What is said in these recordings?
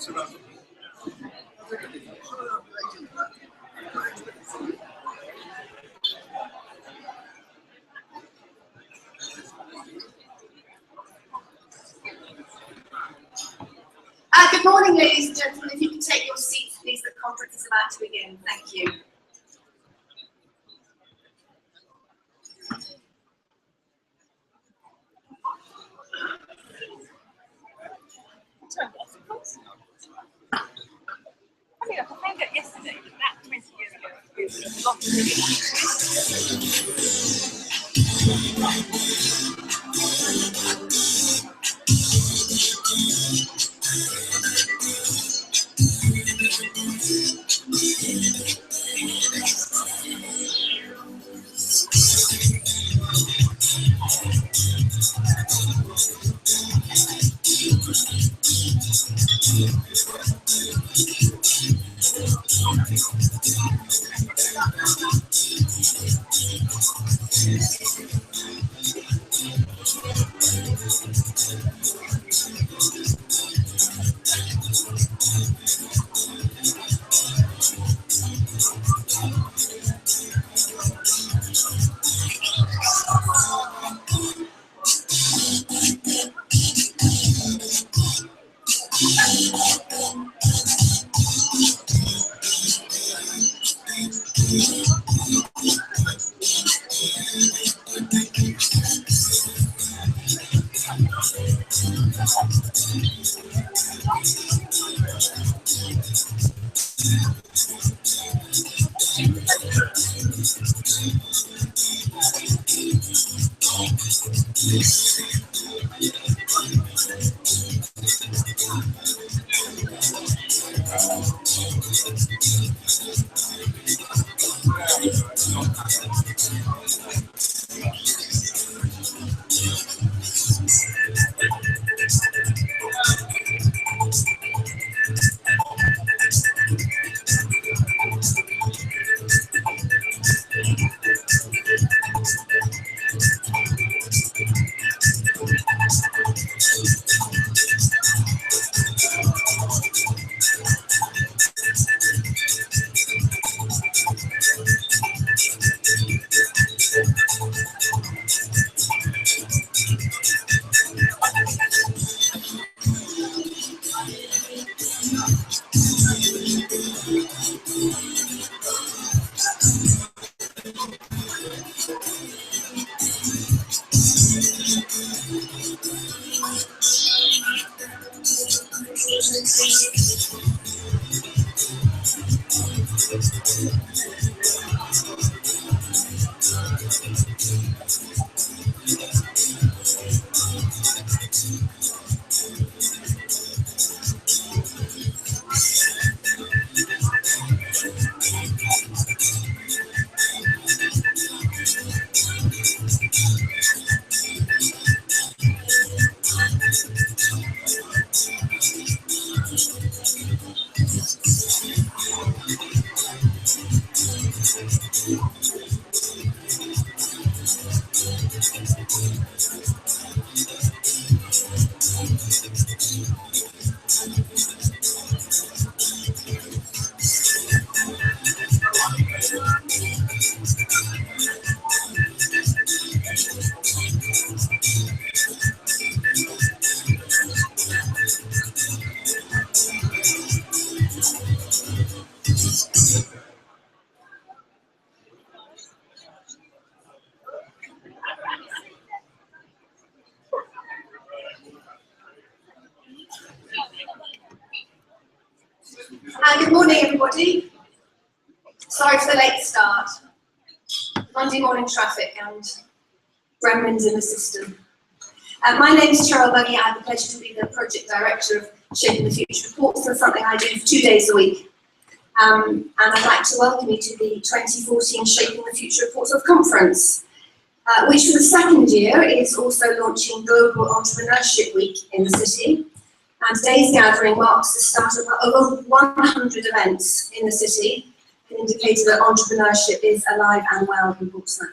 Good morning, ladies and gentlemen. If you can take your seats, please, the conference is about to begin. Thank you. I found out yesterday that 20 years ago it was a lot of Good morning, everybody. Sorry for the late start. Monday morning traffic and gremlins in the system. My name is Cheryl Buggy. I have the pleasure to be the project director of Shaping the Future of Portsmouth, something I do 2 days a week. And I'd like to welcome you to the 2014 Shaping the Future of Portsmouth conference, which for the second year is also launching Global Entrepreneurship Week in the city. And today's gathering marks the start of over 100 events in the city, an indicator that entrepreneurship is alive and well in Portsmouth.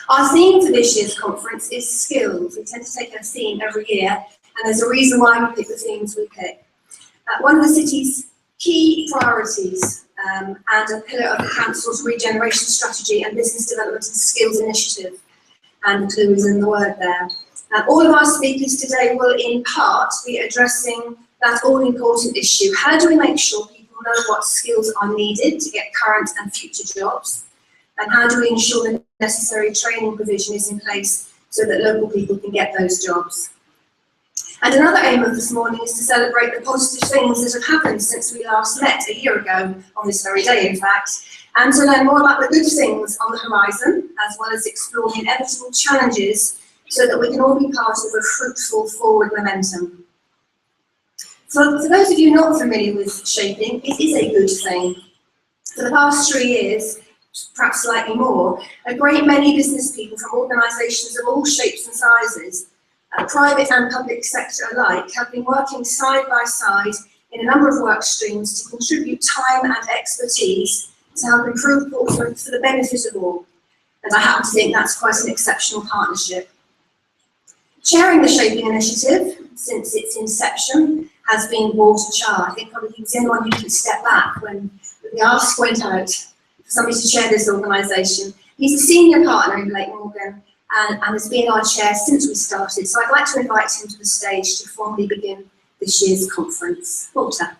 Our theme for this year's conference is skills. We tend to take a theme every year, and there's a reason why we pick the themes we pick. one of the city's key priorities and a pillar of the Council's regeneration strategy and business development and skills initiative. And the clue is in the word there. All of our speakers today will in part be addressing that all-important issue. How do we make sure people know what skills are needed to get current and future jobs? And how do we ensure the necessary training provision is in place so that local people can get those jobs? And another aim of this morning is to celebrate the positive things that have happened since we last met a year ago, on this very day in fact, and to learn more about the good things on the horizon, as well as explore the inevitable challenges so that we can all be part of a fruitful forward momentum. For those of you not familiar with shaping, it is a good thing. For the past 3 years, perhaps slightly more, a great many business people from organisations of all shapes and sizes, private and public sector alike, have been working side by side in a number of work streams to contribute time and expertise to help improve Portsmouth for the benefit of all. And I happen to think that's quite an exceptional partnership. Chairing the Shaping Initiative since its inception has been Walter Charr. I think probably he was the only one who could step back when the ask went out for somebody to chair this organisation. He's a senior partner in Blake Morgan and has been our chair since we started. So I'd like to invite him to the stage to formally begin this year's conference. Walter.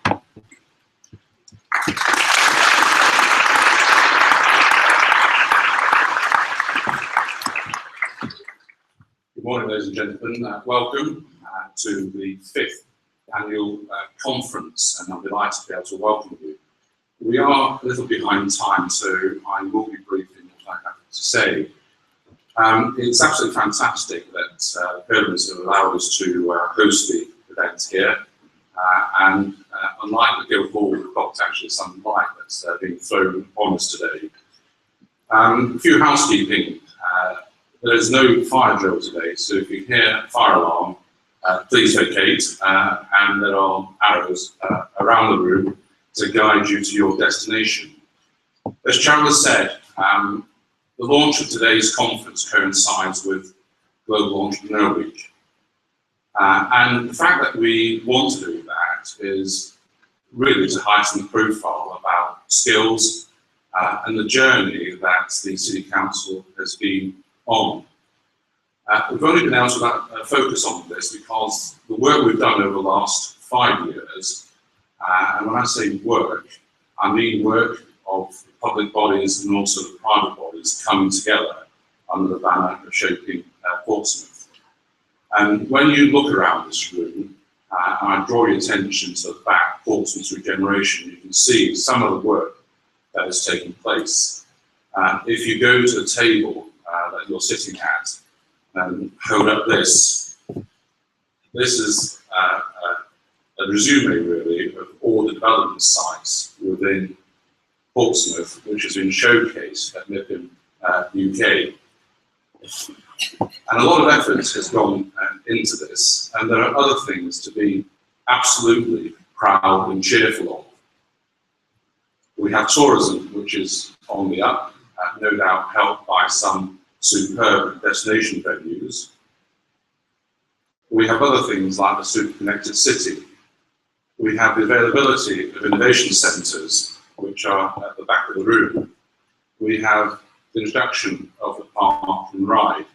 Good morning, ladies and gentlemen. Welcome to the 5th annual conference, and I'm delighted to be able to welcome you. We are a little behind time, so I will be brief in what I have to say. It's absolutely fantastic that the Pyramids have allowed us to host the event here, and unlike the Guildhall, we've got actually some light that's being thrown on us today. A few housekeeping. There is no fire drill today, so if you hear a fire alarm, please vacate, and there are arrows around the room to guide you to your destination. As Chairman said, the launch of today's conference coincides with Global Entrepreneur Week. And the fact that we want to do that is really to heighten the profile about skills and the journey that the City Council has been on. We've only been able to focus on this because the work we've done over the last 5 years, and when I say work, I mean work of public bodies and also the private bodies coming together under the banner of Shaping Portsmouth. And when you look around this room, and I draw your attention to the back, Portsmouth's regeneration, you can see some of the work that is taking place. If you go to the table that you're sitting at and hold up this is a resume really of all the development sites within Portsmouth, which has been showcased at MIPIM UK. And a lot of effort has gone into this, and there are other things to be absolutely proud and cheerful of. We have tourism, which is on the up, no doubt helped by some superb destination venues. We have other things like the super connected city. We have the availability of innovation centres, which are at the back of the room. We have the introduction of the park and ride,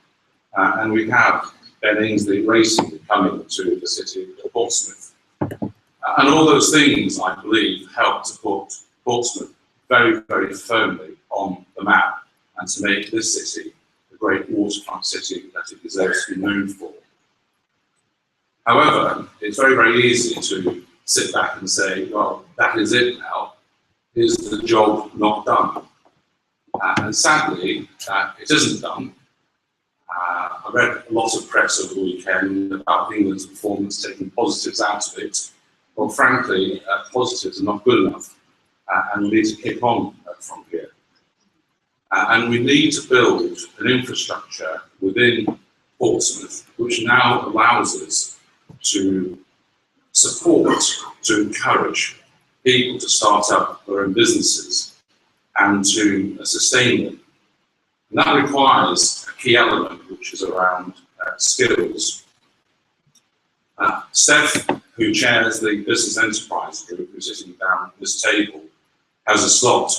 and we have Ben Ainsley Racing coming to the city of Portsmouth. And all those things, I believe, help to put Portsmouth very, very firmly on the map and to make this city the great waterfront city that it deserves to be known for. However, it's very, very easy to sit back and say, well, that is it now. Is the job not done? And sadly, it isn't done. I read a lot of press over the weekend about England's performance, taking positives out of it. Well, frankly, positives are not good enough, and we need to kick on from here. And we need to build an infrastructure within Portsmouth, which now allows us to support, to encourage people to start up their own businesses and to sustain them. And that requires a key element, which is around skills. Steph who chairs the Business Enterprise Group, who's sitting down at this table, has a slot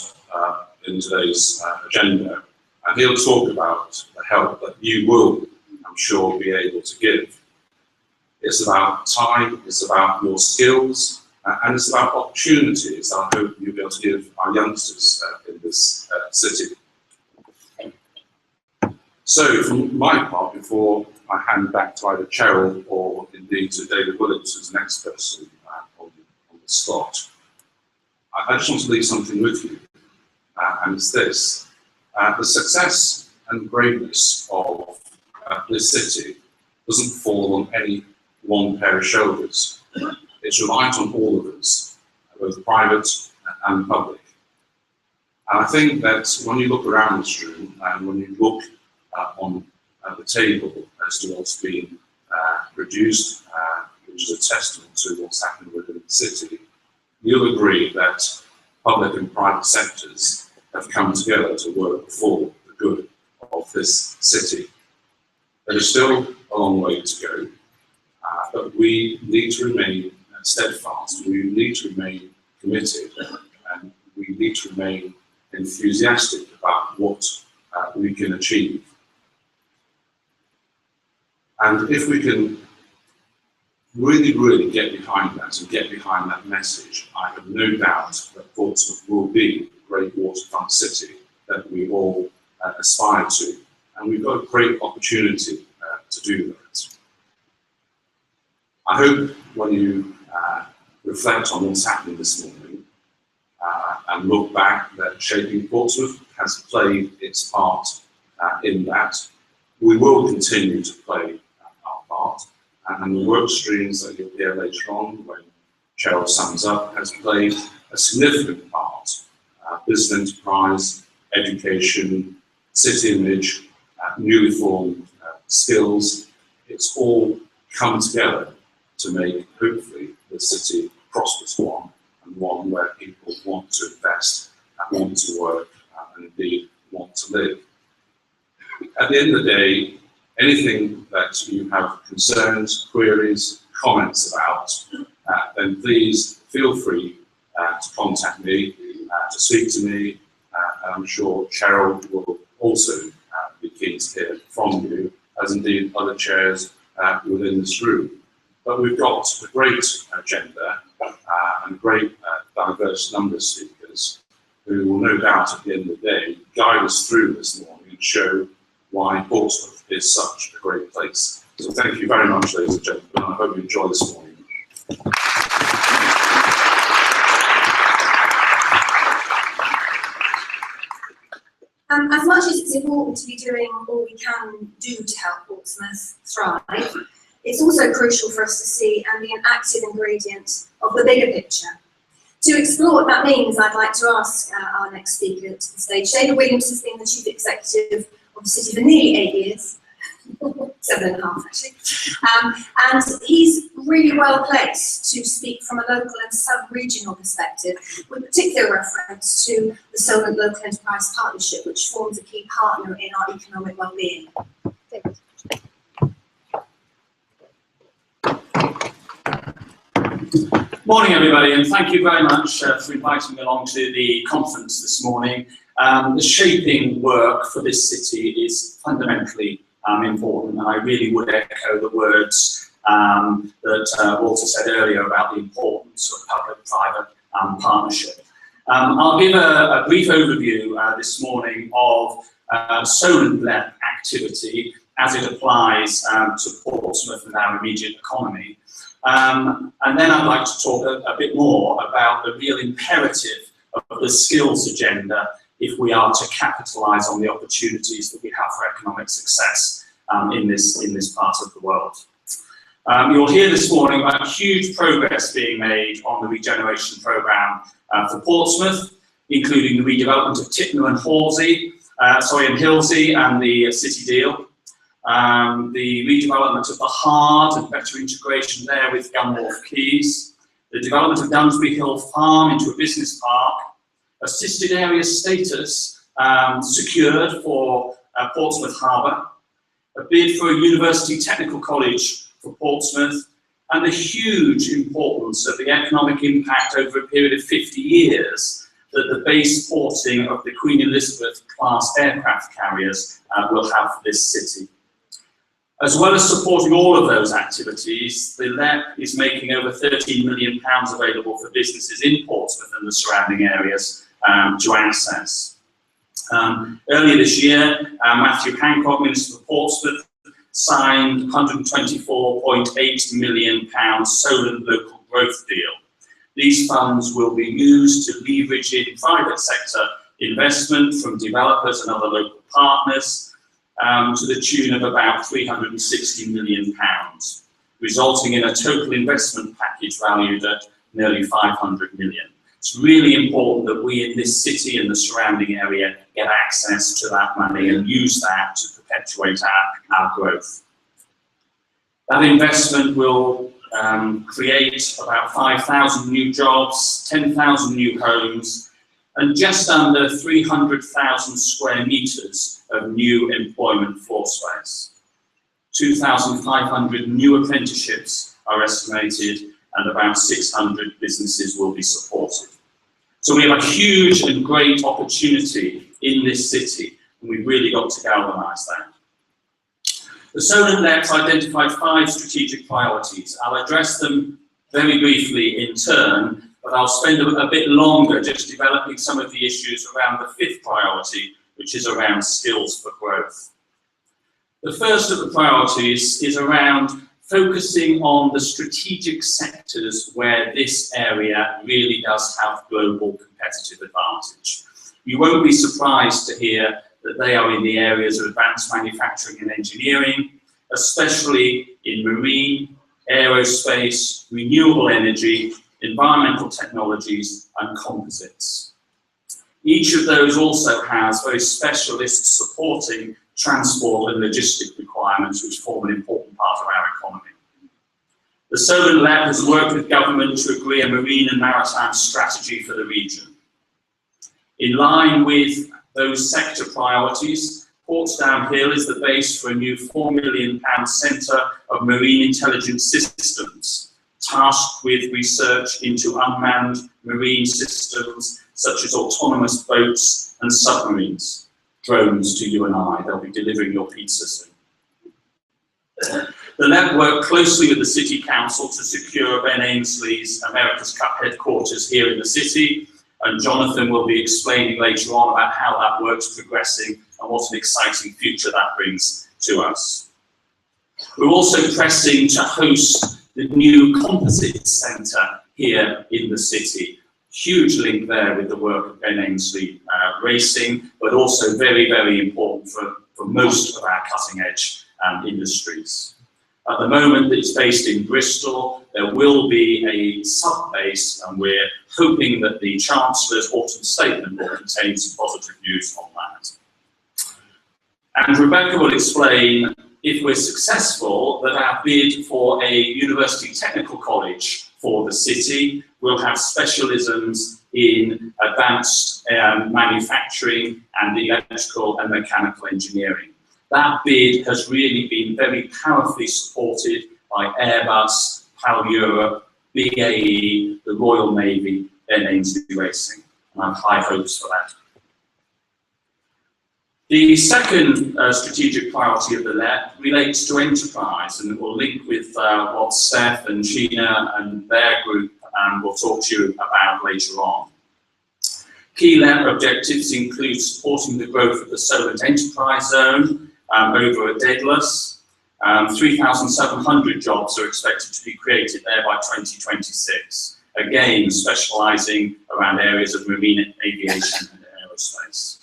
in today's agenda, and he'll talk about the help that you will, I'm sure, be able to give. It's about time, it's about your skills, and it's about opportunities I hope you'll be able to give our youngsters in this city. So, from my part, before I hand back to either Cheryl or indeed to David Williams, who's the next person on the slot, I just want to leave something with you, and it's this. The success and greatness of this city doesn't fall on any one pair of shoulders. It's reliant on all of us, both private and public. And I think that when you look around this room and when you look on the table as to what's been produced, which is a testament to what's happened within the city, you'll agree that public and private sectors have come together to work for the good of this city. There is still a long way to go, but we need to remain steadfast, we need to remain committed, and we need to remain enthusiastic about what we can achieve. And if we can really get behind that and get behind that message, I have no doubt that Portsmouth will be the great waterfront city that we all aspire to. And we've got a great opportunity to do that. I hope when you reflect on what's happening this morning and look back that Shaping Portsmouth has played its part in that, we will continue to play our part, and the work streams that you'll hear later on when Cheryl sums up has played a significant part. Business enterprise, education, city image, newly formed skills, it's all come together to make, hopefully, the city a prosperous one, and one where people want to invest, and want to work, and indeed want to live. At the end of the day, anything that you have concerns, queries, comments about, then please feel free to contact me, to speak to me, and I'm sure Cheryl will also be keen to hear from you, as indeed other chairs within this room. But we've got a great agenda and a great diverse number of speakers who will no doubt at the end of the day guide us through this morning and show why Portsmouth is such a great place. So thank you very much, ladies and gentlemen, and I hope you enjoy this morning. As much as it's important to be doing all we can do to help Portsmouth thrive, it's also crucial for us to see and be an active ingredient of the bigger picture. To explore what that means, I'd like to ask our next speaker to the stage. David Williams has been the Chief Executive of the city for nearly 8 years, 7.5 actually, and he's really well placed to speak from a local and sub-regional perspective, with particular reference to the Solent Local Enterprise Partnership, which forms a key partner in our economic well-being. David. Morning everybody, and thank you very much for inviting me along to the conference this morning. The shaping work for this city is fundamentally important, and I really would echo the words that Walter said earlier about the importance of public-private partnership. I'll give a brief overview this morning of Solent-led activity as it applies to Portsmouth and our immediate economy. And then I'd like to talk a bit more about the real imperative of the skills agenda if we are to capitalise on the opportunities that we have for economic success in this part of the world. You'll hear this morning about huge progress being made on the regeneration programme for Portsmouth, including the redevelopment of Tittenham and Hilsey and the City Deal. The redevelopment of the Hard and better integration there with Gunwharf Quays, the development of Dunsbury Hill Farm into a business park, assisted area status secured for Portsmouth Harbour, a bid for a university technical college for Portsmouth, and the huge importance of the economic impact over a period of 50 years that the base porting of the Queen Elizabeth class aircraft carriers will have for this city. As well as supporting all of those activities, the LEP is making over £13 million available for businesses in Portsmouth and the surrounding areas to access. Earlier this year, Matthew Hancock, Minister for Portsmouth, signed £124.8 million Solent local growth deal. These funds will be used to leverage in private sector investment from developers and other local partners to the tune of about £360 million, resulting in a total investment package valued at nearly £500 million. It's really important that we in this city and the surrounding area get access to that money and use that to perpetuate our growth. That investment will create about 5,000 new jobs, 10,000 new homes, and just under 300,000 square metres of new employment floor space. 2,500 new apprenticeships are estimated, and about 600 businesses will be supported. So we have a huge and great opportunity in this city, and we've really got to galvanise that. The Solent LEP's identified 5 strategic priorities. I'll address them very briefly in turn, but I'll spend a bit longer just developing some of the issues around the 5th priority, which is around skills for growth. The first of the priorities is around focusing on the strategic sectors where this area really does have global competitive advantage. You won't be surprised to hear that they are in the areas of advanced manufacturing and engineering, especially in marine, aerospace, renewable energy, environmental technologies, and composites. Each of those also has very specialist supporting transport and logistic requirements which form an important part of our economy. The Solent LEP has worked with government to agree a marine and maritime strategy for the region. In line with those sector priorities, Portsdown Hill is the base for a new £4 million Centre of Marine Intelligence Systems, tasked with research into unmanned marine systems such as autonomous boats and submarines. Drones to you and I, they'll be delivering your pizza soon. The LEP worked closely with the City Council to secure Ben Ainsley's America's Cup headquarters here in the city, and Jonathan will be explaining later on about how that work's progressing and what an exciting future that brings to us. We're also pressing to host the new Composites Centre here in the city. Huge link there with the work of Ben Ainsley Racing, but also very, very important for most of our cutting edge industries. At the moment, it's based in Bristol. There will be a sub-base, and we're hoping that the Chancellor's autumn statement will contain some positive news on that. And Rebecca will explain, if we're successful, that our bid for a university technical college for the city will have specialisms in advanced manufacturing and electrical and mechanical engineering. That bid has really been very powerfully supported by Airbus, PAL Europe, BAE, the Royal Navy, Ben Ainsley Racing, and I have high hopes for that. The second strategic priority of the LEP relates to enterprise, and it will link with what Steph and Sheena and their group will talk to you about later on. Key LEP objectives include supporting the growth of the Solent Enterprise Zone over at Dedalus. 3,700 jobs are expected to be created there by 2026, again specialising around areas of marine aviation and aerospace.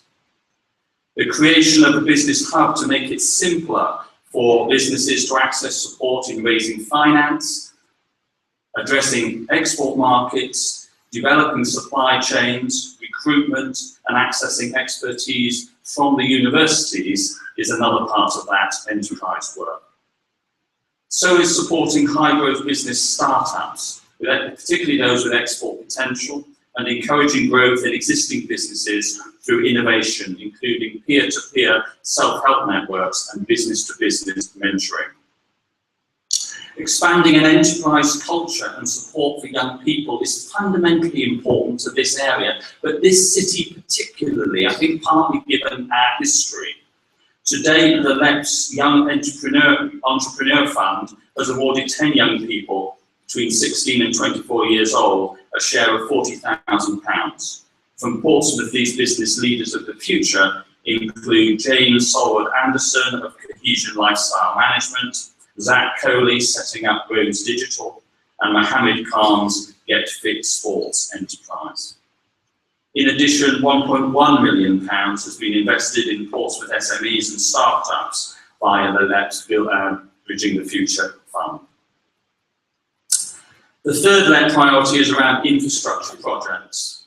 The creation of a business hub to make it simpler for businesses to access support in raising finance, addressing export markets, developing supply chains, recruitment, and accessing expertise from the universities is another part of that enterprise work. So is supporting high-growth business startups, particularly those with export potential, and encouraging growth in existing businesses through innovation, including peer-to-peer self-help networks and business-to-business mentoring. Expanding an enterprise culture and support for young people is fundamentally important to this area, but this city particularly, I think partly given our history. Today, the LEP's Young Entrepreneur Fund has awarded 10 young people between 16 and 24 years old a share of £40,000. From Portsmouth, these business leaders of the future include James Solwood Anderson of Cohesion Lifestyle Management, Zach Coley setting up Rhodes Digital, and Mohammed Khan's Get Fit Sports enterprise. In addition, £1.1 million has been invested in Portsmouth SMEs and startups via the LEP's Bridging the Future Fund. The third LEP priority is around infrastructure projects.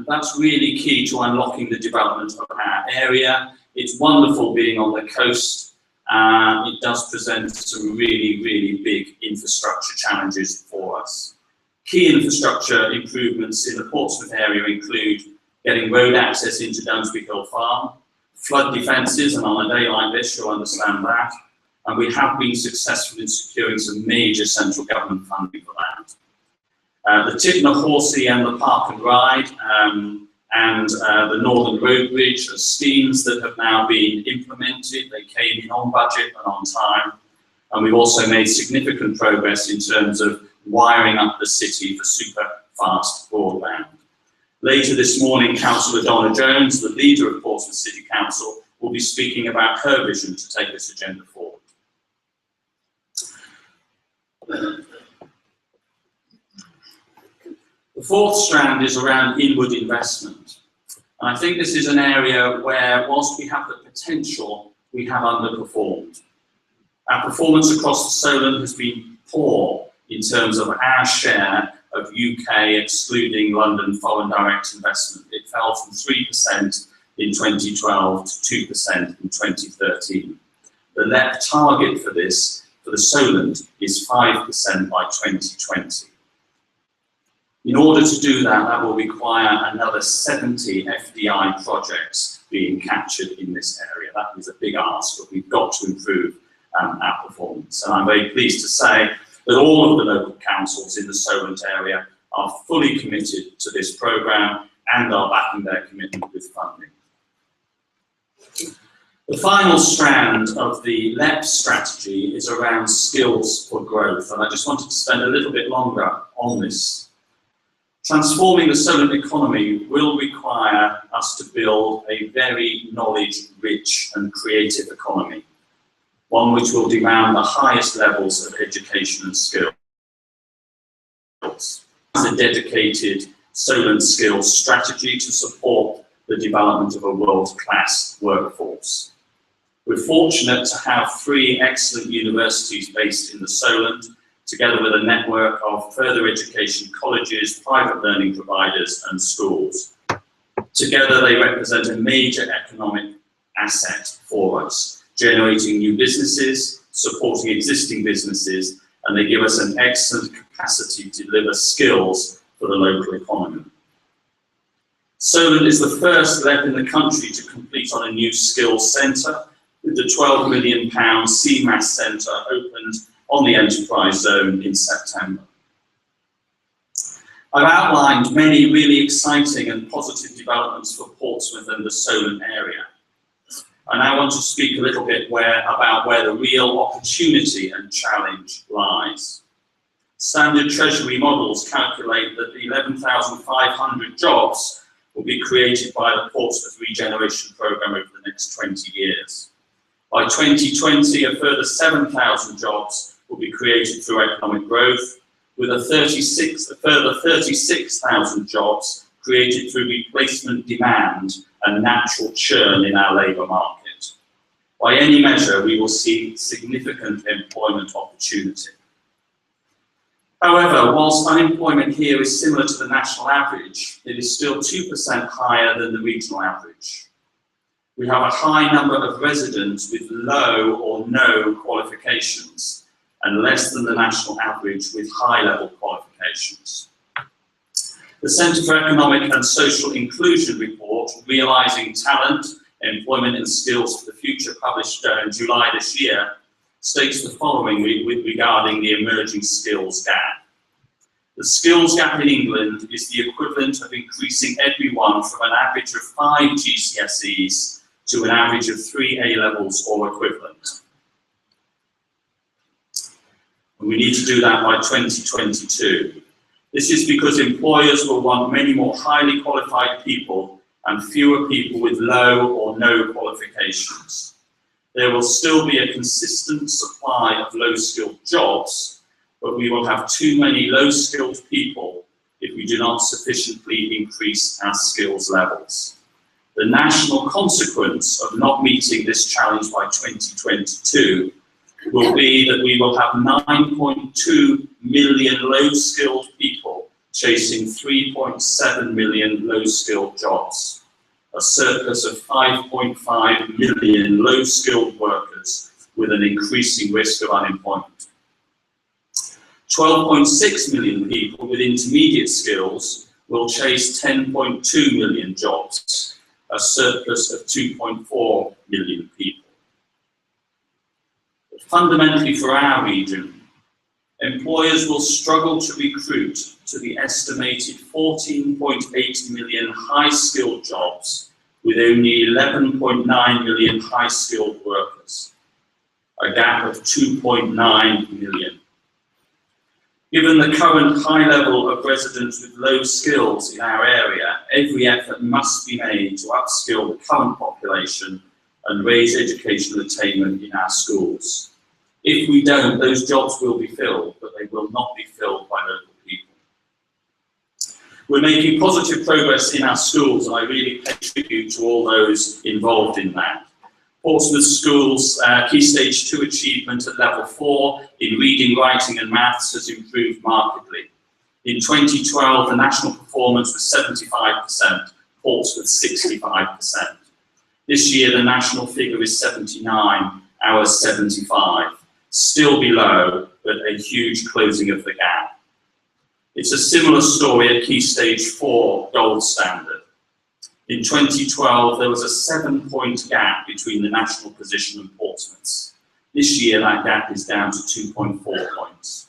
That's really key to unlocking the development of our area. It's wonderful being on the coast. It does present some really, really big infrastructure challenges for us. Key infrastructure improvements in the Portsmouth area include getting road access into Dunsby Hill Farm, flood defences, and on a day like this you'll understand that, and we have been successful in securing some major central government funding for that. The Tipner Horsey and the Park and Ride and the Northern Road Bridge are schemes that have now been implemented. They came in on budget and on time, and we've also made significant progress in terms of wiring up the city for super fast broadband. Later this morning, Councillor Donna Jones, the leader of Portsmouth City Council, will be speaking about her vision to take this agenda forward. The fourth strand is around inward investment. And I think this is an area where, whilst we have the potential, we have underperformed. Our performance across the Solent has been poor in terms of our share of UK, excluding London foreign direct investment. It fell from 3% in 2012 to 2% in 2013. The LEP target for this, for the Solent, is 5% by 2020. In order to do that, that will require another 70 FDI projects being captured in this area. That is a big ask, but we've got to improve our performance. And I'm very pleased to say that all of the local councils in the Solent area are fully committed to this programme and are backing their commitment with funding. The final strand of the LEP strategy is around skills for growth, and I just wanted to spend a little bit longer on this. Transforming the Solent economy will require us to build a very knowledge-rich and creative economy, one which will demand the highest levels of education and skills. A dedicated Solent skills strategy to support the development of a world-class workforce. We're fortunate to have 3 excellent universities based in the Solent, together with a network of further education colleges, private learning providers and schools. Together they represent a major economic asset for us, generating new businesses, supporting existing businesses, and they give us an excellent capacity to deliver skills for the local economy. Solent is the first LEP in the country to complete on a new skills centre, with the £12 million CMAS centre opened on the enterprise zone in September. I've outlined many really exciting and positive developments for Portsmouth and the Solent area. And I want to speak a little bit about where the real opportunity and challenge lies. Standard Treasury models calculate that 11,500 jobs will be created by the Portsmouth Regeneration Programme over the next 20 years. By 2020, a further 7,000 jobs will be created through economic growth, with a further 36,000 jobs created through replacement demand and natural churn in our labour market. By any measure, we will see significant employment opportunity. However, whilst unemployment here is similar to the national average, it is still 2% higher than the regional average. We have a high number of residents with low or no qualifications, and less than the national average with high-level qualifications. The Centre for Economic and Social Inclusion report, Realising Talent, Employment and Skills for the Future, published in July this year, states the following regarding the emerging skills gap. The skills gap in England is the equivalent of increasing everyone from an average of 5 GCSEs to an average of 3 A-levels or equivalent. And we need to do that by 2022. This is because employers will want many more highly qualified people and fewer people with low or no qualifications. There will still be a consistent supply of low-skilled jobs, but we will have too many low-skilled people if we do not sufficiently increase our skills levels. The national consequence of not meeting this challenge by 2022 will be that we will have 9.2 million low-skilled people chasing 3.7 million low-skilled jobs, a surplus of 5.5 million low-skilled workers with an increasing risk of unemployment. 12.6 million people with intermediate skills will chase 10.2 million jobs, a surplus of 2.4 million people. But fundamentally for our region, employers will struggle to recruit to the estimated 14.8 million high-skilled jobs with only 11.9 million high-skilled workers, a gap of 2.9 million. Given the current high level of residents with low skills in our area, every effort must be made to upskill the current population and raise educational attainment in our schools. If we don't, those jobs will be filled, but they will not be filled by local people. We're making positive progress in our schools, and I really pay tribute to all those involved in that. Portsmouth Schools' Key Stage 2 achievement at level 4 in reading, writing and maths has improved markedly. In 2012, the national performance was 75%, Portsmouth 65%. This year, the national figure is 79, ours 75. Still below, but a huge closing of the gap. It's a similar story at Key Stage 4 gold standard. In 2012, there was a 7-point gap between the national position and Portsmouth's. This year, that gap is down to 2.4 points.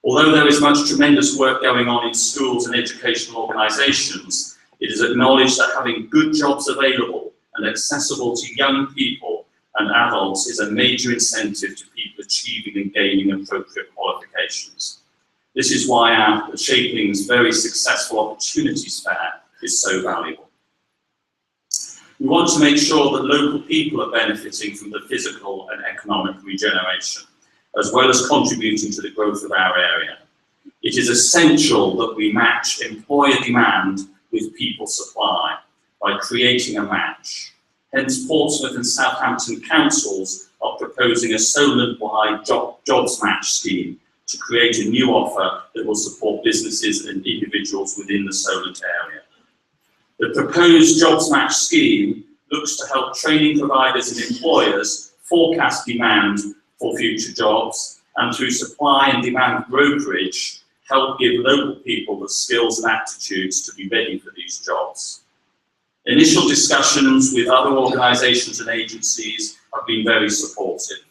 Although there is much tremendous work going on in schools and educational organisations, it is acknowledged that having good jobs available and accessible to young people and adults is a major incentive to people achieving and gaining appropriate qualifications. This is why our Shaping's very successful Opportunities Fair is so valuable. We want to make sure that local people are benefiting from the physical and economic regeneration, as well as contributing to the growth of our area. It is essential that we match employer demand with people supply by creating a match. Hence, Portsmouth and Southampton councils are proposing a Solent-wide jobs match scheme to create a new offer that will support businesses and individuals within the Solent area. The proposed jobs match scheme looks to help training providers and employers forecast demand for future jobs, and through supply and demand brokerage, help give local people the skills and aptitudes to be ready for these jobs. Initial discussions with other organisations and agencies have been very supportive.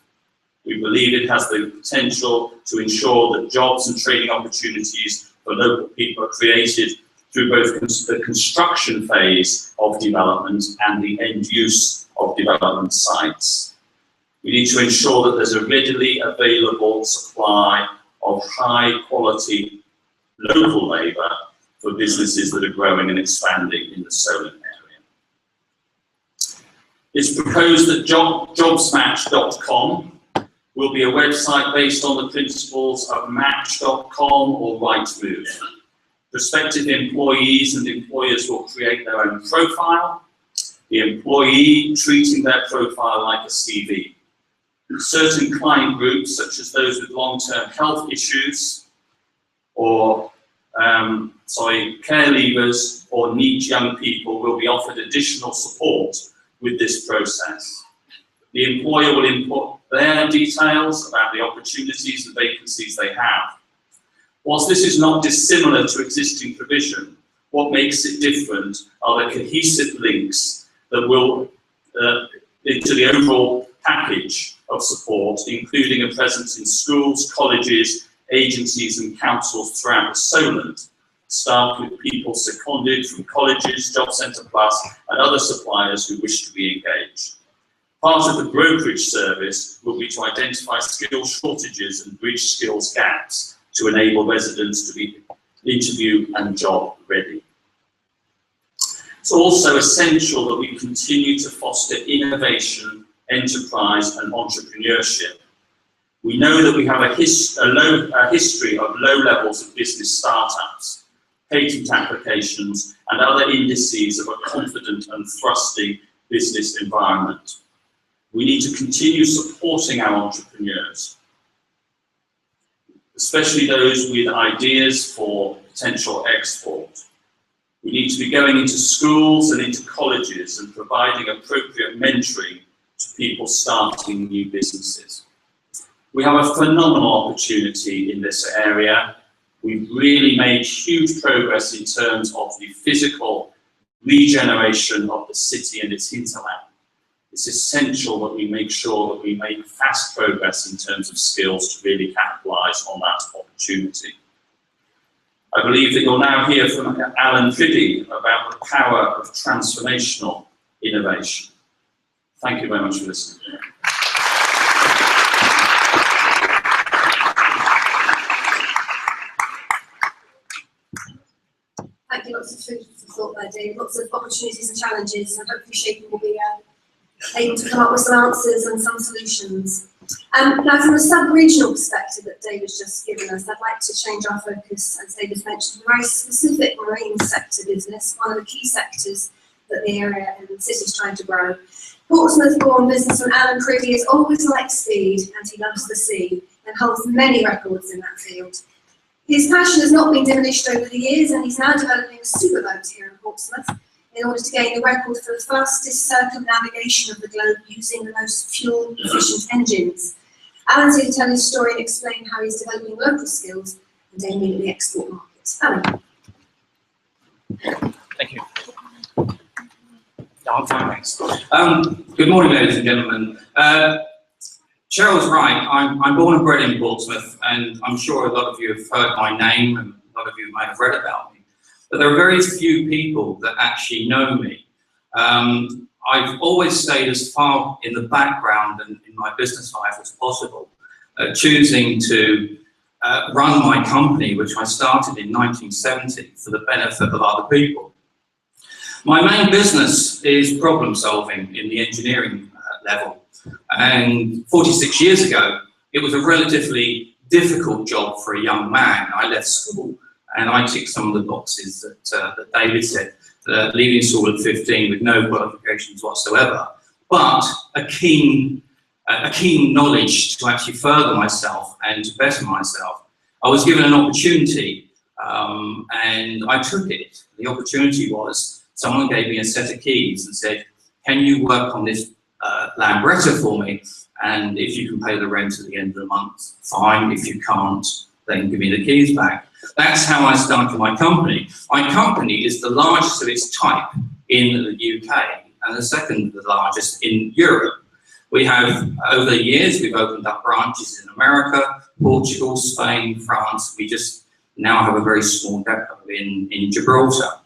We believe it has the potential to ensure that jobs and training opportunities for local people are created through both the construction phase of development and the end use of development sites. We need to ensure that there's a readily available supply of high quality local labour for businesses that are growing and expanding in the Solent area. It's proposed that jobsmatch.com will be a website based on the principles of Match.com or Rightmove. Prospective employees and employers will create their own profile, the employee treating their profile like a CV. Certain client groups, such as those with long-term health issues, or care leavers or niche young people, will be offered additional support with this process. The employer will input their details about the opportunities and vacancies they have. Whilst this is not dissimilar to existing provision, what makes it different are the cohesive links that will into the overall package of support, including a presence in schools, colleges, agencies and councils throughout the Solent, staffed with people seconded from colleges, Job Centre Plus and other suppliers who wish to be engaged. Part of the brokerage service will be to identify skill shortages and bridge skills gaps to enable residents to be interview and job ready. It's also essential that we continue to foster innovation, enterprise and entrepreneurship. We know that we have a history of low levels of business startups, patent applications and other indices of a confident and thrusting business environment. We need to continue supporting our entrepreneurs, especially those with ideas for potential export. We need to be going into schools and into colleges and providing appropriate mentoring to people starting new businesses. We have a phenomenal opportunity in this area. We've really made huge progress in terms of the physical regeneration of the city and its hinterland. It's essential that we make sure that we make fast progress in terms of skills to really capitalise on that opportunity. I believe that you'll now hear from Alan Fiddy about the power of transformational innovation. Thank you very much for listening. Thank you, lots of food for thought there, Dave. Lots of opportunities and challenges, and hopefully Shaping will be able to come up with some answers and some solutions. Now, from a sub-regional perspective that David's just given us, I'd like to change our focus, as David's mentioned, to a very specific marine sector business, one of the key sectors that the area and the city is trying to grow. Portsmouth-born businessman Alan Fiddy has always liked speed, and he loves the sea, and holds many records in that field. His passion has not been diminished over the years, and he's now developing a superboat here in Portsmouth in order to gain the record for the fastest circumnavigation of the globe using the most fuel-efficient engines. Alan's here to tell his story and explain how he's developing local skills and aiming at the export markets. Alan. Thank you. Thanks. Good morning, ladies and gentlemen. Cheryl's right. I'm born and bred in Portsmouth, and I'm sure a lot of you have heard my name, and a lot of you may have read about me. But there are very few people that actually know me. I've always stayed as far in the background and in my business life as possible, choosing to run my company, which I started in 1970 for the benefit of other people. My main business is problem solving in the engineering level. And 46 years ago, it was a relatively difficult job for a young man. I left school and I ticked some of the boxes that David said, leaving school at 15 with no qualifications whatsoever, but a keen knowledge to actually further myself and to better myself. I was given an opportunity and I took it. The opportunity was someone gave me a set of keys and said, can you work on this Lambretta for me, and if you can pay the rent at the end of the month, fine. If you can't, then give me the keys back. That's how I started my company. My company is the largest of its type in the UK and the second largest in Europe. We have, over the years, we've opened up branches in America, Portugal, Spain, France. We just now have a very small depot in Gibraltar.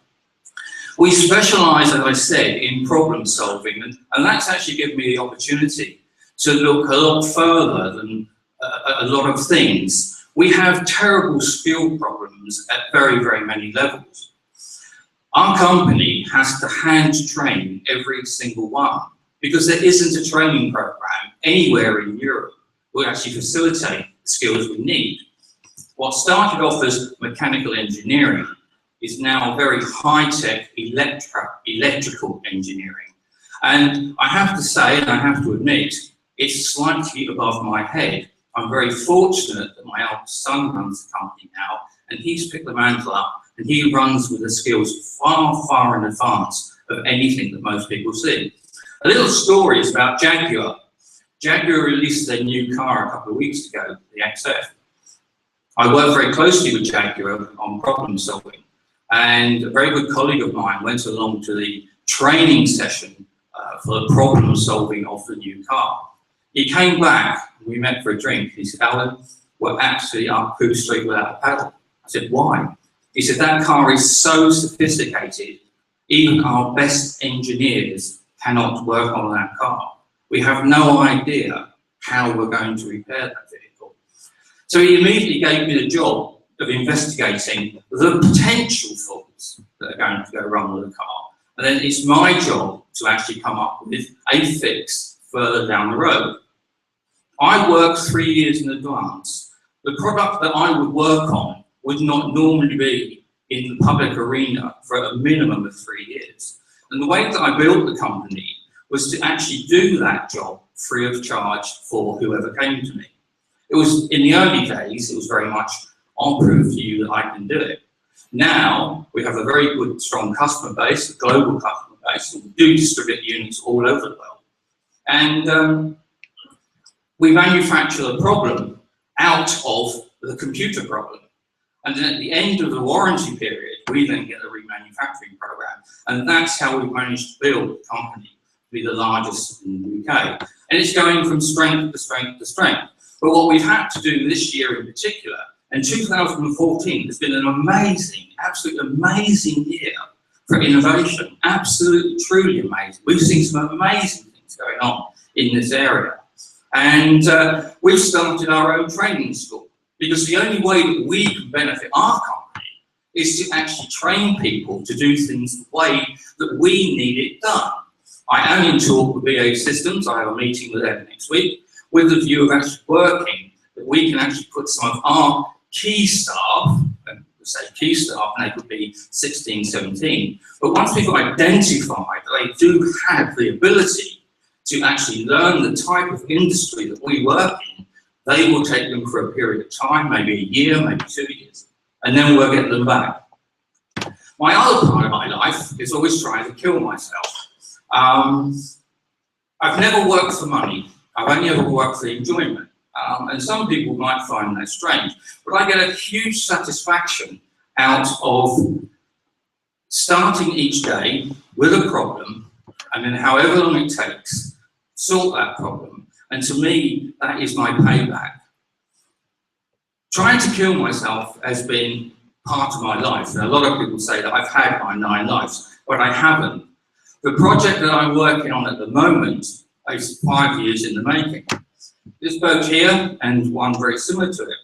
We specialise, as I said, in problem solving, and that's actually given me the opportunity to look a lot further than a lot of things. We have terrible skill problems at very, very many levels. Our company has to hand train every single one because there isn't a training program anywhere in Europe that actually facilitate the skills we need. What started off as mechanical engineering is now very high-tech electrical engineering. And I have to say, and I have to admit, it's slightly above my head. I'm very fortunate that my eldest son runs the company now, and he's picked the mantle up, and he runs with the skills far, far in advance of anything that most people see. A little story is about Jaguar. Jaguar released their new car a couple of weeks ago, the XF. I work very closely with Jaguar on problem solving. And a very good colleague of mine went along to the training session for the problem solving of the new car. He came back, we met for a drink. He said, Alan, we're absolutely up Poo Street without a paddle. I said, why? He said, that car is so sophisticated, even our best engineers cannot work on that car. We have no idea how we're going to repair that vehicle. So he immediately gave me the job of investigating the potential faults that are going to go wrong with the car. And then it's my job to actually come up with a fix further down the road. I work 3 years in advance. The product that I would work on would not normally be in the public arena for a minimum of 3 years. And the way that I built the company was to actually do that job free of charge for whoever came to me. It was, in the early days, it was very much, I'll prove to you that I can do it. Now, we have a very good, strong customer base, a global customer base, and we do distribute units all over the world. And we manufacture the problem out of the computer problem. And then at the end of the warranty period, we then get a remanufacturing program. And that's how we've managed to build the company to be the largest in the UK. And it's going from strength to strength to strength. But what we've had to do this year in particular, and 2014 has been an amazing, absolutely amazing year for innovation. Absolutely, truly amazing. We've seen some amazing things going on in this area. And we've started our own training school, because the only way that we can benefit our company is to actually train people to do things the way that we need it done. I am in talk with BAE Systems. I have a meeting with them next week with the view of actually working that we can actually put some of our key staff, and we say key staff, and they could be 16, 17, but once we've identified that they do have the ability to actually learn the type of industry that we work in, they will take them for a period of time, maybe a year, maybe 2 years, and then we'll get them back. My other part of my life is always trying to kill myself. I've never worked for money. I've only ever worked for enjoyment. And some people might find that strange, but I get a huge satisfaction out of starting each day with a problem, and then however long it takes, solve that problem. And to me, that is my payback. Trying to kill myself has been part of my life. And a lot of people say that I've had my 9 lives, but I haven't. The project that I'm working on at the moment is 5 years in the making. This boat here, and one very similar to it,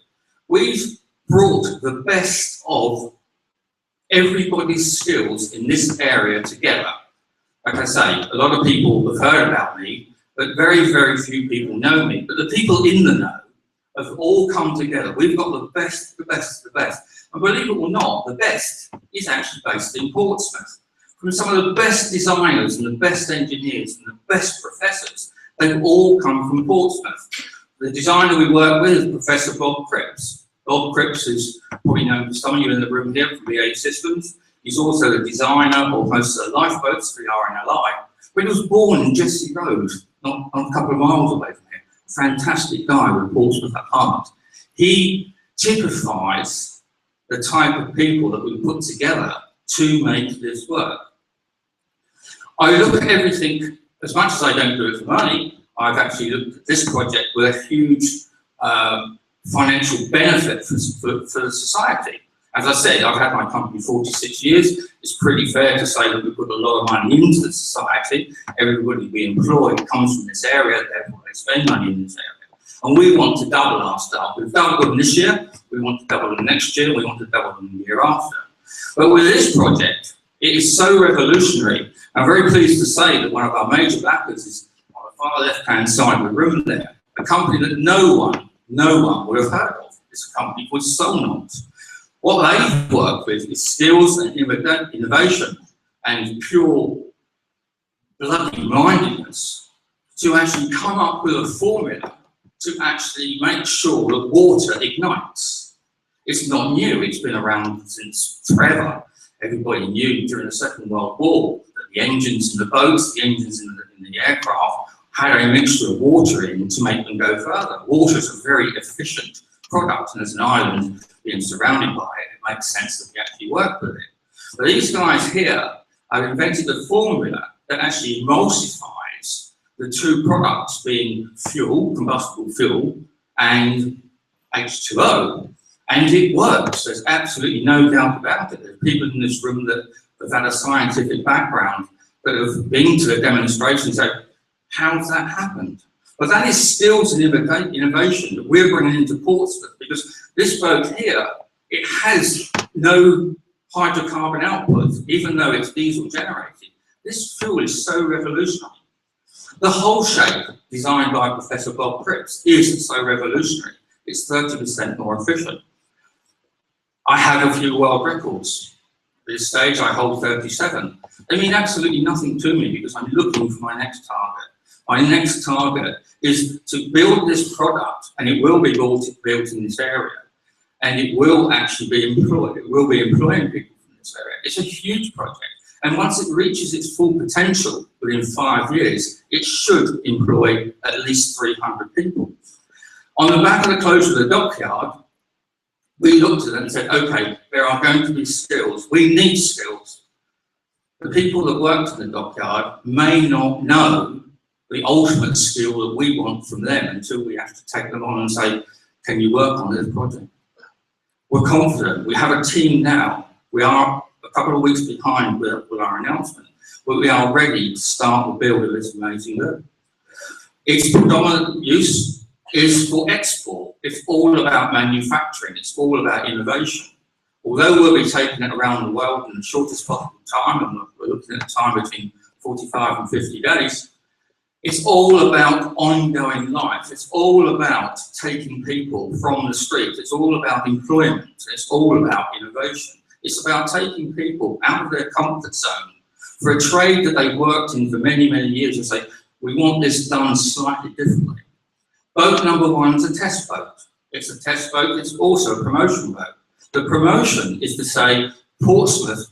we've brought the best of everybody's skills in this area together. Like I say, a lot of people have heard about me, but very, very few people know me. But the people in the know have all come together. We've got the best, the best, the best. And believe it or not, the best is actually based in Portsmouth. From some of the best designers and the best engineers and the best professors, they've all come from Portsmouth. The designer we work with is Professor Bob Cripps. Bob Cripps is probably known to some of you in the room here from BAE Systems. He's also the designer of most of the lifeboats for the RNLI. But he was born in Jesse Road, not a couple of miles away from here. A fantastic guy with Portsmouth at heart. He typifies the type of people that we put together to make this work. I look at everything, as much as I don't do it for money, I've actually looked at this project with a huge financial benefit for the society. As I said, I've had my company 46 years. It's pretty fair to say that we put a lot of money into the society. Everybody we employ comes from this area, therefore they spend money in this area. And we want to double our staff. We've doubled them this year, we want to double them next year, we want to double them the year after. But with this project, it is so revolutionary. I'm very pleased to say that one of our major backers is on the far left-hand side of the room there, a company that no one would have heard of. It's a company called Solnot. What they've worked with is skills and innovation and pure bloody mindedness to actually come up with a formula to actually make sure that water ignites. It's not new, it's been around since forever. Everybody knew during the Second World War that the engines in the boats, the engines in the aircraft had a mixture of water in to make them go further. Water is a very efficient product, and as an island being surrounded by it, it makes sense that we actually work with it. But these guys here have invented a formula that actually emulsifies the two products being fuel, combustible fuel, and H2O. And it works, there's absolutely no doubt about it. There's people in this room that have had a scientific background that have been to a demonstration and say, how's that happened? But that is still an innovation that we're bringing into Portsmouth, because this boat here, it has no hydrocarbon output, even though it's diesel generated. This fuel is so revolutionary. The whole shape, designed by Professor Bob Cripps, is so revolutionary. It's 30% more efficient. I have a few world records. At this stage, I hold 37. They mean absolutely nothing to me because I'm looking for my next target. My next target is to build this product, and it will be built in this area, and it will actually be employed. It will be employing people from this area. It's a huge project, and once it reaches its full potential within 5 years, it should employ at least 300 people. On the back of the closure of the dockyard, we looked at it and said, okay, there are going to be skills. We need skills. The people that worked in the dockyard may not know the ultimate skill that we want from them until we have to take them on and say, can you work on this project? We're confident. We have a team now. We are a couple of weeks behind with our announcement, but we are ready to start the build of this amazing work. Its predominant use is for export. It's all about manufacturing. It's all about innovation. Although we'll be taking it around the world in the shortest possible time, and we're looking at a time between 45 and 50 days, it's all about ongoing life. It's all about taking people from the street. It's all about employment. It's all about innovation. It's about taking people out of their comfort zone for a trade that they've worked in for many, many years and say, we want this done slightly differently. Boat number one is a test boat. It's a test boat. It's also a promotion boat. The promotion is to say, Portsmouth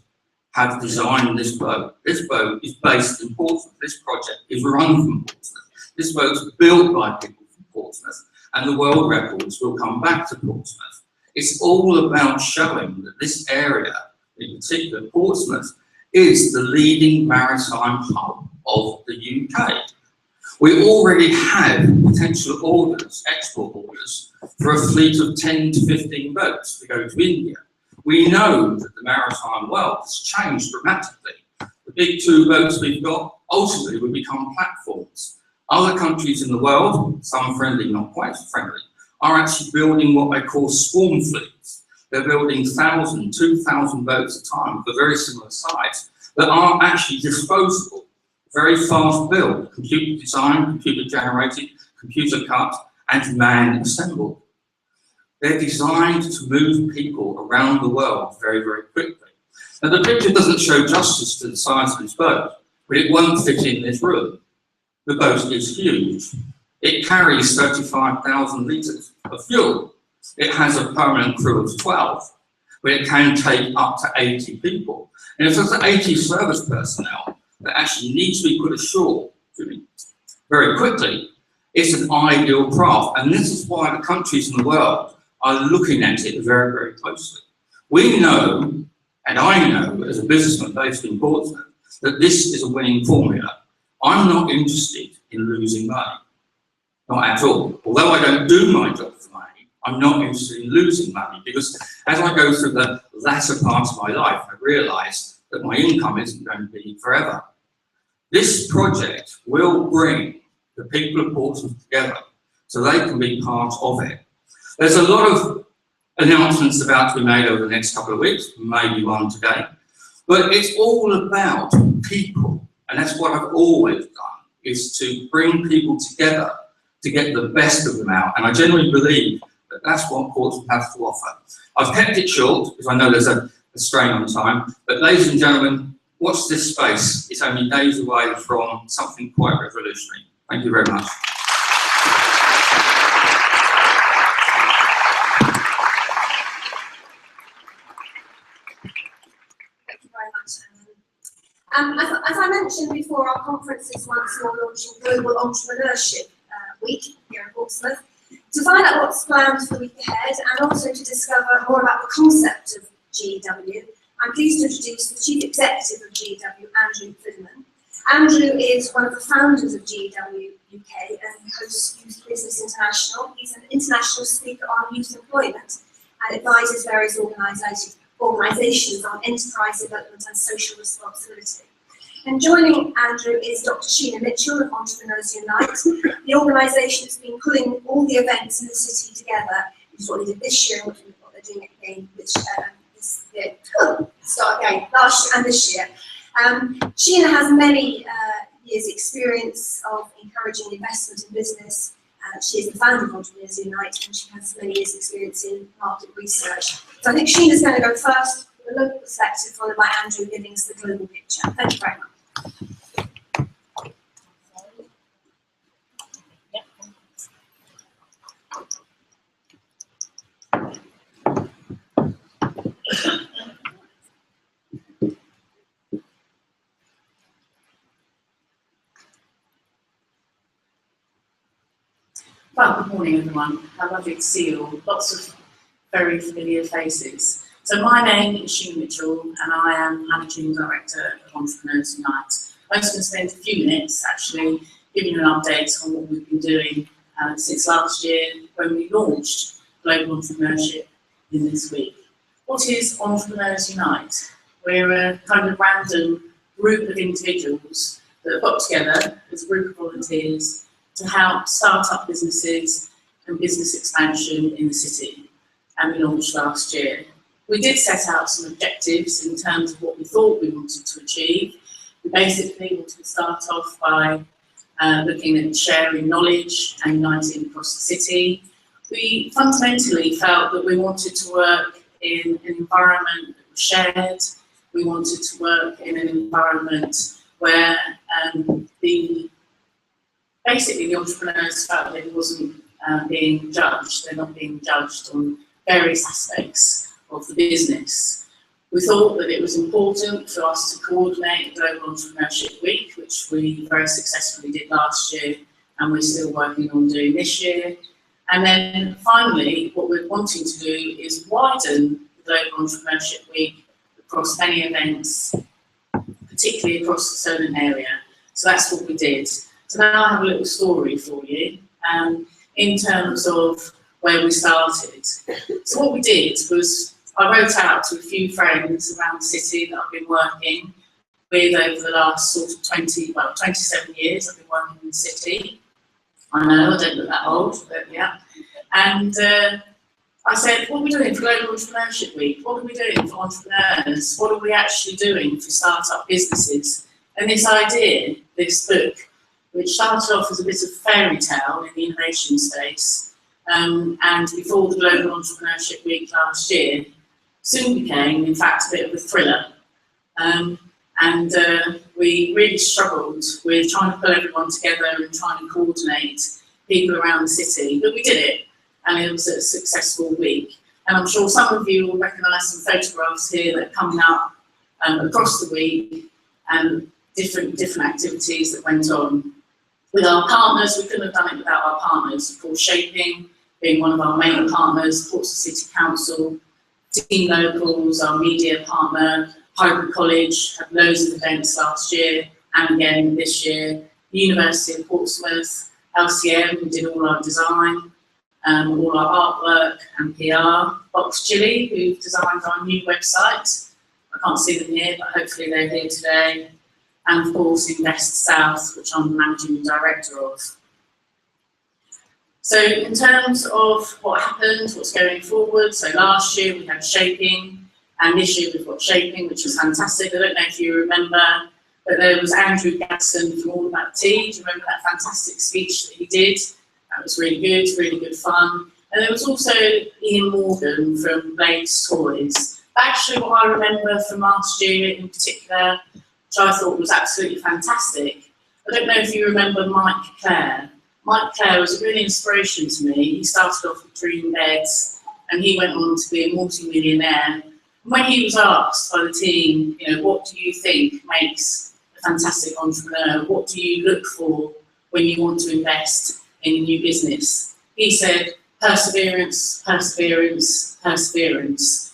have designed this boat. This boat is based in Portsmouth. This project is run from Portsmouth. This boat's built by people from Portsmouth, and the world records will come back to Portsmouth. It's all about showing that this area, in particular Portsmouth, is the leading maritime hub of the UK. We already have potential orders, export orders, for a fleet of 10 to 15 boats to go to India. We know that the maritime world has changed dramatically. The big two boats we've got ultimately will become platforms. Other countries in the world, some friendly, not quite friendly, are actually building what they call swarm fleets. They're building 1,000, 2,000 boats a time of a very similar size that are actually disposable, very fast build, computer designed, computer generated, computer cut, and man assembled. They're designed to move people around the world very, very quickly. Now the picture doesn't show justice to the size of this boat, but it won't fit in this room. The boat is huge. It carries 35,000 litres of fuel. It has a permanent crew of 12, but it can take up to 80 people. And if there's 80 service personnel that actually need to be put ashore very quickly, it's an ideal craft. And this is why the countries in the world are looking at it very, very closely. We know, and I know as a businessman based in Portsmouth, that this is a winning formula. I'm not interested in losing money, not at all. Although I don't do my job for money, I'm not interested in losing money, because as I go through the latter part of my life, I realise that my income isn't going to be forever. This project will bring the people of Portsmouth together so they can be part of it. There's a lot of announcements about to be made over the next couple of weeks, maybe one today, but it's all about people, and that's what I've always done, is to bring people together to get the best of them out, and I genuinely believe that that's what Portsmouth has to offer. I've kept it short, because I know there's a strain on time, but ladies and gentlemen, watch this space. It's only days away from something quite revolutionary. Thank you very much. As I mentioned before, our conference is once more launching Global Entrepreneurship Week here in Portsmouth. To find out what's planned for the week ahead, and also to discover more about the concept of GEW, I'm pleased to introduce the Chief Executive of GEW, Andrew Fidman. Andrew is one of the founders of GW UK and hosts Youth Business International. He's an international speaker on youth employment and advises various organisations on enterprise development and social responsibility. And joining Andrew is Dr. Sheena Mitchell of Entrepreneurs Unite. The organisation has been pulling all the events in the city together, which is what they did this year and what they're doing again this year. Start again, last year and this year. Sheena has many years' experience of encouraging investment in business. She is the founder of Entrepreneurs Unite and she has many years' experience in market research. So I think Sheena's going to go first with a local perspective, followed by Andrew giving us the global picture. Thank you very much. Well, good morning everyone. How lovely to see you all. Lots of very familiar faces. So my name is Sheena Mitchell and I am Managing Director of Entrepreneurs Unite. I'm just going to spend a few minutes actually giving you an update on what we've been doing since last year when we launched Global Entrepreneurship in this week. What is Entrepreneurs Unite? We're a kind of random group of individuals that have got together as a group of volunteers to help start up businesses and business expansion in the city. And we launched last year. We did set out some objectives in terms of what we thought we wanted to achieve. We basically wanted to start off by looking at sharing knowledge and uniting across the city. We fundamentally felt that we wanted to work in an environment that was shared. We wanted to work in an environment where basically the entrepreneurs felt that it wasn't being judged. They're not being judged on various aspects of the business. We thought that it was important for us to coordinate Global Entrepreneurship Week, which we very successfully did last year and we're still working on doing this year. And then finally, what we're wanting to do is widen the Global Entrepreneurship Week across many events, particularly across the Solent area. So that's what we did. So now I have a little story for you in terms of where we started. So what we did was I wrote out to a few friends around the city that I've been working with over the last sort of 27 years I've been working in the city. I know, I don't look that old, but yeah. And I said, what are we doing for Global Entrepreneurship Week? What are we doing for entrepreneurs? What are we actually doing for start-up businesses? And this idea, this book, which started off as a bit of fairy tale in the innovation space, and before the Global Entrepreneurship Week last year, soon became, in fact, a bit of a thriller. We really struggled with trying to pull everyone together and trying to coordinate people around the city, but we did it, and it was a successful week. And I'm sure some of you will recognise some photographs here that are coming up across the week, and different activities that went on. With our partners, we couldn't have done it without our partners. Of course, Shaping being one of our main partners, Portsmouth City Council, Team Locals, our media partner, Hybrid College had loads of events last year and again this year. The University of Portsmouth, LCM, who did all our design, all our artwork and PR. Box Chili, who designed our new website. I can't see them here, but hopefully they're here today. And of course, Invest South, which I'm the Managing Director of. So in terms of what happened, what's going forward, so last year we had Shaping, and this year we've got Shaping, which was fantastic. I don't know if you remember, but there was Andrew Gadsden from All About Tea. Do you remember that fantastic speech that he did? That was really good fun. And there was also Ian Morgan from Blade's Toys. But actually what I remember from last year in particular, which I thought was absolutely fantastic, I don't know if you remember Mike Clare. Mike Clare was a real inspiration to me. He started off with Dream Beds and he went on to be a multi-millionaire. And when he was asked by the team, you know, what do you think makes a fantastic entrepreneur? What do you look for when you want to invest in a new business? He said, perseverance, perseverance, perseverance.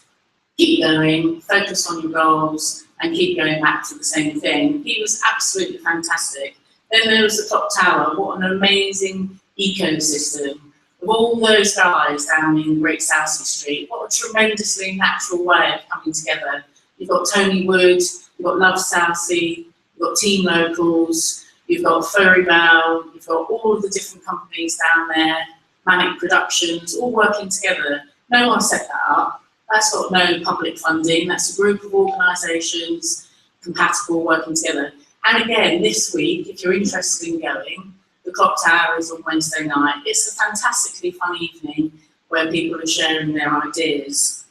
keep going, focus on your goals, and keep going back to the same thing. He was absolutely fantastic. Then there was the clock tower. What an amazing ecosystem of all those guys down in Great Southsea Street. What a tremendously natural way of coming together. You've got Tony Wood, you've got Love Southsea, you've got Team Locals, you've got Furry Bell, you've got all of the different companies down there, Manic Productions, all working together. No one set that up. That's got no public funding. That's a group of organisations compatible working together. And again, this week, if you're interested in going, the Clock Tower is on Wednesday night. It's a fantastically fun evening where people are sharing their ideas.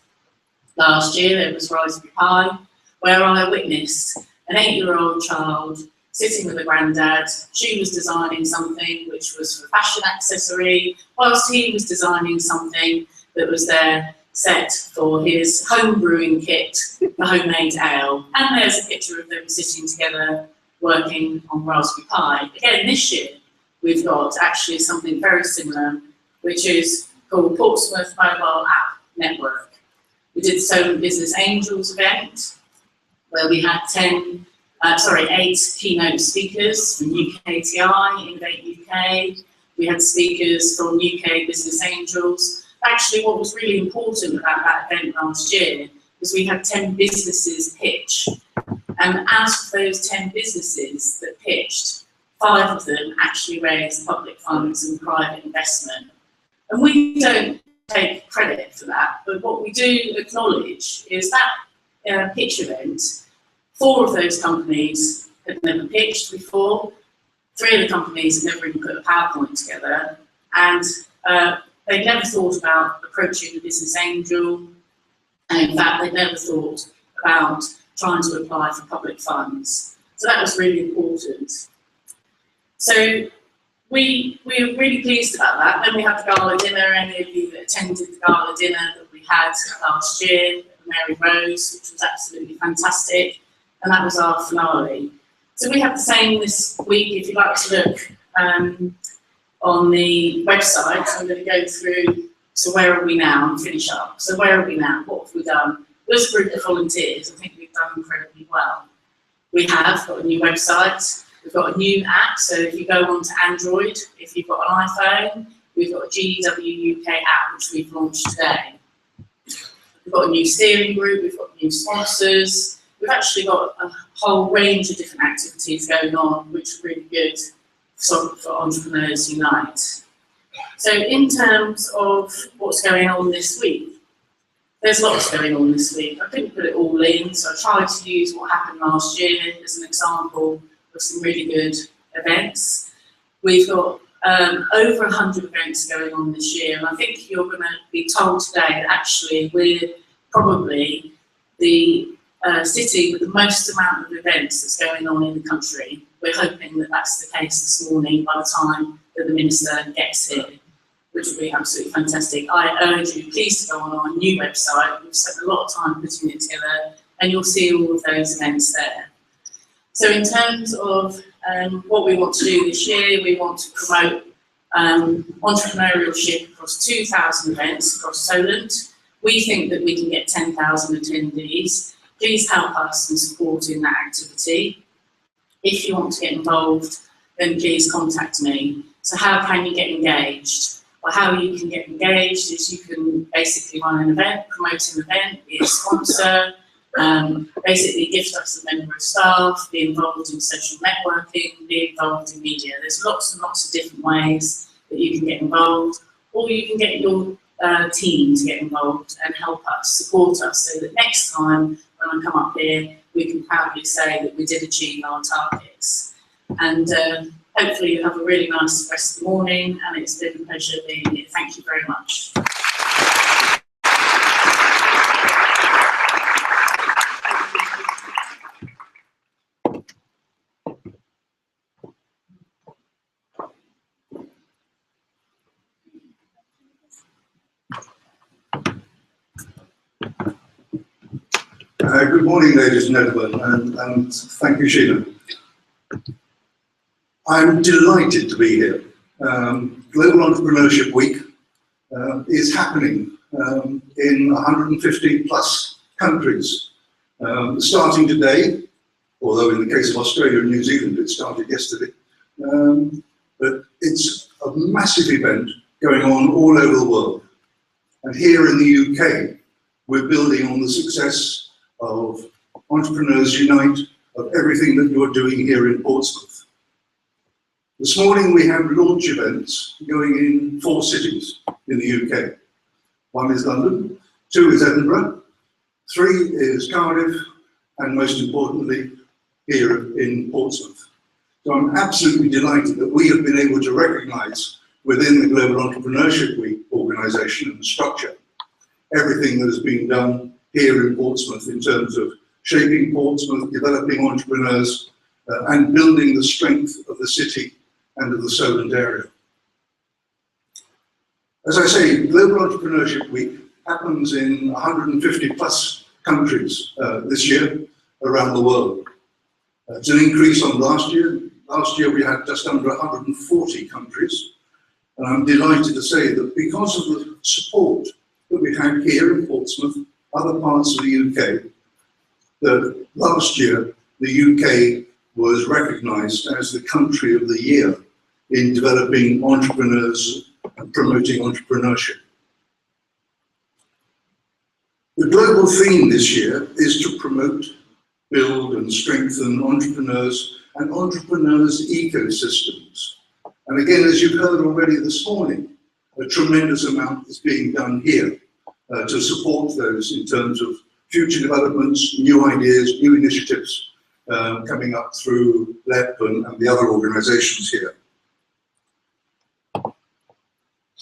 Last year, there was Raspberry Pi, where I witnessed an 8-year-old child sitting with a granddad. She was designing something which was for fashion accessory, whilst he was designing something that was their set for his home brewing kit for homemade ale. And there's a picture of them sitting together working on Raspberry Pi. Again, this year, we've got actually something very similar, which is called Portsmouth Mobile App Network. We did the Solent Business Angels event, where we had 8 keynote speakers from UKTI, Innovate UK. We had speakers from UK Business Angels. Actually, what was really important about that event last year was we had 10 businesses pitch. And out of those 10 businesses that pitched, 5 of them actually raised public funds and private investment. And we don't take credit for that, but what we do acknowledge is that pitch event, 4 of those companies had never pitched before, 3 of the companies had never even put a PowerPoint together, and they never thought about approaching a business angel, and in fact, they never thought about trying to apply for public funds. So that was really important. So we were really pleased about that. Then we had the gala dinner. Any of you that attended the gala dinner that we had last year, Mary Rose, which was absolutely fantastic, and that was our finale. So we have the same this week. If you'd like to look on the website, I'm going to go through, so where are we now, and finish up. So where are we now? What have we done? As a group of volunteers, I think we've done incredibly well. We have got a new website, we've got a new app, so if you go onto Android, if you've got an iPhone, we've got a GW UK app which we've launched today. We've got a new steering group, we've got new sponsors, we've actually got a whole range of different activities going on which are really good for Entrepreneurs Unite. So in terms of what's going on this week, there's lots going on this week. I couldn't put it all in, so I tried to use what happened last year as an example of some really good events. We've got over 100 events going on this year, and I think you're going to be told today that actually we're probably the city with the most amount of events that's going on in the country. We're hoping that that's the case this morning by the time that the Minister gets here, which will be absolutely fantastic. I urge you, please, to go on our new website. We've spent a lot of time putting it together, and you'll see all of those events there. So in terms of what we want to do this year, we want to promote entrepreneurship across 2,000 events across Solent. We think that we can get 10,000 attendees. Please help us in supporting that activity. If you want to get involved, then please contact me. So how can you get engaged? Well, how you can get engaged is you can basically run an event, promote an event, be a sponsor, basically gift us a member of staff, be involved in social networking, be involved in media. There's lots and lots of different ways that you can get involved, or you can get your team to get involved and help us, support us, so that next time when I come up here, we can proudly say that we did achieve our targets. And hopefully you have a really nice rest of the morning, and it's been a pleasure being here. Thank you very much. Good morning, ladies and gentlemen, and thank you, Sheila. I'm delighted to be here. Global Entrepreneurship Week is happening in 150 plus countries. Starting today, although in the case of Australia and New Zealand it started yesterday, but it's a massive event going on all over the world. And here in the UK, we're building on the success of Entrepreneurs Unite, of everything that you're doing here in Portsmouth. This morning we have launch events going in 4 cities in the UK. 1 is London, 2 is Edinburgh, 3 is Cardiff, and most importantly, here in Portsmouth. So I'm absolutely delighted that we have been able to recognise within the Global Entrepreneurship Week organisation and structure everything that has been done here in Portsmouth in terms of shaping Portsmouth, developing entrepreneurs, and building the strength of the city and of the Solent area. As I say, Global Entrepreneurship Week happens in 150 plus countries this year around the world. It's an increase on last year. Last year we had just under 140 countries. And I'm delighted to say that because of the support that we've had here in Portsmouth, other parts of the UK, that last year the UK was recognised as the country of the year in developing entrepreneurs and promoting entrepreneurship. The global theme this year is to promote, build and strengthen entrepreneurs and entrepreneurs' ecosystems. And again, as you've heard already this morning, a tremendous amount is being done here to support those in terms of future developments, new ideas, new initiatives coming up through LEP and the other organisations here.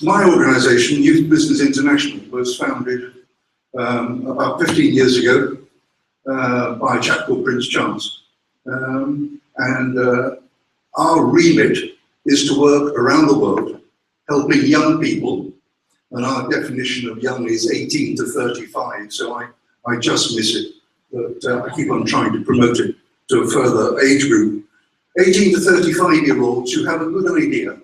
My organisation, Youth Business International, was founded about 15 years ago by a chap called Prince Charles. Our remit is to work around the world, helping young people, and our definition of young is 18 to 35, so I just miss it, but I keep on trying to promote it to a further age group. 18 to 35-year-olds who have a good idea,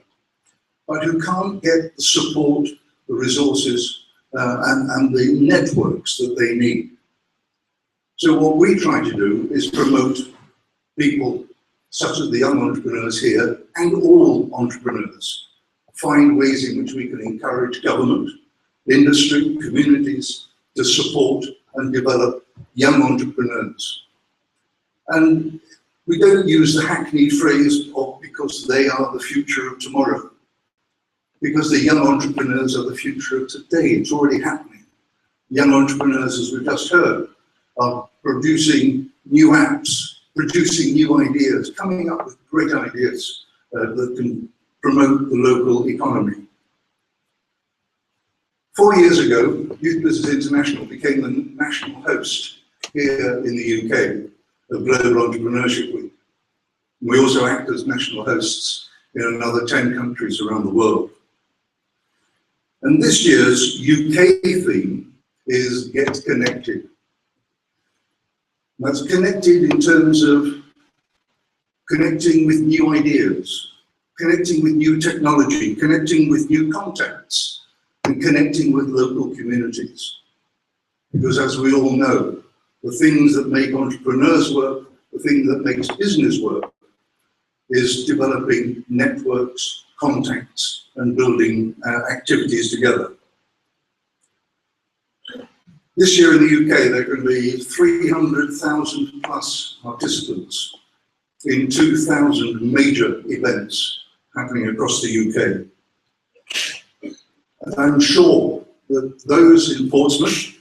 but who can't get the support, the resources, and the networks that they need. So what we try to do is promote people such as the young entrepreneurs here and all entrepreneurs, find ways in which we can encourage government, industry, communities to support and develop young entrepreneurs. And we don't use the hackneyed phrase of because they are the future of tomorrow, because the young entrepreneurs are the future of today. It's already happening. Young entrepreneurs, as we've just heard, are producing new apps, producing new ideas, coming up with great ideas that can promote the local economy. 4 years ago, Youth Business International became the national host here in the UK of Global Entrepreneurship Week. We also act as national hosts in another 10 countries around the world. And this year's UK theme is Get Connected. That's connected in terms of connecting with new ideas, connecting with new technology, connecting with new contacts, and connecting with local communities. Because as we all know, the things that make entrepreneurs work, the thing that makes business work, is developing networks, contacts, and building activities together. This year in the UK, there are going to be 300,000 plus participants in 2,000 major events happening across the UK. And I'm sure that those in Portsmouth,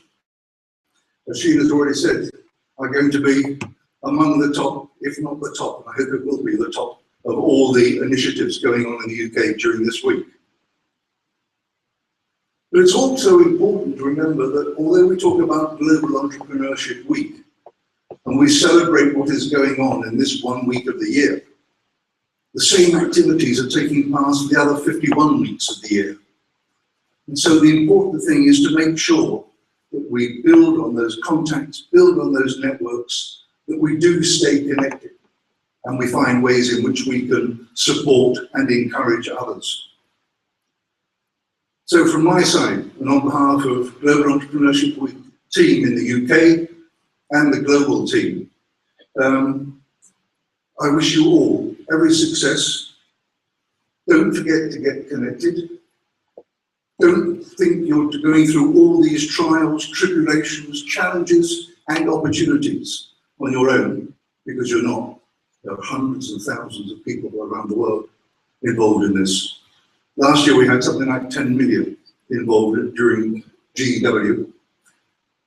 as Sheila's already said, are going to be among the top, if not the top, and I hope it will be the top, of all the initiatives going on in the UK during this week. But it's also important to remember that although we talk about Global Entrepreneurship Week, and we celebrate what is going on in this 1 week of the year, the same activities are taking place the other 51 weeks of the year. And so the important thing is to make sure that we build on those contacts, build on those networks, that we do stay connected, and we find ways in which we can support and encourage others. So from my side, and on behalf of Global Entrepreneurship Week team in the UK and the global team. I wish you all every success. Don't forget to get connected. Don't think you're going through all these trials, tribulations, challenges and opportunities on your own, because you're not. There are hundreds and thousands of people around the world involved in this. Last year we had something like 10 million involved during GEW.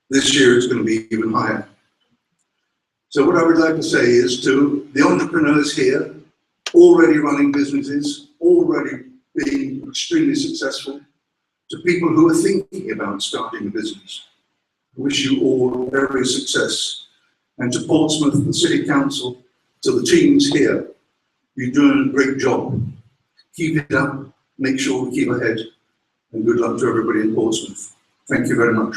This year it's going to be even higher. So what I would like to say is to the entrepreneurs here, already running businesses, already being extremely successful, to people who are thinking about starting a business, I wish you all every success. And to Portsmouth, the City Council, to the teams here, you're doing a great job. Keep it up, make sure we keep ahead, and good luck to everybody in Portsmouth. Thank you very much.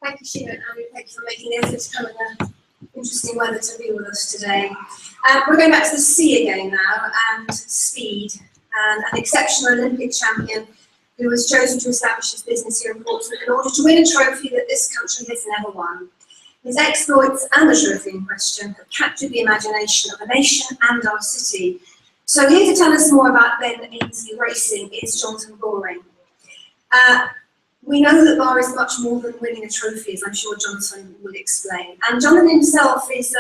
Thank you, Sheila and Andrew. Thank you for making the effort to come in the interesting weather to be with us today. We're going back to the sea again now, and speed, and an exceptional Olympic champion who was chosen to establish his business here in Portsmouth in order to win a trophy that this country has never won. His exploits and the trophy in question have captured the imagination of a nation and our city. So here to tell us more about Ben Ainsley Racing is Jonathan Goring. We know that bar is much more than winning a trophy, as I'm sure Jonathan will explain. And Jonathan himself is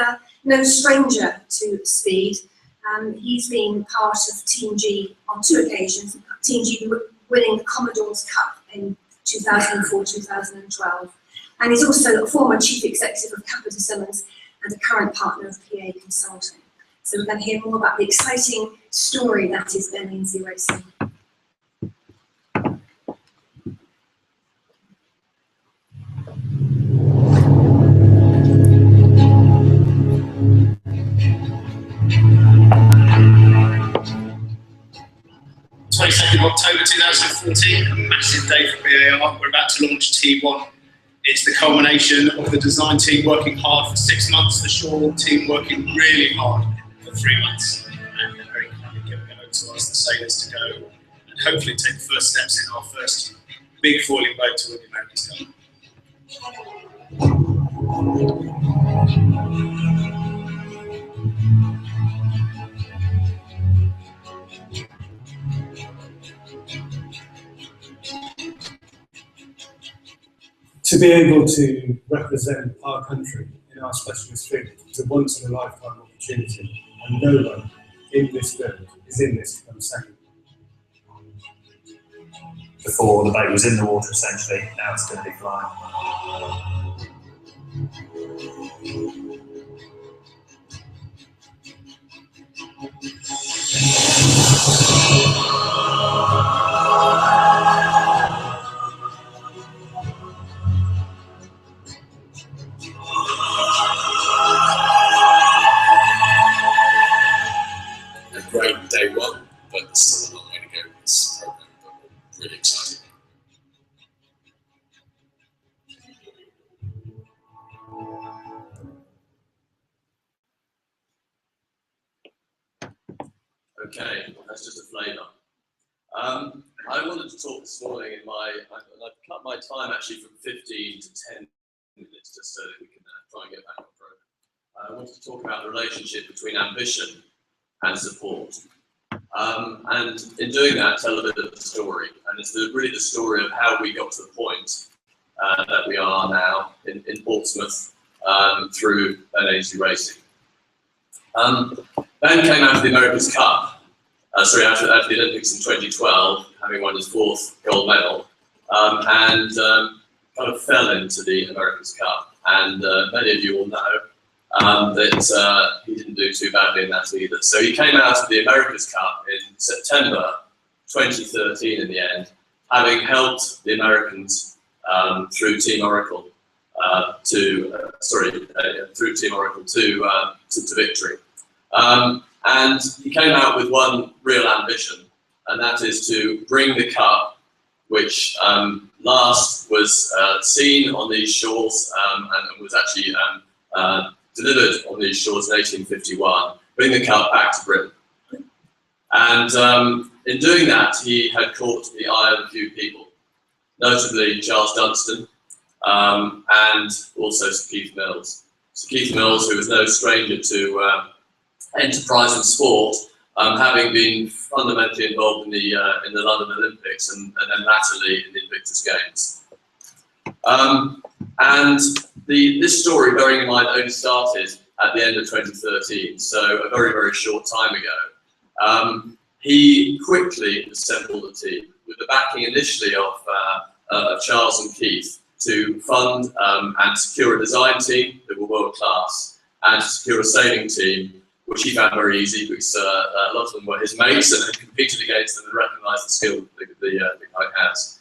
no stranger to speed. He's been part of Team G on 2 occasions, Team G winning the Commodore's Cup in 2004-2012. And he's also a former chief executive of Capita Simmons and a current partner of PA Consulting. So we're going to hear more about the exciting story that is Ben Ainsley Racing. October 2014, a massive day for BAR. We're about to launch T1. It's the culmination of the design team working hard for 6 months, the shore team working really hard for 3 months, and they're very kindly giving it over to us, the sailors, to go and hopefully take the first steps in our first big foiling boat to win the America's Cup. To be able to represent our country in our specialist field is a once-in-a-lifetime opportunity, and no one in this field is in this to come second. Before the boat was in the water, essentially, now it's going to be flying. A great day one, but there's still a long way to go with this program, but we're really excited. Okay, well, that's just a flavour. I wanted to talk this morning in I've cut my time actually from 15 to 10 minutes just so that we can try and get back on program. I wanted to talk about the relationship between ambition and support. And in doing that, tell a bit of the story. And it's really the story of how we got to the point that we are now in Portsmouth through Ben Ainsley Racing. Ben came out of the America's Cup, after the Olympics in 2012, having won his 4th gold medal, and kind of fell into the America's Cup. And many of you will know that he didn't do too badly in that either. So he came out of the America's Cup in September 2013 in the end, having helped the Americans through Team Oracle through Team Oracle to victory. And he came out with one real ambition, and that is to bring the cup, which last was seen on these shores and was actually delivered on these shores in 1851, bring the cup back to Britain. And in doing that, he had caught the eye of a few people, notably Charles Dunstan and also Sir Keith Mills. Sir Keith Mills, who was no stranger to enterprise and sport, having been fundamentally involved in the London Olympics and then latterly in the Invictus Games. And this story, bearing in mind, only started at the end of 2013, so a very, very short time ago. He quickly assembled a team with the backing initially of Charles and Keith to fund and secure a design team that were world class and to secure a sailing team, which he found very easy because a lot of them were his mates and had competed against them and recognised the skill that the guy has.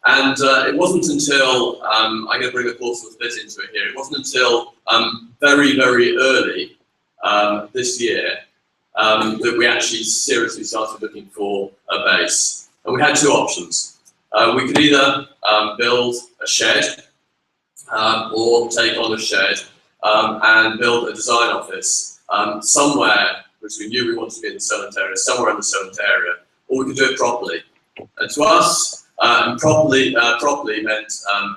And it wasn't until, I'm going to bring the Portsmouth bit into it here, it wasn't until very, very early this year that we actually seriously started looking for a base. And we had two options. We could either build a shed or take on a shed and build a design office somewhere, which we knew we wanted to be in the Solent area, somewhere in the Solent area, or we could do it properly. And to us, properly meant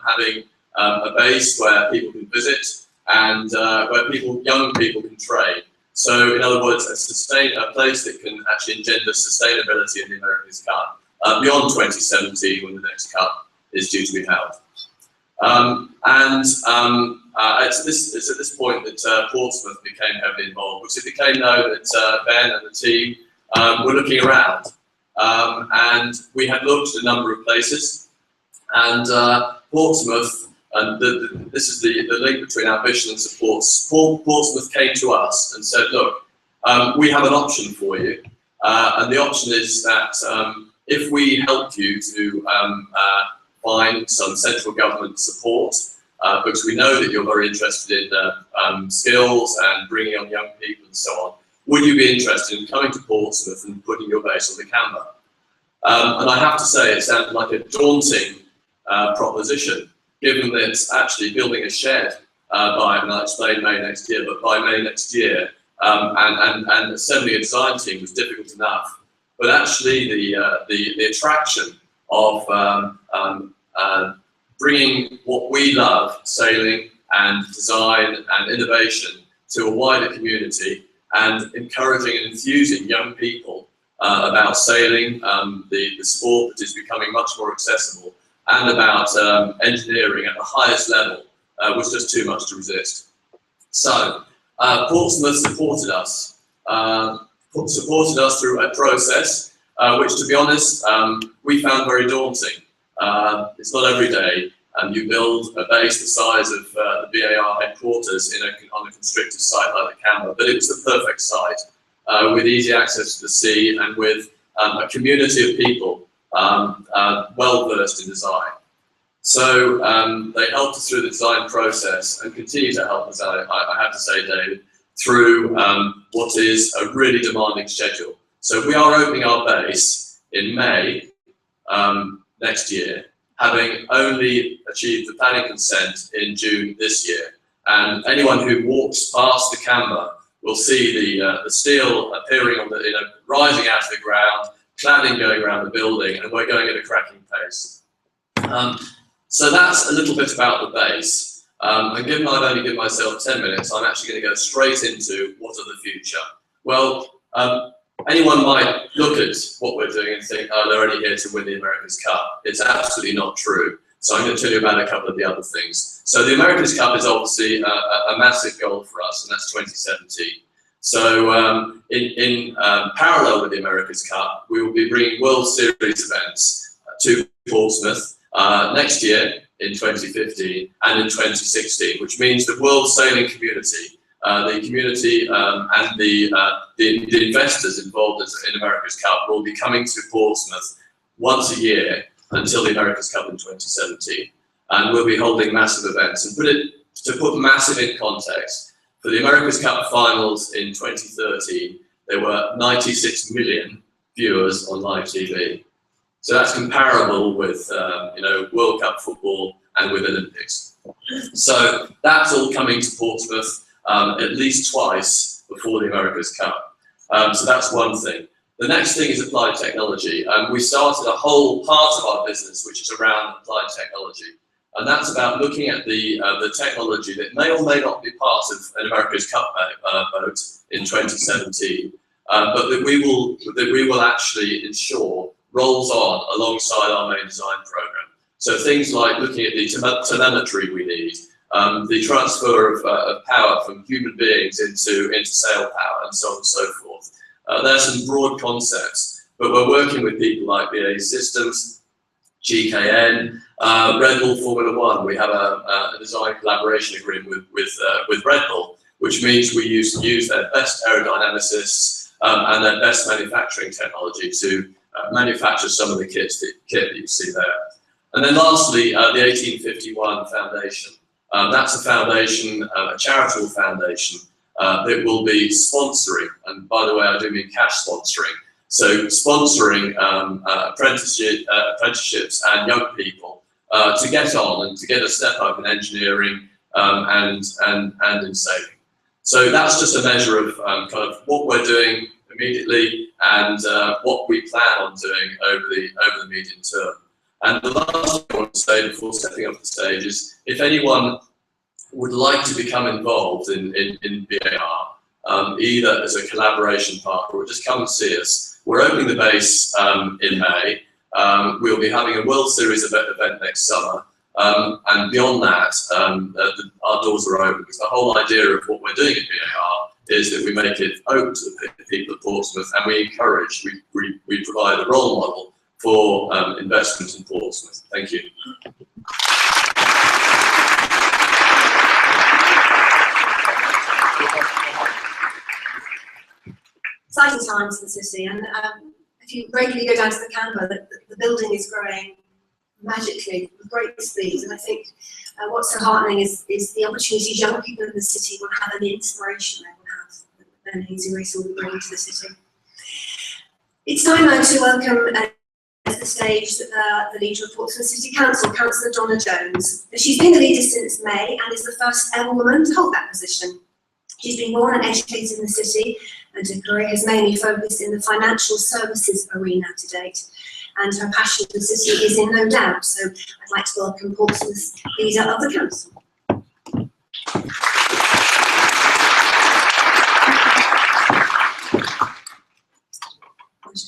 having a base where people can visit and where young people can train. So, in other words, a place that can actually engender sustainability in the America's Cup beyond 2017, when the next Cup is due to be held. It's at this point that Portsmouth became heavily involved, because it became known that Ben and the team were looking around. And we had looked at a number of places, and Portsmouth, and this is the link between ambition and support. Portsmouth came to us and said, look, we have an option for you, and the option is that if we help you to find some central government support, because we know that you're very interested in skills and bringing on young people and so on, would you be interested in coming to Portsmouth and putting your base on the Camber? And I have to say, it sounded like a daunting proposition, given that actually building a shed by, and I'll explain May next year, but by May next year, and assembling a design team was difficult enough. But actually the attraction of bringing what we love, sailing and design and innovation, to a wider community, and encouraging and enthusing young people about sailing, the sport that is becoming much more accessible, and about engineering at the highest level was just too much to resist. So Portsmouth supported us through a process which, to be honest, we found very daunting. It's not every day you build a base the size of the BAR headquarters on a constricted site like the Camber, but it was the perfect site with easy access to the sea and with a community of people well versed in design. So they helped us through the design process and continue to help us out, I have to say, David, through what is a really demanding schedule. So we are opening our base in May next year, having only achieved the planning consent in June this year. And anyone who walks past the Camber will see the steel appearing on rising out of the ground, cladding going around the building, and we're going at a cracking pace. So that's a little bit about the base. And given I've only given myself 10 minutes, I'm actually going to go straight into what are the future. Well, anyone might look at what we're doing and think, oh, they're only here to win the America's Cup. It's absolutely not true. So I'm going to tell you about a couple of the other things. So the America's Cup is obviously a massive goal for us, and that's 2017. So in parallel with the America's Cup, we will be bringing World Series events to Portsmouth next year in 2015 and in 2016, which means the world sailing community, the community and the investors involved in America's Cup will be coming to Portsmouth once a year until the America's Cup in 2017. And we'll be holding massive events. And to put massive in context, for the America's Cup finals in 2013, there were 96 million viewers on live TV. So that's comparable with World Cup football and with Olympics. So that's all coming to Portsmouth at least twice before the America's Cup. So that's one thing. The next thing is applied technology. We started a whole part of our business which is around applied technology. And that's about looking at the technology that may or may not be part of an America's Cup vote in 2017, but that we will actually ensure rolls on alongside our main design program. So things like looking at the telemetry we need, the transfer of power from human beings into sail power, and so on and so forth. There's some broad concepts, but we're working with people like BAE Systems, GKN, Red Bull Formula One. We have a design collaboration agreement with Red Bull, which means we use their best aerodynamicists and their best manufacturing technology to manufacture some of the kit that you see there. And then lastly, the 1851 Foundation. That's a foundation, a charitable foundation that will be sponsoring, and by the way, I do mean cash sponsoring. So sponsoring apprenticeships and young people to get on and to get a step up in engineering and in saving. So that's just a measure of kind of what we're doing immediately and what we plan on doing over the medium term. And the last thing I want to say before stepping off the stage is, if anyone would like to become involved in BAR, either as a collaboration partner or just come and see us, we're opening the base in May. We'll be having a World Series event next summer. And beyond that, our doors are open, because the whole idea of what we're doing at BAR is that we make it open to the people of Portsmouth, and we encourage, we provide a role model for investment in Portsmouth. Thank you. Exciting times in the city, and if you regularly go down to the Canberra, the building is growing magically with great speed, and I think what's so heartening is the opportunities young people in the city will have and the inspiration they will have and Hazy Race will bring to the city. It's time now to welcome to the stage the leader of Portsmouth City Council, Councillor Donna Jones. She's been the leader since May and is the first ever woman to hold that position. She's been born and educated in the city, and her career has mainly focused in the financial services arena to date. And her passion for the city is in no doubt. So I'd like to welcome Portsmouth's leader of the council.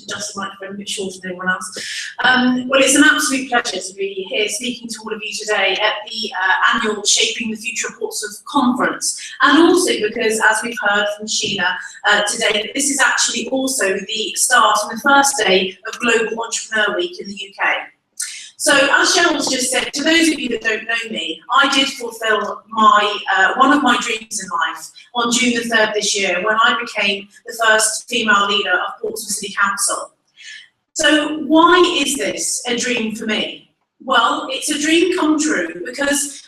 Just the microphone a bit shorter than anyone else. Well, it's an absolute pleasure to be here speaking to all of you today at the annual Shaping the Future of Portsmouth conference, and also because, as we've heard from Sheila today, that this is actually also the start and the first day of Global Entrepreneur Week in the UK. So, as Cheryl's just said, to those of you that don't know me, I did fulfil my one of my dreams in life on June the 3rd this year, when I became the first female leader of Portsmouth City Council. So why is this a dream for me? Well, it's a dream come true because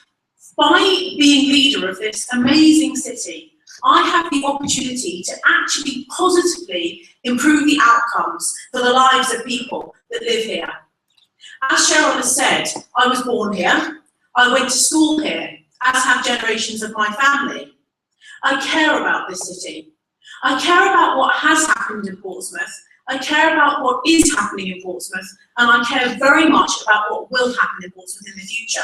by being leader of this amazing city, I have the opportunity to actually positively improve the outcomes for the lives of people that live here. As Cheryl has said, I was born here, I went to school here, as have generations of my family. I care about this city. I care about what has happened in Portsmouth. I care about what is happening in Portsmouth, and I care very much about what will happen in Portsmouth in the future.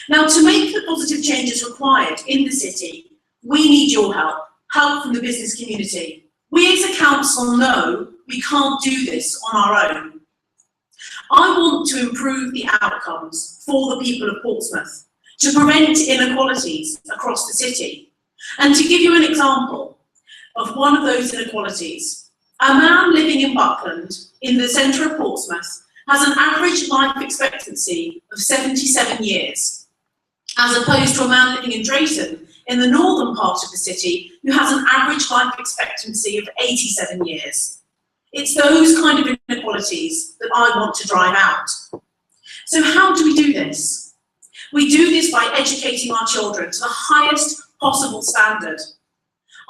Now, to make the positive changes required in the city, we need your help from the business community. We as a council know we can't do this on our own. I want to improve the outcomes for the people of Portsmouth, to prevent inequalities across the city. And to give you an example of one of those inequalities, a man living in Buckland, in the centre of Portsmouth, has an average life expectancy of 77 years, as opposed to a man living in Drayton, in the northern part of the city, who has an average life expectancy of 87 years. It's those kind of inequalities that I want to drive out. So how do we do this? We do this by educating our children to the highest possible standard.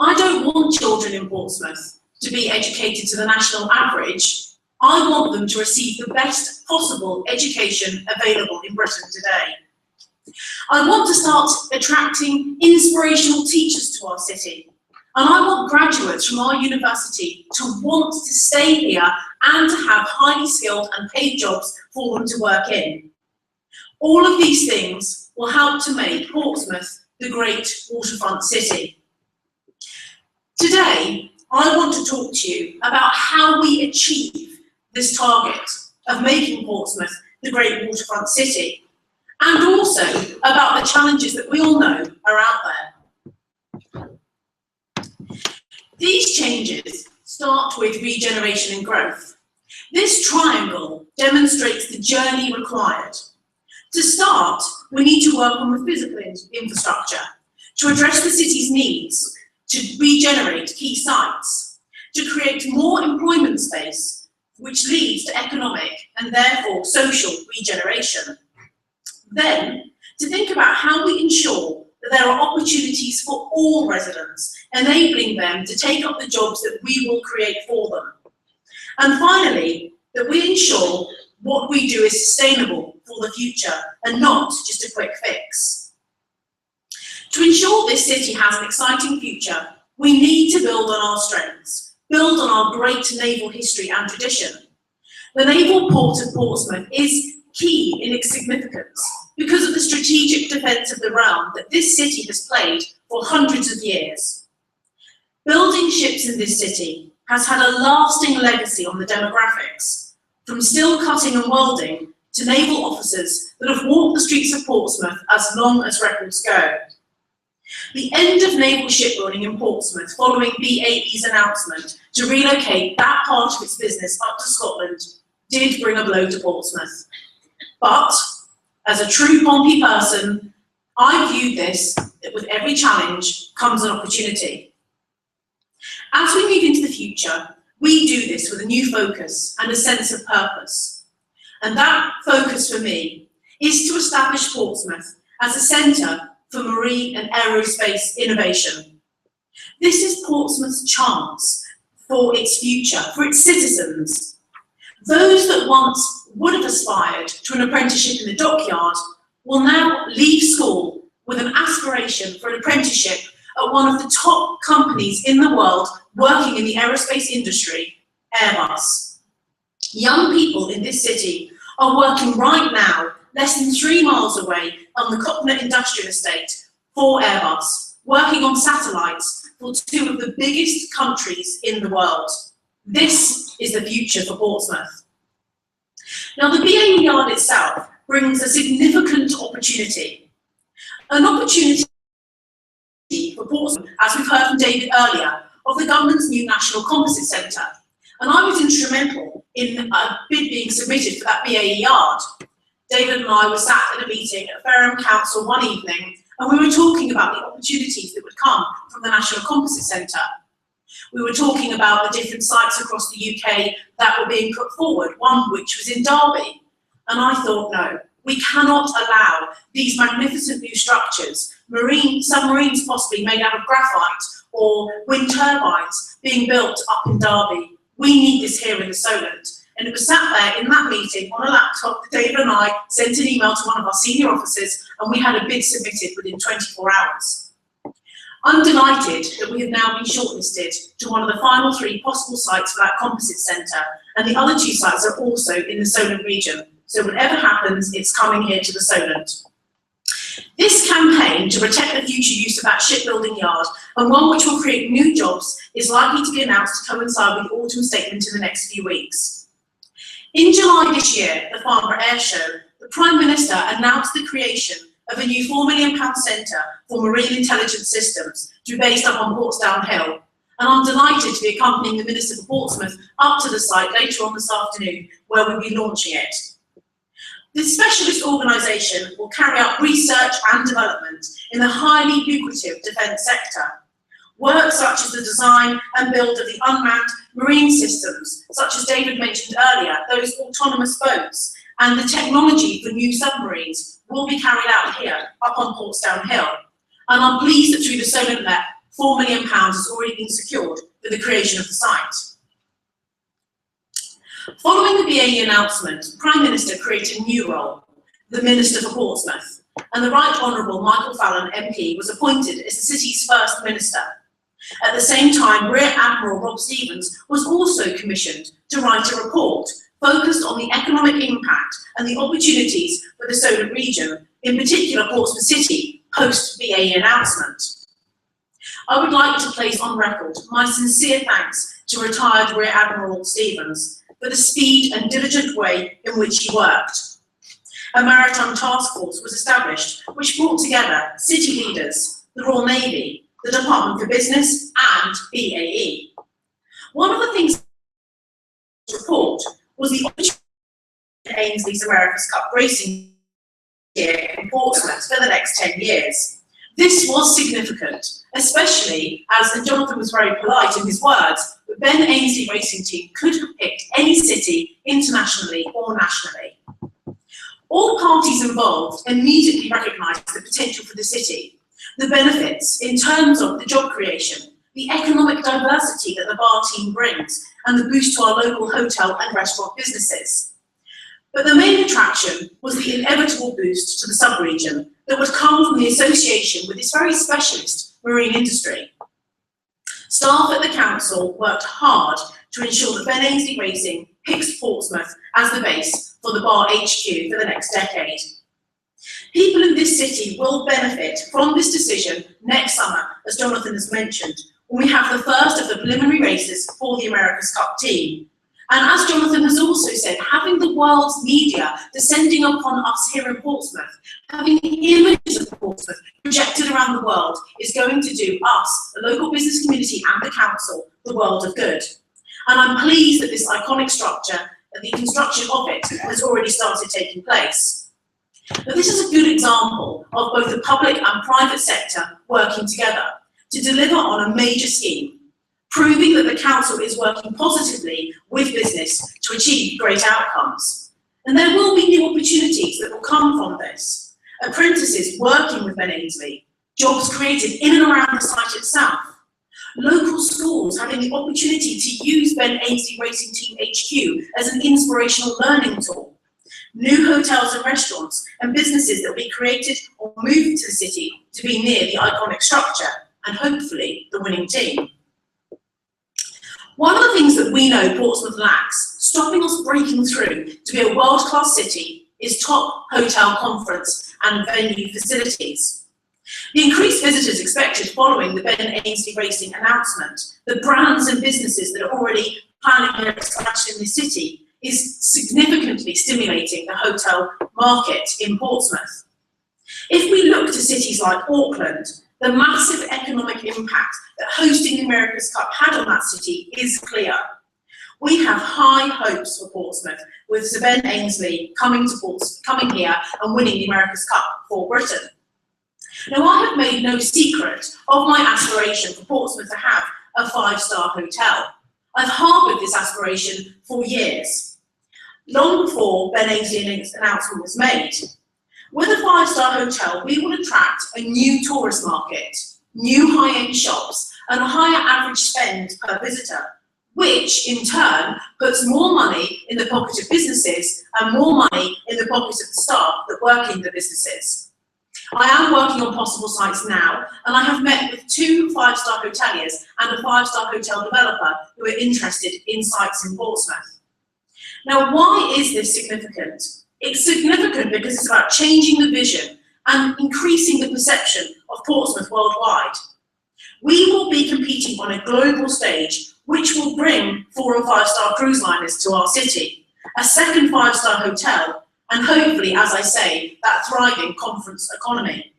I don't want children in Portsmouth to be educated to the national average. I want them to receive the best possible education available in Britain today. I want to start attracting inspirational teachers to our city. And I want graduates from our university to want to stay here and to have highly skilled and paid jobs for them to work in. All of these things will help to make Portsmouth the great waterfront city. Today, I want to talk to you about how we achieve this target of making Portsmouth the great waterfront city, and also about the challenges that we all know are out there. These changes start with regeneration and growth. This triangle demonstrates the journey required. To start, we need to work on the physical infrastructure to address the city's needs, to regenerate key sites, to create more employment space, which leads to economic and therefore social regeneration. Then, to think about how we ensure that there are opportunities for all residents, enabling them to take up the jobs that we will create for them. And finally, that we ensure what we do is sustainable for the future and not just a quick fix. To ensure this city has an exciting future, we need to build on our strengths, build on our great naval history and tradition. The naval port of Portsmouth is key in its significance because of the strategic defence of the realm that this city has played for hundreds of years. Building ships in this city has had a lasting legacy on the demographics, from steel cutting and welding to naval officers that have walked the streets of Portsmouth as long as records go. The end of naval shipbuilding in Portsmouth following BAE's announcement to relocate that part of its business up to Scotland did bring a blow to Portsmouth. But, as a true Pompey person, I view this that with every challenge comes an opportunity. As we move into the future, we do this with a new focus and a sense of purpose. And that focus for me is to establish Portsmouth as a centre for marine and aerospace innovation. This is Portsmouth's chance for its future, for its citizens. Those that once would have aspired to an apprenticeship in the dockyard will now leave school with an aspiration for an apprenticeship at one of the top companies in the world working in the aerospace industry, Airbus. Young people in this city are working right now, less than 3 miles away on the Copner Industrial Estate for Airbus, working on satellites for 2 of the biggest countries in the world. This is the future for Portsmouth. Now, the BAE Yard itself brings a significant opportunity. An opportunity for Portsmouth, as we've heard from David earlier, of the government's new National Composite Centre. And I was instrumental in a bid being submitted for that BAE Yard. David and I were sat at a meeting at Fareham Council one evening, and we were talking about the opportunities that would come from the National Composite Centre. We were talking about the different sites across the UK that were being put forward, one which was in Derby. And I thought, no, we cannot allow these magnificent new structures, submarines possibly made out of graphite or wind turbines being built up in Derby. We need this here in the Solent. And it was sat there in that meeting on a laptop that David and I sent an email to one of our senior officers, and we had a bid submitted within 24 hours. I'm delighted that we have now been shortlisted to one of the final 3 possible sites for that composite centre, and the other 2 sites are also in the Solent region. So whatever happens, it's coming here to the Solent. This campaign to protect the future use of that shipbuilding yard, and one which will create new jobs, is likely to be announced to coincide with the autumn statement in the next few weeks. In July this year, at the Farnborough Air Show, the Prime Minister announced the creation of a new £4 million centre for marine intelligence systems to be based up on Portsdown Hill. And I'm delighted to be accompanying the Minister for Portsmouth up to the site later on this afternoon, where we'll be launching it. This specialist organisation will carry out research and development in the highly lucrative defence sector. Work such as the design and build of the unmanned marine systems, such as David mentioned earlier, those autonomous boats, and the technology for new submarines will be carried out here up on Portsdown Hill. And I'm pleased that through the Solent Net, £4 million has already been secured for the creation of the site. Following the BAE announcement, the Prime Minister created a new role, the Minister for Portsmouth, and the Right Honourable Michael Fallon MP was appointed as the city's first minister. At the same time, Rear Admiral Rob Stevens was also commissioned to write a report focused on the economic impact and the opportunities for the Solent region, in particular Portsmouth City, post-BAE announcement. I would like to place on record my sincere thanks to retired Rear Admiral Stevens for the speed and diligent way in which he worked. A maritime task force was established which brought together city leaders, the Royal Navy, the Department for Business and BAE. One of the things in the report was the opportunity in Ainsley's America's Cup racing here in Portsmouth for the next 10 years. This was significant, especially as, and Jonathan was very polite in his words, the Ben Ainsley racing team could have picked any city internationally or nationally. All parties involved immediately recognised the potential for the city, the benefits in terms of the job creation, the economic diversity that the bar team brings, and the boost to our local hotel and restaurant businesses. But the main attraction was the inevitable boost to the sub-region that would come from the association with this very specialist marine industry. Staff at the council worked hard to ensure that Ben Ainsley Racing picks Portsmouth as the base for the bar HQ for the next decade. People in this city will benefit from this decision next summer, as Jonathan has mentioned, when we have the first of the preliminary races for the America's Cup team. And as Jonathan has also said, having the world's media descending upon us here in Portsmouth, having images of Portsmouth projected around the world is going to do us, the local business community and the council, the world of good. And I'm pleased that this iconic structure and the construction of it has already started taking place. But this is a good example of both the public and private sector working together to deliver on a major scheme, proving that the council is working positively with business to achieve great outcomes. And there will be new opportunities that will come from this. Apprentices working with Ben Ainsley, jobs created in and around the site itself, local schools having the opportunity to use Ben Ainsley Racing Team HQ as an inspirational learning tool, new hotels and restaurants and businesses that will be created or moved to the city to be near the iconic structure and hopefully the winning team. One of the things that we know Portsmouth lacks, stopping us breaking through to be a world-class city, is top hotel, conference and venue facilities. The increased visitors expected following the Ben Ainsley Racing announcement, the brands and businesses that are already planning their expansion in the city, is significantly stimulating the hotel market in Portsmouth. If we look to cities like Auckland, the massive economic impact that hosting the America's Cup had on that city is clear. We have high hopes for Portsmouth, with Sir Ben Ainsley coming here and winning the America's Cup for Britain. Now, I have made no secret of my aspiration for Portsmouth to have a 5-star hotel. I've harboured this aspiration for years, long before Ben Ainsley's announcement was made. With a 5-star hotel, we will attract a new tourist market, new high-end shops, and a higher average spend per visitor, which in turn puts more money in the pocket of businesses and more money in the pockets of the staff that work in the businesses. I am working on possible sites now, and I have met with 2 5-star hoteliers and a 5-star hotel developer who are interested in sites in Portsmouth. Now, why is this significant? It's significant because it's about changing the vision and increasing the perception of Portsmouth worldwide. We will be competing on a global stage, which will bring 4- and 5-star cruise liners to our city, a second 5-star hotel, and hopefully, as I say, that thriving conference economy.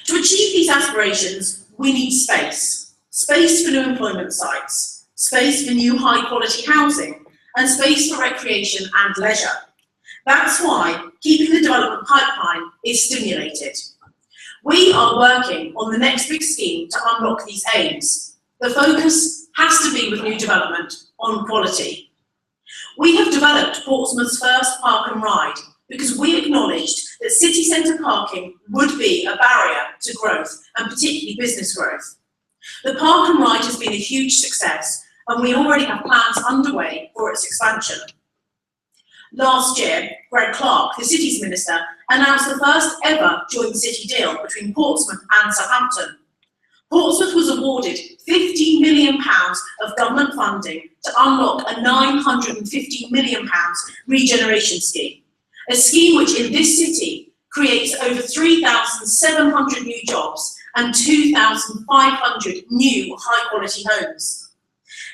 To achieve these aspirations, we need space. Space for new employment sites, space for new high-quality housing, and space for recreation and leisure. That's why keeping the development pipeline is stimulated. We are working on the next big scheme to unlock these aims. The focus has to be with new development on quality. We have developed Portsmouth's first park and ride because we acknowledged that city centre parking would be a barrier to growth and particularly business growth. The park and ride has been a huge success and we already have plans underway for its expansion. Last year, Greg Clark, the Cities Minister, announced the first ever joint city deal between Portsmouth and Southampton. Portsmouth was awarded £50 million of government funding to unlock a £950 million regeneration scheme, a scheme which in this city creates over 3,700 new jobs and 2,500 new high-quality homes.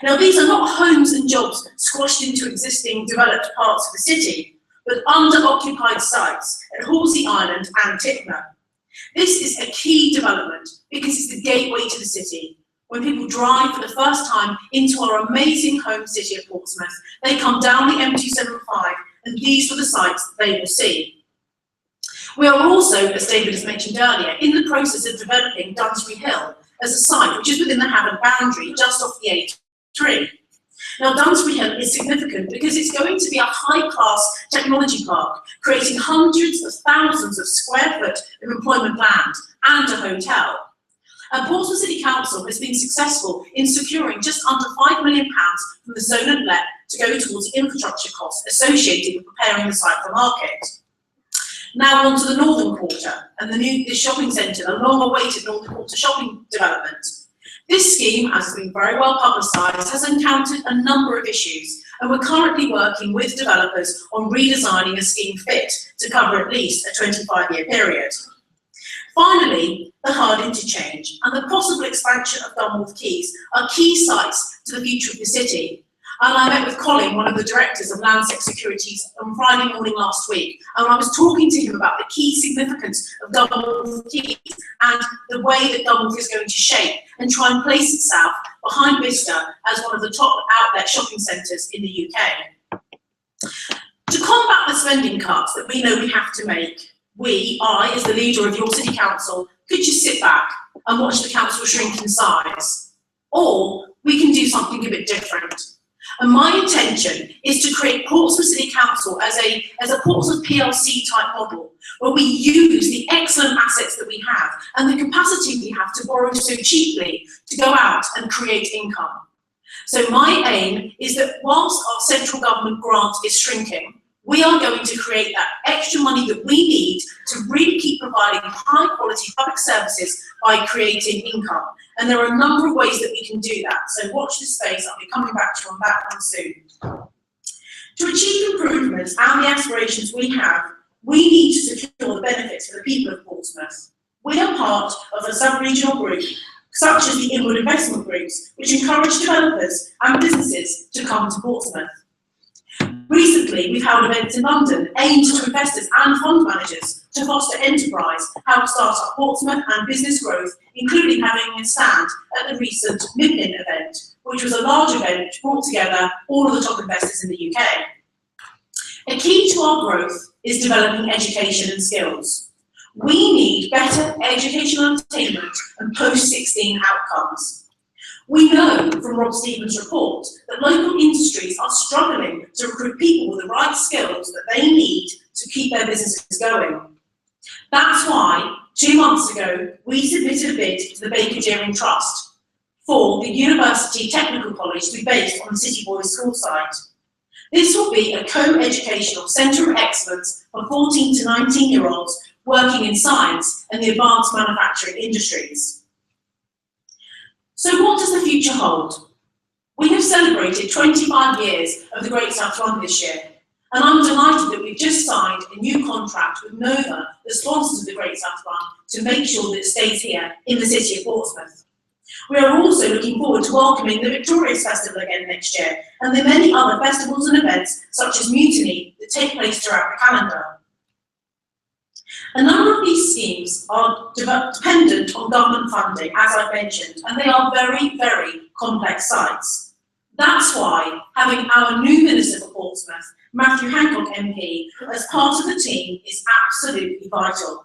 Now, these are not homes and jobs squashed into existing developed parts of the city, but under-occupied sites at Horsey Island and Tipner. This is a key development because it's the gateway to the city. When people drive for the first time into our amazing home city of Portsmouth, they come down the M275 and these are the sites that they will see. We are also, as David has mentioned earlier, in the process of developing Dunsbury Hill as a site which is within the Havant boundary, just off the A3. Now, Dunsbury Hill is significant because it's going to be a high-class technology park, creating hundreds of thousands of square foot of employment land and a hotel. And Portsmouth City Council has been successful in securing just under £5 million from the zone and let to go towards infrastructure costs associated with preparing the site for market. Now on to the Northern Quarter and the shopping centre, the long-awaited Northern Quarter shopping development. This scheme, as has been very well publicised, has encountered a number of issues, and we're currently working with developers on redesigning a scheme fit to cover at least a 25-year period. Finally, the Hard Interchange and the possible expansion of Dunwolf Quays are key sites to the future of the city. And I met with Colin, one of the directors of Landsec Securities, on Friday morning last week, and I was talking to him about the key significance of Dunwolf Quays and the way that Dunwolf is going to shape and try and place itself behind Bicester as one of the top outlet shopping centres in the UK. To combat the spending cuts that we know we have to make, I, as the leader of your City Council, could just sit back and watch the council shrink in size. Or we can do something a bit different. And my intention is to create Portsmouth City Council as a Portsmouth PLC type model, where we use the excellent assets that we have and the capacity we have to borrow so cheaply to go out and create income. So my aim is that whilst our central government grant is shrinking, we are going to create that extra money that we need to really keep providing high quality public services by creating income. And there are a number of ways that we can do that. So watch this space, I'll be coming back to you on that one soon. To achieve improvements and the aspirations we have, we need to secure the benefits for the people of Portsmouth. We are part of a sub-regional group, such as the inward investment groups, which encourage developers and businesses to come to Portsmouth. Recently, we've held events in London aimed to investors and fund managers to foster enterprise, help start up Portsmouth and business growth, including having a stand at the recent MIPIN event, which was a large event which brought together all of the top investors in the UK. A key to our growth is developing education and skills. We need better educational attainment and post-16 outcomes. We know from Rob Stevens' report that local industries are struggling to recruit people with the right skills that they need to keep their businesses going. That's why, 2 months ago, we submitted a bid to the Baker Deering Trust for the University Technical College to be based on the City Boys School site. This will be a co-educational centre of excellence for 14 to 19-year-olds working in science and the advanced manufacturing industries. So what does the future hold? We have celebrated 25 years of the Great South Run this year, and I'm delighted that we've just signed a new contract with Nova, the sponsors of the Great South Run, to make sure that it stays here in the city of Portsmouth. We are also looking forward to welcoming the Victorious Festival again next year, and the many other festivals and events, such as Mutiny, that take place throughout the calendar. A number of these schemes are dependent on government funding, as I've mentioned, and they are very, very complex sites. That's why having our new Minister for Portsmouth, Matthew Hancock MP, as part of the team is absolutely vital.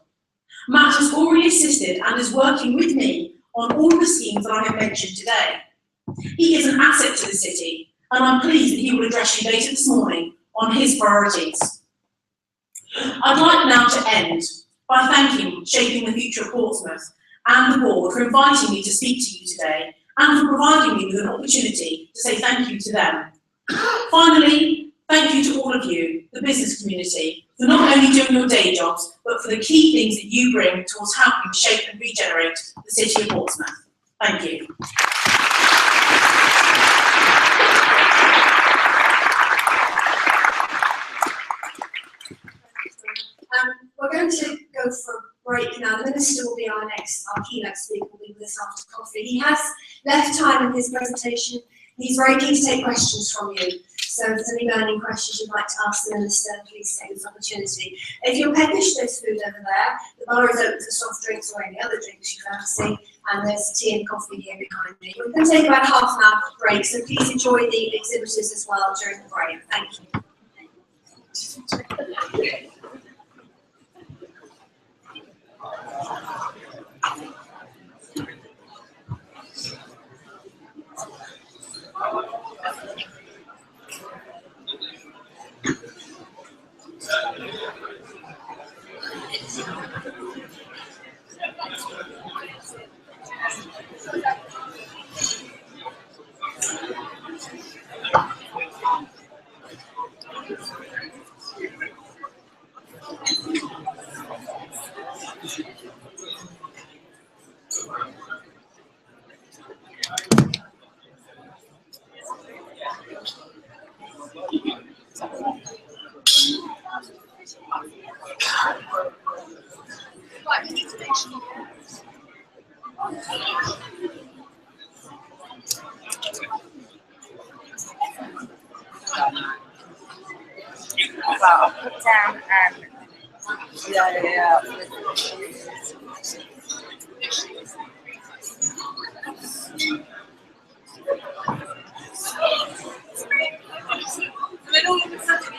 Matt has already assisted and is working with me on all the schemes that I have mentioned today. He is an asset to the city, and I'm pleased that he will address you later this morning on his priorities. I'd like now to end by thanking Shaping the Future of Portsmouth and the board for inviting me to speak to you today and for providing me with an opportunity to say thank you to them. Finally, thank you to all of you, the business community, for not only doing your day jobs, but for the key things that you bring towards helping shape and regenerate the city of Portsmouth. Thank you. We're going to go for a break now. The Minister will be our keynote speaker, will be with us after coffee. He has left time in his presentation. He's very keen to take questions from you. So if there's any burning questions you'd like to ask the Minister, please take this opportunity. If you're peckish, there's food over there. The bar is open for soft drinks or any other drinks you fancy. And there's tea and coffee here behind me. We're going to take about half an hour break, so please enjoy the exhibitors as well during the break. Thank you. I'll put down yeah. Then all of a sudden,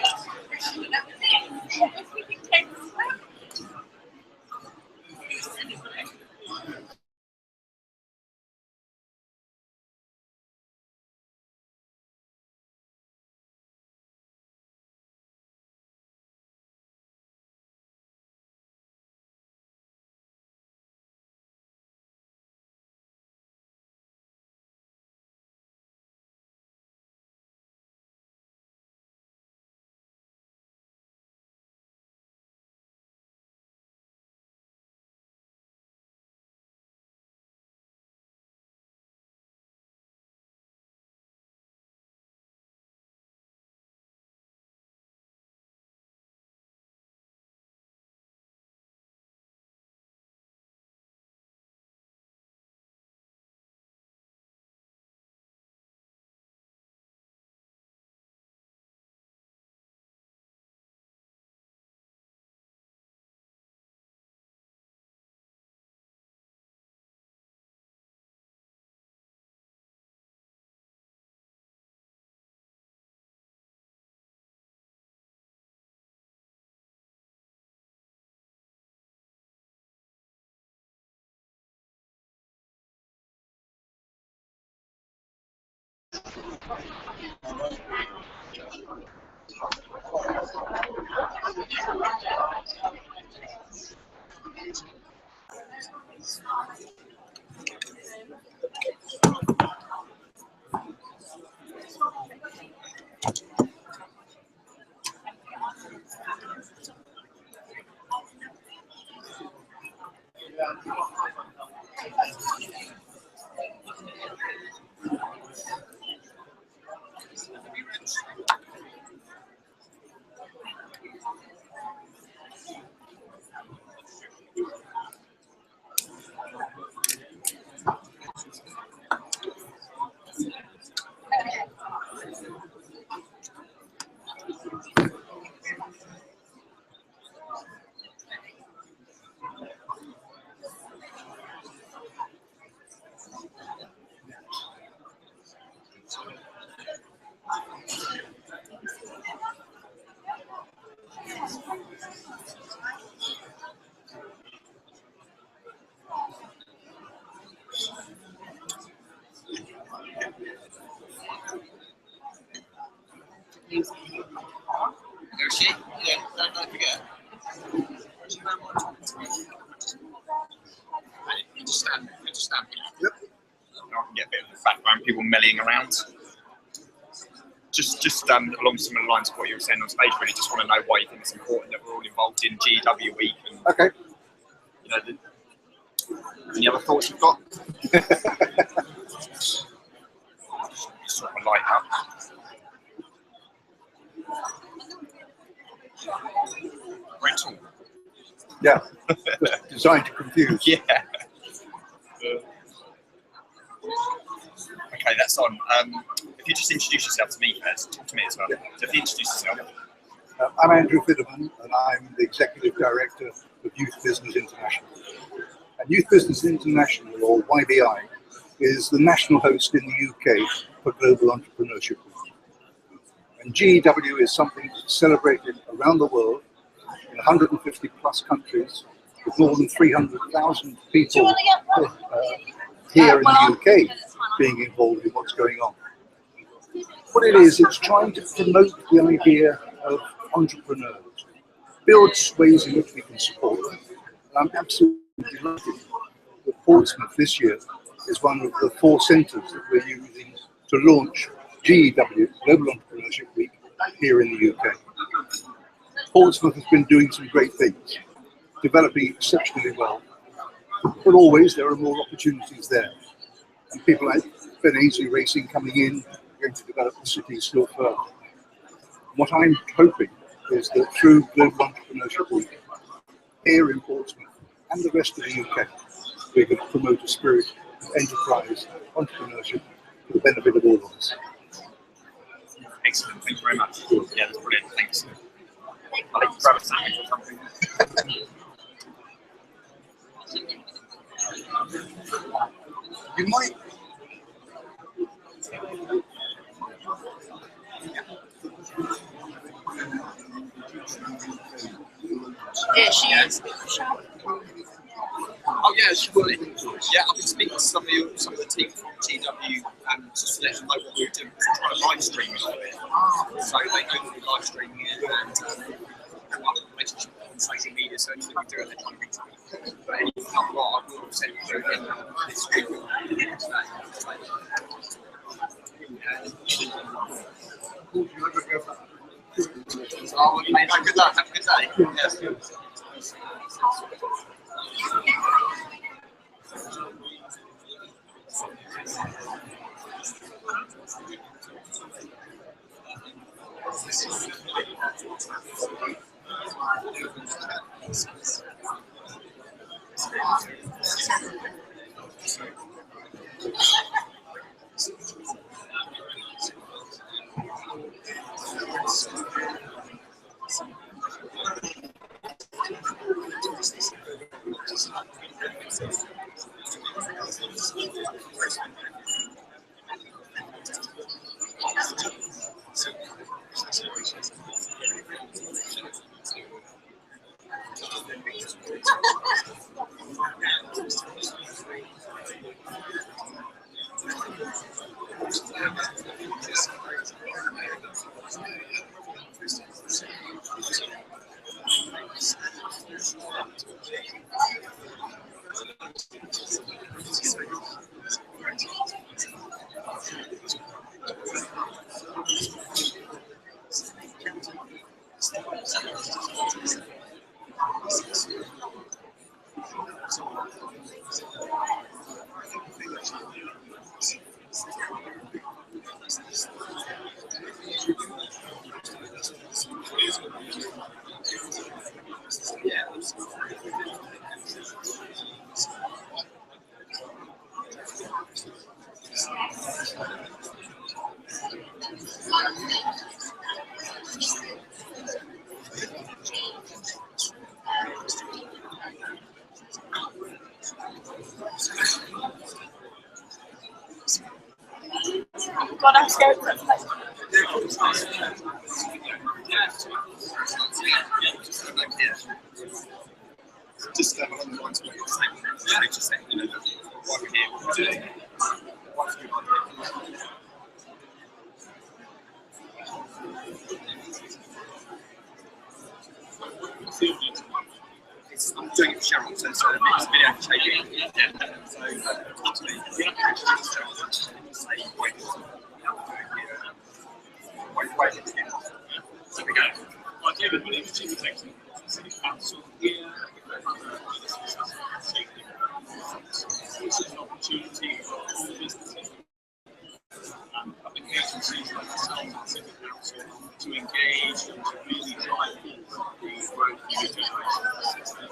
Is she? Yeah, don't forget. You just stand. Yep. I can get a bit of the background, people milling around. Just along similar lines of what you were saying on stage, really, just want to know why you think it's important that we're all involved in GW Week. And, okay. You know, Any other thoughts you've got? Sort of light up. Very tall. Yeah, designed to confuse. Yeah. Okay, that's on. If you just introduce yourself to me first, talk to me as well. Yeah. So if you introduce yourself. I'm Andrew Fidderman, and I'm the Executive Director of Youth Business International. And Youth Business International, or YBI, is the national host in the UK for Global Entrepreneurship Week. And GEW is something that's celebrated around the world in 150 plus countries, with more than 300,000 people here in the UK being involved in what's going on. What it is, it's trying to promote the idea of entrepreneurs, build ways in which we can support them. And I'm absolutely delighted that Portsmouth this year is one of the 4 centres that we're using to launch GEW, Global Entrepreneurship Week, here in the UK. Portsmouth has been doing some great things, developing exceptionally well, but always there are more opportunities there. And people like Ben Ainslie Racing coming in are going to develop the city still further. What I'm hoping is that through Global Entrepreneurship Week, here in Portsmouth and the rest of the UK, we can promote a spirit of enterprise, entrepreneurship for the benefit of all of us. Excellent, thank you very much. Yeah, that's brilliant, thanks. I'll let you grab a sandwich or something. You might. Yeah, she is. Oh yeah, surely. Yeah, I've been speaking to some of the team from GW just to let them know what we're doing. We're trying to live stream it. So they know that we're live streaming it and one relationship on social media, so anything we do and they're trying to reach me. But anything I've got, I will send it through again this week. Oh, okay, no, good luck, have a good day. Yes. God, I'm scared for it. Just along the lines of what you're saying, just saying, you know, why we're here, what we're doing, what's good idea. I'm doing it for Cheryl, so it's video shaping. Yeah. So, to me, you have to introduce yourself and say, wait, there we go. Well, David, my name is Chief Executive of the City Council here. this is an opportunity for all the businesses and public agencies like ourselves and City Council to engage and to really drive forward the growth of the generation.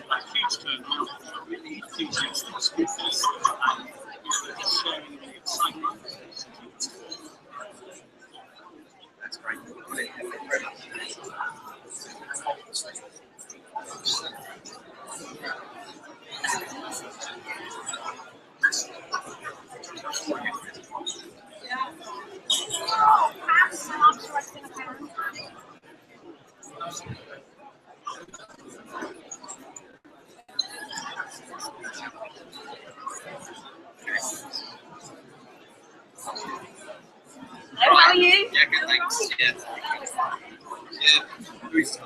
A huge turnout, really enthusiastic speakers, and sharing the excitement of the city. That's great. Thank you very much. Hello, how are you? Yeah, good, thanks. Yeah. Yeah. Bruce.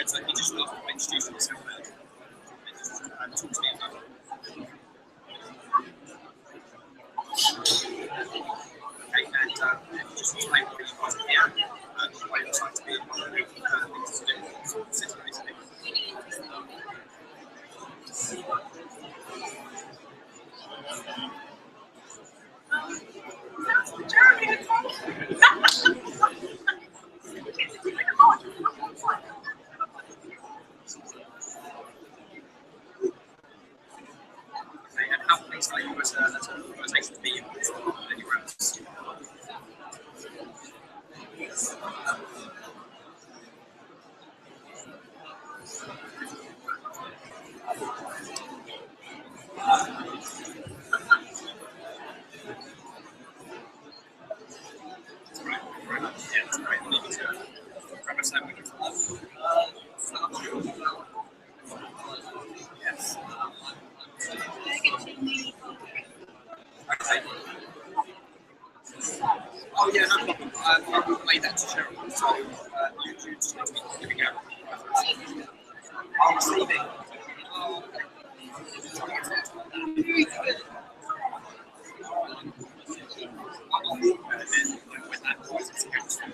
So you just start to introduce yourself and talk to me about it. Okay, and just explain what you guys are here and why you're trying to be involved in things to do with the city, basically. Okay, and how things like you as an organisation be involved anywhere else? Yeah, that's great. We need to grab a sandwich. Yes. Okay. Oh yeah, no problem. I will relay that to Cheryl. So you just need to be giving out. I'm receiving. When that voice is council, it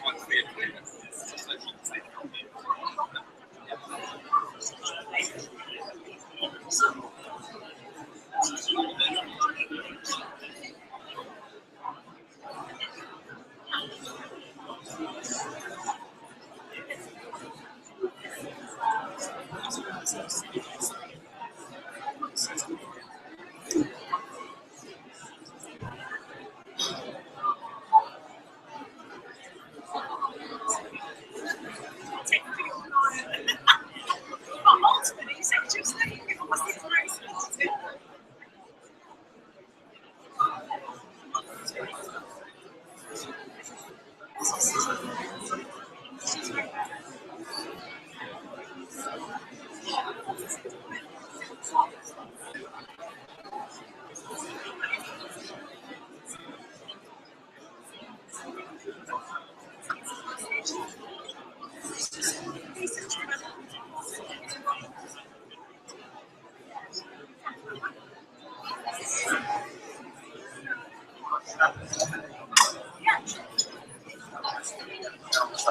might be a bit so she can say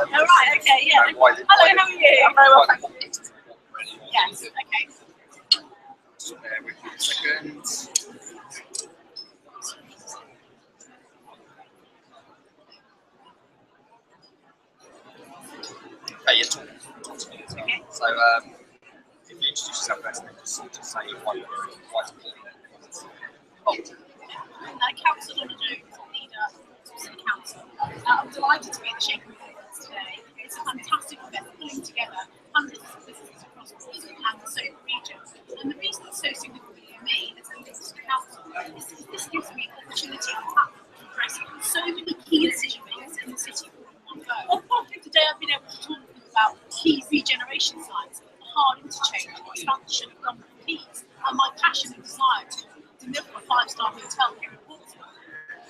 All right, okay, yeah. Hello, how are you? I'm very well, thank you. Yes, okay. just bear with me a second. Okay, you're talking to me as well. Okay. So, if you introduce yourself first, then just say why you're Oh, Councillor Donna Jones, leader of City Council. I'm delighted to be at the Shaping Conference today. It's a fantastic event pulling together hundreds of businesses across Portsmouth and the Soho region. And the reason it's so significant for me as a leader of City Council is that this gives me an opportunity and platform to address so many key decision makers in the city all in one go. Today I've been able to talk to them about key regeneration sites, hard interchange, expansion of government fees, and my passion and desire to deliver a 5-star hotel here in Portsmouth.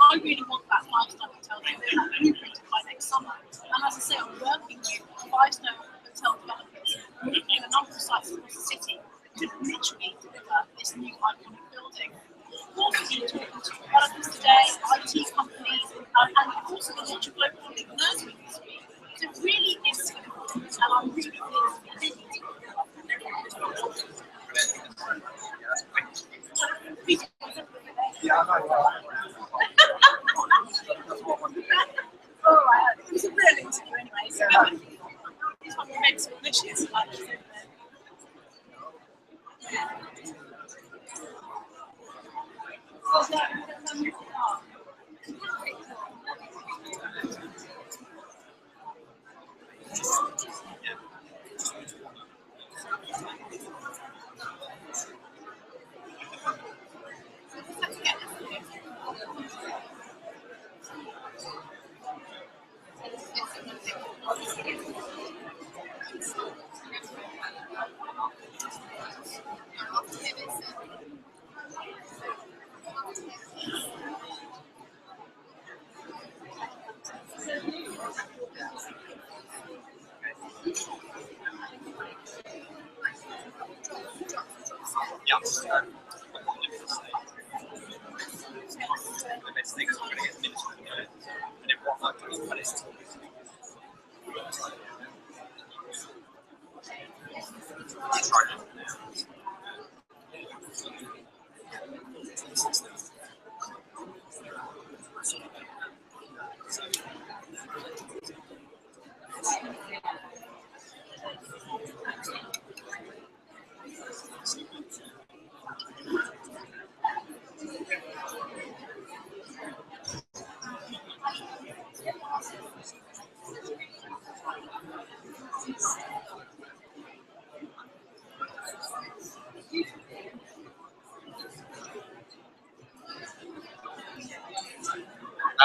I really want that 5-star hotel to be blueprinted by next summer. And as I say, I'm working with 5-star hotel developers We're looking at a number of sites across the city that could literally deliver this new iconic building. We're also going to be talking to developers today, IT companies, and also the launch of local public nursery this week. So it really is significant, and I'm really pleased to be busy. Yeah, I know. All right, it was a real interview anyway, so this one makes it delicious. Yeah, the best thing is we're going to get ministers and everyone like to put it.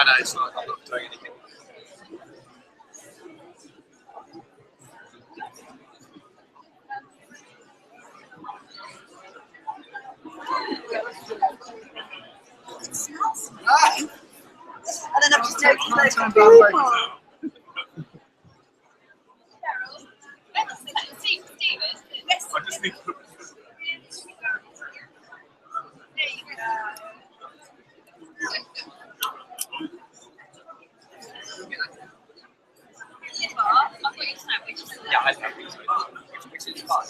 No, it's not. I'm not doing anything. And then I'm just taking those people. I just need to. Yeah, I think which is fun.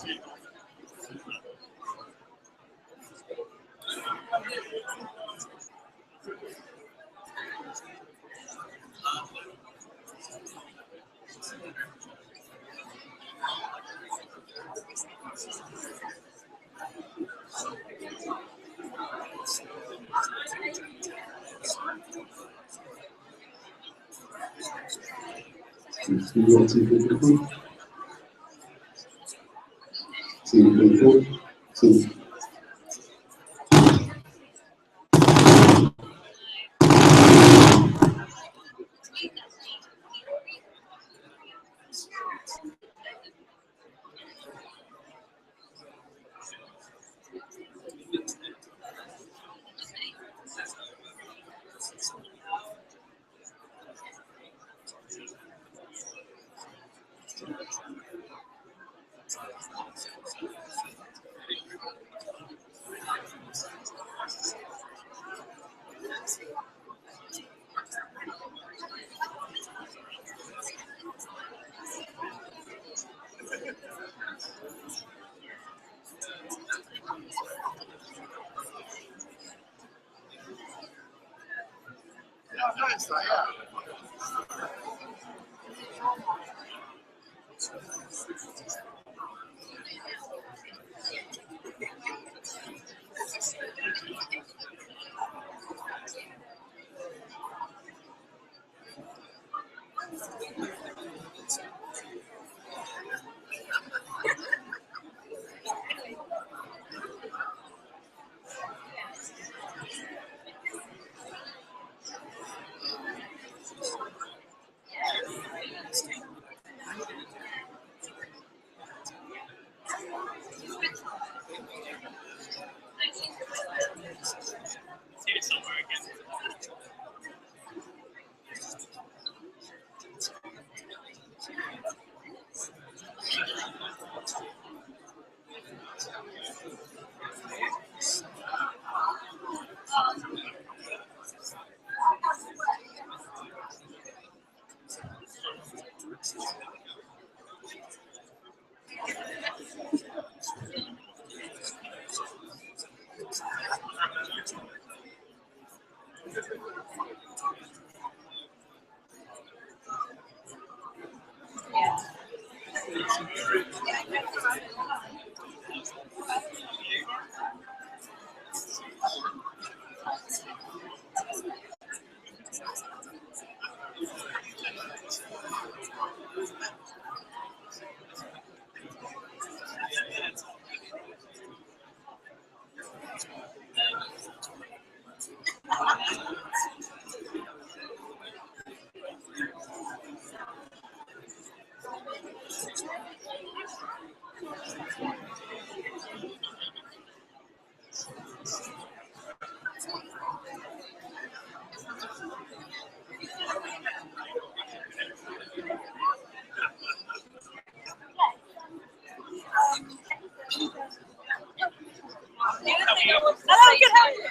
Hello, good how are you?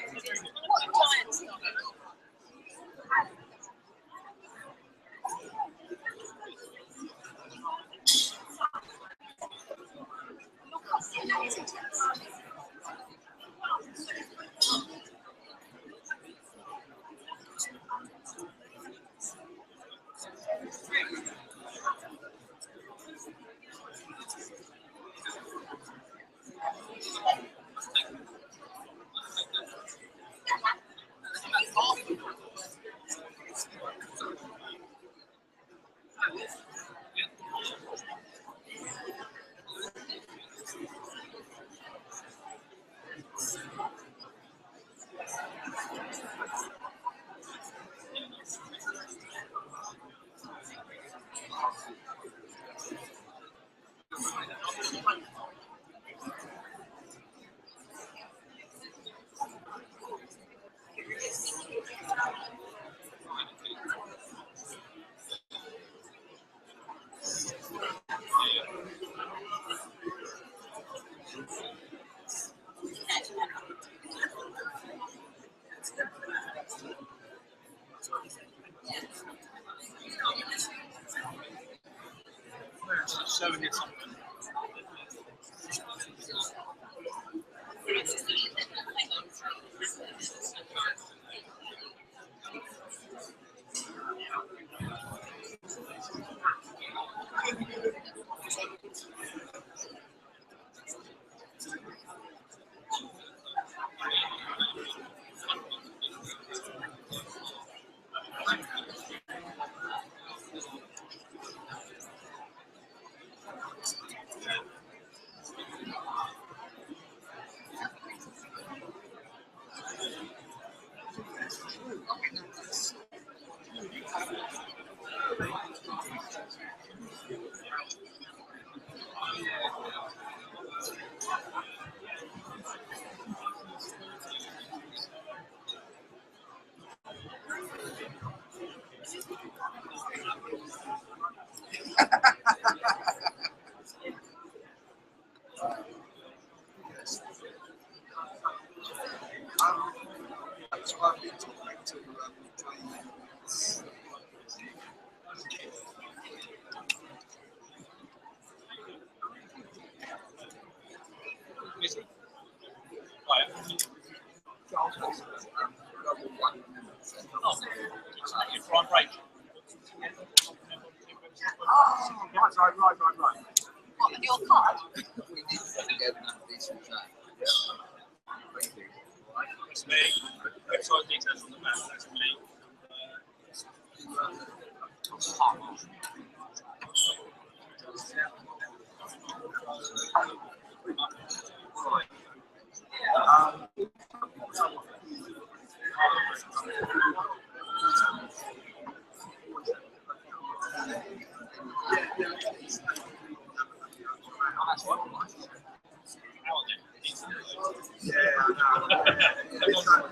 Right. What, on your card? It's me. Website details on the map. That's me.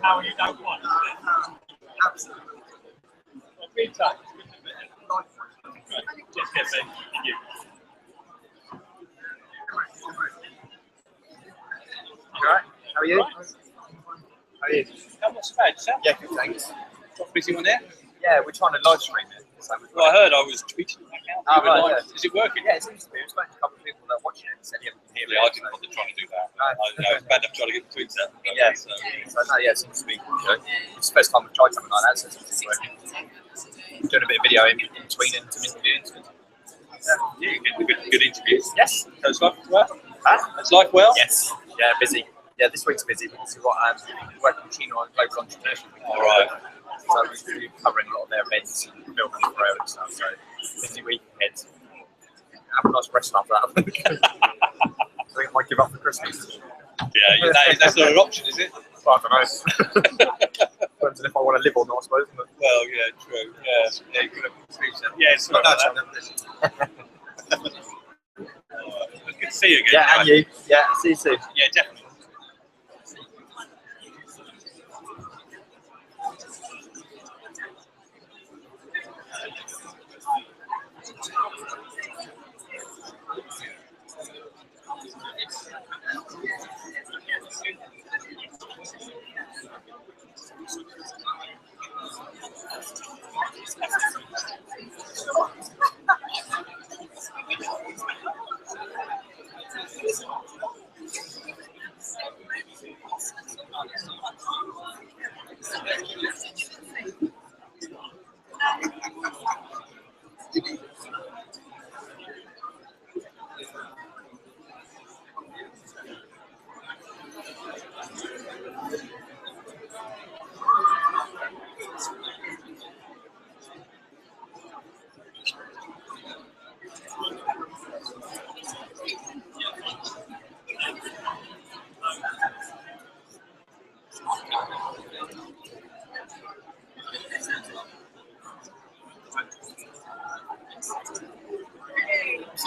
How are you done one? Absolutely. Well, be in touch. Just get me. You. Alright, how are you? How are you? How much bad, yourself? Yeah, good, thanks. Got busy one there? Yeah, we're trying to live stream it. So Well, I heard I was tweeting back out. Oh, right, yeah. Is it working? Yeah, it seems to be. We've spoken to a couple of people that are watching it and said, yeah, we can hear it. Yeah, I didn't bother trying to do that. I was bad enough trying to get the tweets out. Yeah, so no, yeah, it seems to be. It's the first time we've tried something like that, so it seems to be working. Doing a bit of video in between and some interviews. Yeah, you get good interviews. Yes. Goes life well? Huh? It's life well? Yes. Yeah, busy. Yeah, this week's busy because we've got working with Chino on Global Entrepreneurship Week. All right. So we're covering a lot of their events and building it and stuff. So busy week ahead. Have a nice rest after that. So we might give up for Christmas. Yeah, that's not an option, is it? Well, I don't know. Depends on if I want to live or not, I suppose. Isn't it? Well, yeah, true. Yeah, you've got to speak to. Yeah, sorry about that. It's good to see you again. Yeah, and you. Yeah, see you soon. Yeah, definitely.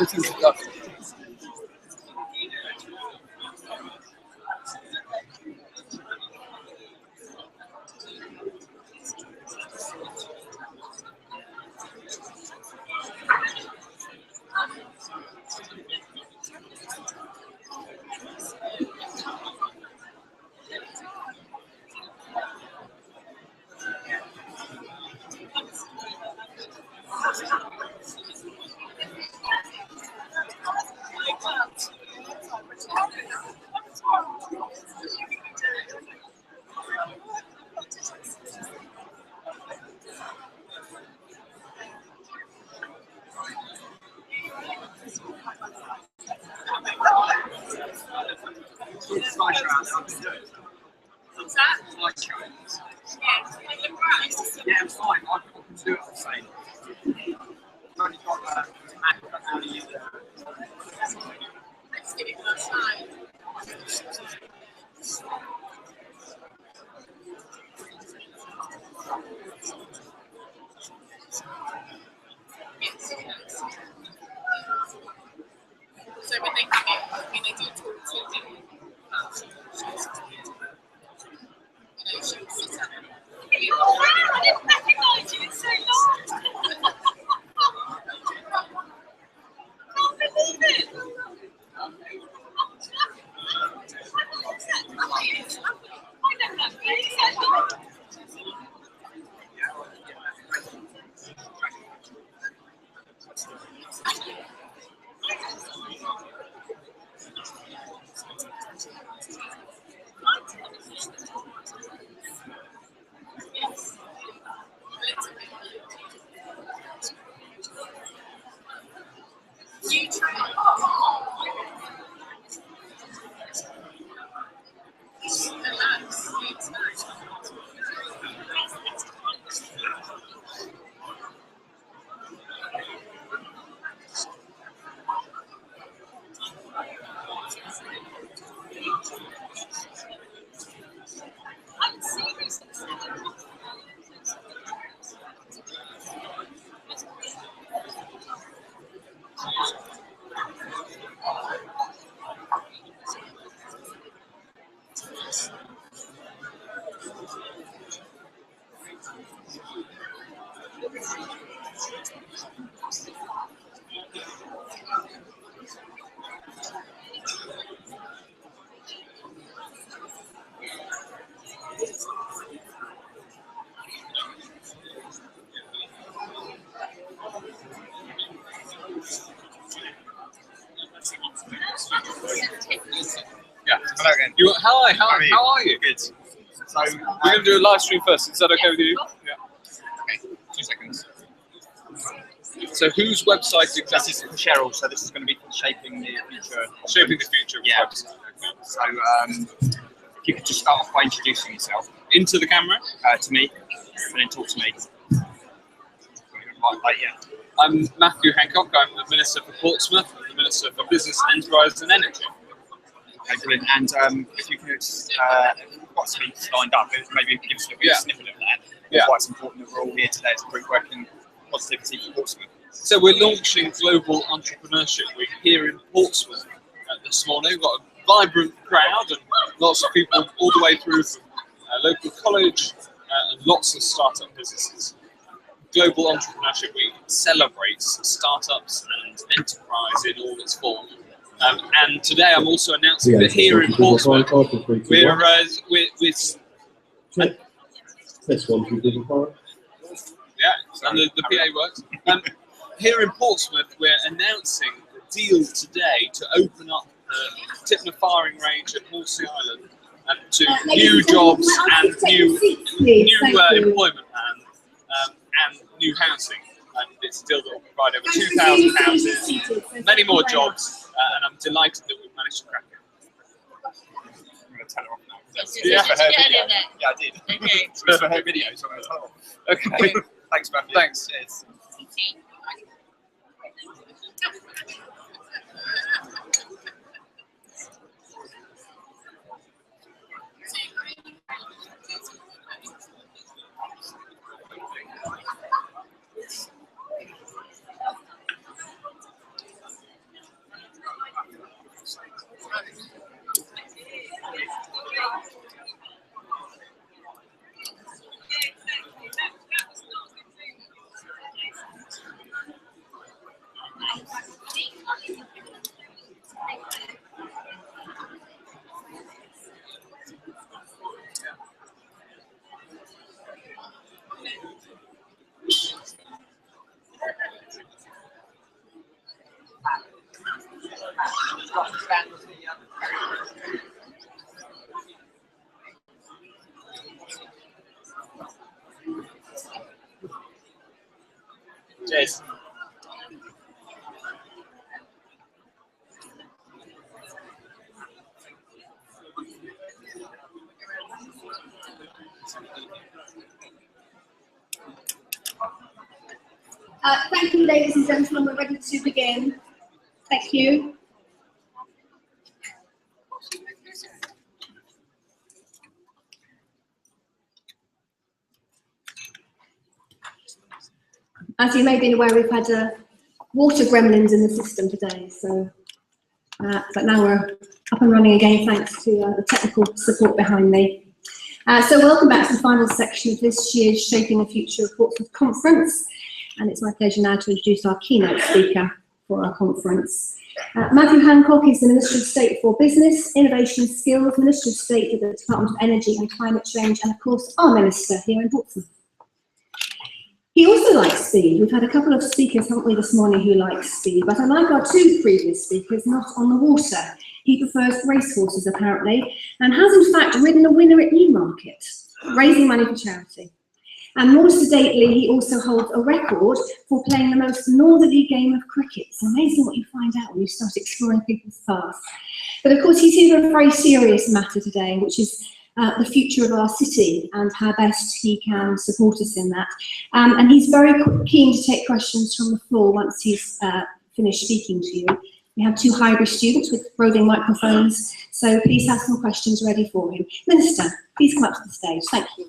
What's that? Yeah, it's fine. I can do it the same. I've only got Let's give it a try. So when they come in, I mean, they do talk to them. You know, she'll sit up. Oh, wow, I didn't recognise you. It's so long. Can't believe it. I know that place. You try. I'm serious. Yeah, hello again. Hi, how are you? Good. So, we're going to do a live stream first. Is that okay with you? Yeah. Okay, 2 seconds. So, whose website exactly? This is for Cheryl, so this is going to be for shaping the future. Shaping the Future Yeah. website. Okay. So, if you could just start off by introducing yourself Into the camera. to me, and then talk to me. Like, yeah. I'm Matthew Hancock. I'm the Minister for Portsmouth, and the Minister for Business, Enterprise and Energy. Okay, brilliant. And if you could, we've got speakers lined up, maybe give us a bit of a snippet of that. Yeah. Why it's important that we're all here today as a group working positivity for Portsmouth. So we're launching Global Entrepreneurship Week here in Portsmouth this morning. We've got a vibrant crowd and lots of people all the way through from local college and lots of startup businesses. Global Entrepreneurship Week celebrates startups and enterprise in all its form. And today I'm also announcing that here in Portsmouth, we're This one from Dignified. yeah, and the PA works. Here in Portsmouth, we're announcing a deal today to open up the Tipner firing range at Horsey Island to new jobs and new employment and new housing. And it's a deal that will provide over 2,000 houses, many more jobs, and I'm delighted that we've managed to crack it. I'm going to tell her off now. Yeah, for her video. there. Yeah, I did. Okay. So it's for her video, so I'm going to tell her off. Okay. Thanks, Matthew. Thanks. Cheers. Cheers. Thank you, ladies and gentlemen. We're ready to begin. Thank you. As you may be aware, we've had water gremlins in the system today, so but now we're up and running again thanks to the technical support behind me. So welcome back to the final section of this year's Shaping the Future of Portsmouth conference, and it's my pleasure now to introduce our keynote speaker for our conference. Matthew Hancock is the Minister of State for Business, Innovation and Skills, Minister of State at the Department of Energy and Climate Change, and of course our Minister here in Portsmouth. He also likes speed. We've had a couple of speakers, haven't we, this morning who like speed, but unlike our two previous speakers, not on the water. He prefers racehorses, apparently, and has in fact ridden a winner at Newmarket, raising money for charity. And more sedately, he also holds a record for playing the most northerly game of cricket. It's amazing what you find out when you start exploring people's past. But of course, he's here for a very serious matter today, which is the future of our city and how best he can support us in that. And he's very keen to take questions from the floor once he's finished speaking to you. We have two hybrid students with roving microphones, so please have some questions ready for him. Minister, please come up to the stage. Thank you.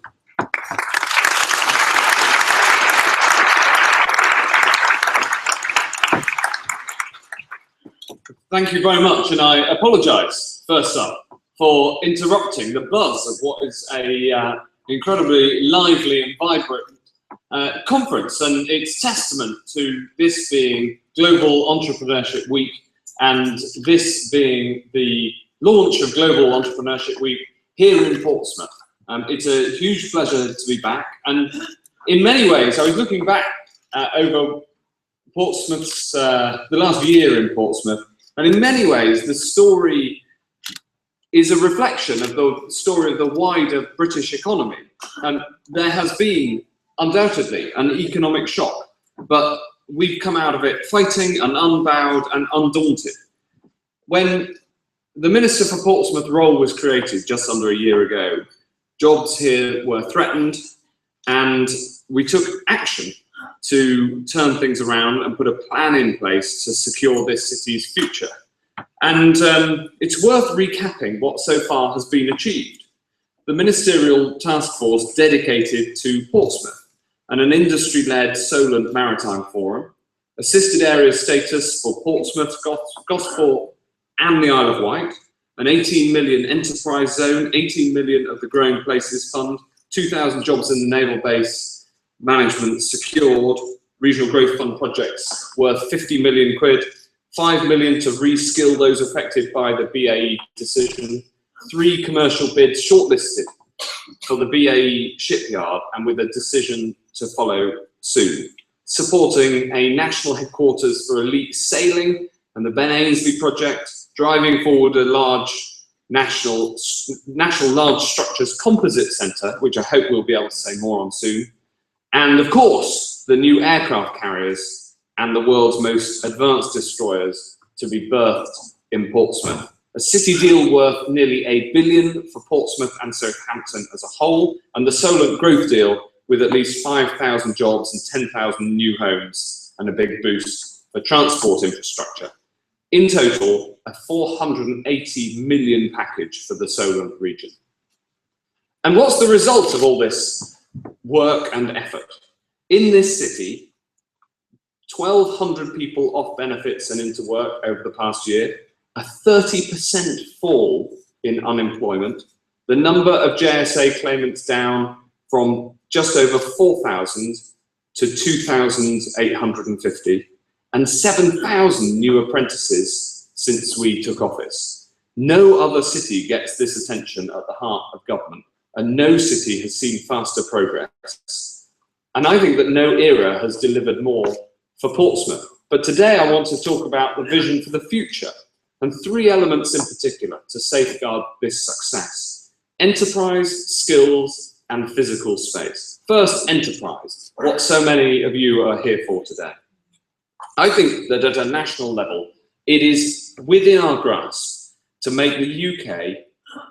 Thank you very much, and I apologise, first up, for interrupting the buzz of what is a incredibly lively and vibrant conference, and it's testament to this being Global Entrepreneurship Week and this being the launch of Global Entrepreneurship Week here in Portsmouth. It's a huge pleasure to be back, and in many ways, I was looking back over Portsmouth's, the last year in Portsmouth, and in many ways, the story is a reflection of the story of the wider British economy. And there has been, undoubtedly, an economic shock, but we've come out of it fighting and unbowed and undaunted. When the Minister for Portsmouth role was created just under a year ago, jobs here were threatened, and we took action to turn things around and put a plan in place to secure this city's future. And it's worth recapping what so far has been achieved. The ministerial task force dedicated to Portsmouth and an industry-led Solent Maritime Forum, assisted area status for Portsmouth, Gosport and the Isle of Wight, an 18 million enterprise zone, 18 million of the Growing Places Fund, 2,000 jobs in the naval base management secured, regional growth fund projects worth 50 million quid, 5 million to reskill those affected by the BAE decision, 3 commercial bids shortlisted for the BAE shipyard and with a decision to follow soon, supporting a national headquarters for elite sailing and the Ben Ainslie project, driving forward a large national large structures composite centre, which I hope we'll be able to say more on soon, and of course the new aircraft carriers and the world's most advanced destroyers to be birthed in Portsmouth. A city deal worth nearly £1 billion for Portsmouth and Southampton as a whole, and the Solent growth deal with at least 5,000 jobs and 10,000 new homes and a big boost for transport infrastructure. In total, a 480 million package for the Solent region. And what's the result of all this work and effort? In this city, 1,200 people off benefits and into work over the past year, a 30% fall in unemployment, the number of JSA claimants down from just over 4,000 to 2,850, and 7,000 new apprentices since we took office. No other city gets this attention at the heart of government, and no city has seen faster progress. And I think that no era has delivered more for Portsmouth. But today I want to talk about the vision for the future and 3 elements in particular to safeguard this success: enterprise, skills, and physical space. First, enterprise, what so many of you are here for today. I think that at a national level, it is within our grasp to make the UK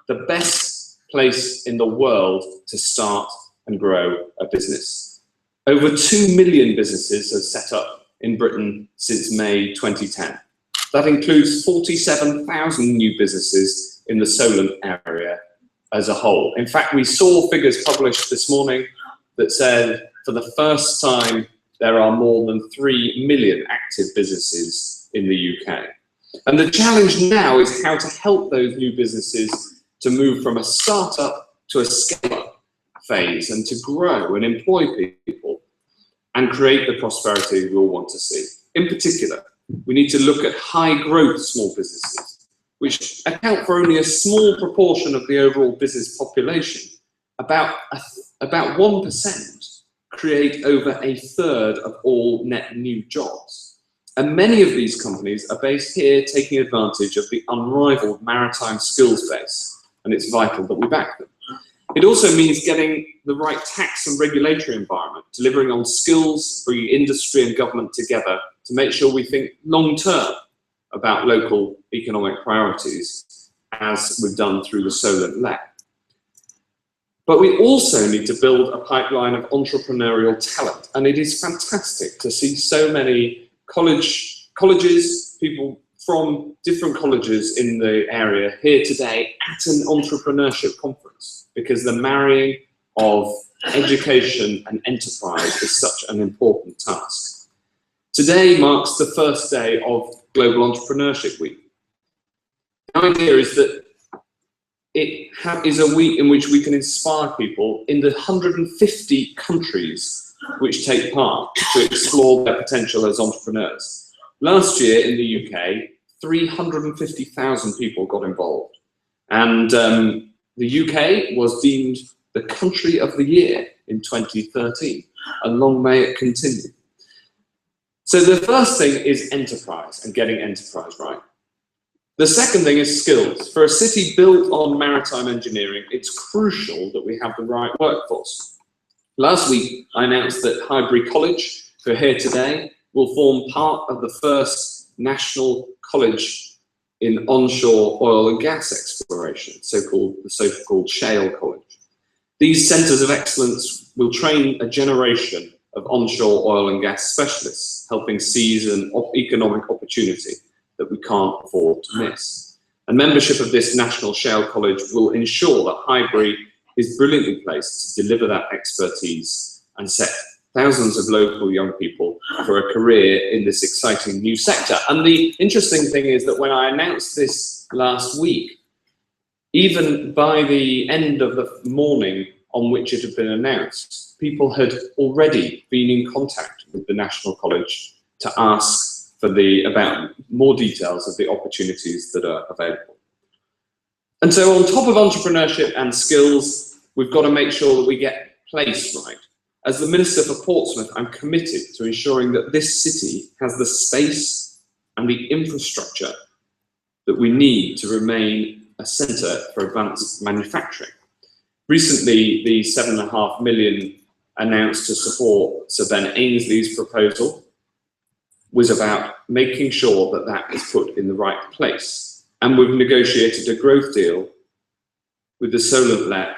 the best place in the world to start and grow a business. Over 2 million businesses have set up in Britain since May 2010. That includes 47,000 new businesses in the Solent area as a whole. In fact, we saw figures published this morning that said for the first time there are more than 3 million active businesses in the UK. And the challenge now is how to help those new businesses to move from a startup to a scale-up phase and to grow and employ people and create the prosperity we all want to see. In particular, we need to look at high growth small businesses, which account for only a small proportion of the overall business population. About 1% create over a third of all net new jobs. And many of these companies are based here, taking advantage of the unrivaled maritime skills base, and it's vital that we back them. It also means getting the right tax and regulatory environment, delivering on skills, bringing industry and government together to make sure we think long term about local economic priorities, as we've done through the Solent LEC. But we also need to build a pipeline of entrepreneurial talent, and it is fantastic to see so many colleges, people from different colleges in the area here today at an entrepreneurship conference, because the marrying of education and enterprise is such an important task. Today marks the first day of Global Entrepreneurship Week. The idea is that it is a week in which we can inspire people in the 150 countries which take part to explore their potential as entrepreneurs. Last year in the UK, 350,000 people got involved, and the UK was deemed the country of the year in 2013, and long may it continue. So the first thing is enterprise and getting enterprise right. The second thing is skills. For a city built on maritime engineering, it's crucial that we have the right workforce. Last week, I announced that Highbury College, who are here today, will form part of the first national college in onshore oil and gas exploration, the so-called Shale College. These centres of excellence will train a generation of onshore oil and gas specialists, helping seize an economic opportunity that we can't afford to miss. And membership of this National Shale College will ensure that Highbury is brilliantly placed to deliver that expertise and set thousands of local young people for a career in this exciting new sector. And the interesting thing is that when I announced this last week, even by the end of the morning on which it had been announced, people had already been in contact with the National College to ask for about more details of the opportunities that are available. And so on top of entrepreneurship and skills, we've got to make sure that we get place right. As the Minister for Portsmouth, I'm committed to ensuring that this city has the space and the infrastructure that we need to remain a centre for advanced manufacturing. Recently, the £7.5 million announced to support Sir Ben Ainsley's proposal was about making sure that that is put in the right place. And we've negotiated a growth deal with the Solent LEC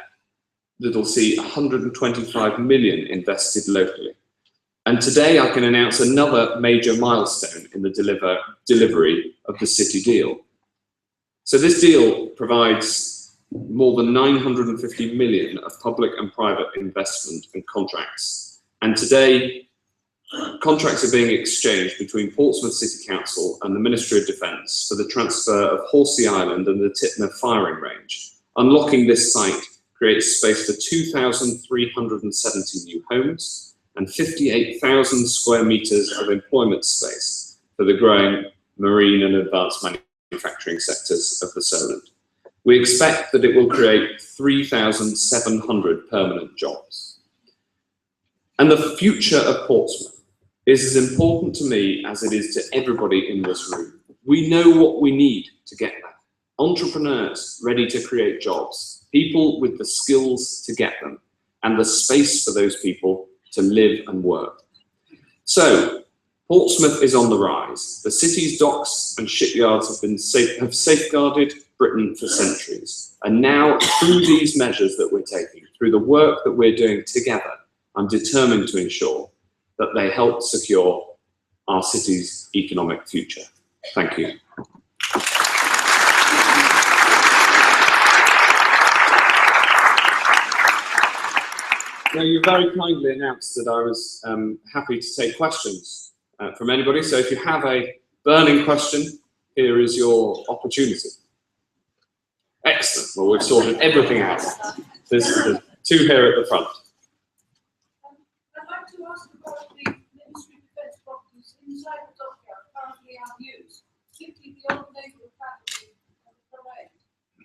that'll see 125 million invested locally. And today I can announce another major milestone in the delivery of the city deal. So this deal provides more than 950 million of public and private investment and contracts. And today, contracts are being exchanged between Portsmouth City Council and the Ministry of Defence for the transfer of Horsey Island and the Titner firing range. Unlocking this site creates space for 2,370 new homes and 58,000 square metres of employment space for the growing marine and advanced manufacturing sectors of the Solent. We expect that it will create 3,700 permanent jobs. And the future of Portsmouth is as important to me as it is to everybody in this room. We know what we need to get there. Entrepreneurs ready to create jobs, people with the skills to get them, and the space for those people to live and work. So, Portsmouth is on the rise. The city's docks and shipyards have safeguarded Britain for centuries. And now, through these measures that we're taking, through the work that we're doing together, I'm determined to ensure that they help secure our city's economic future. Thank you. Now, you very kindly announced that I was happy to take questions from anybody. So if you have a burning question, here is your opportunity. Excellent. Well, we've sorted everything out. There's two here at the front. I'd like to ask about the Ministry of Defence properties inside the dockyard currently unused, particularly the old naval academy and the parade.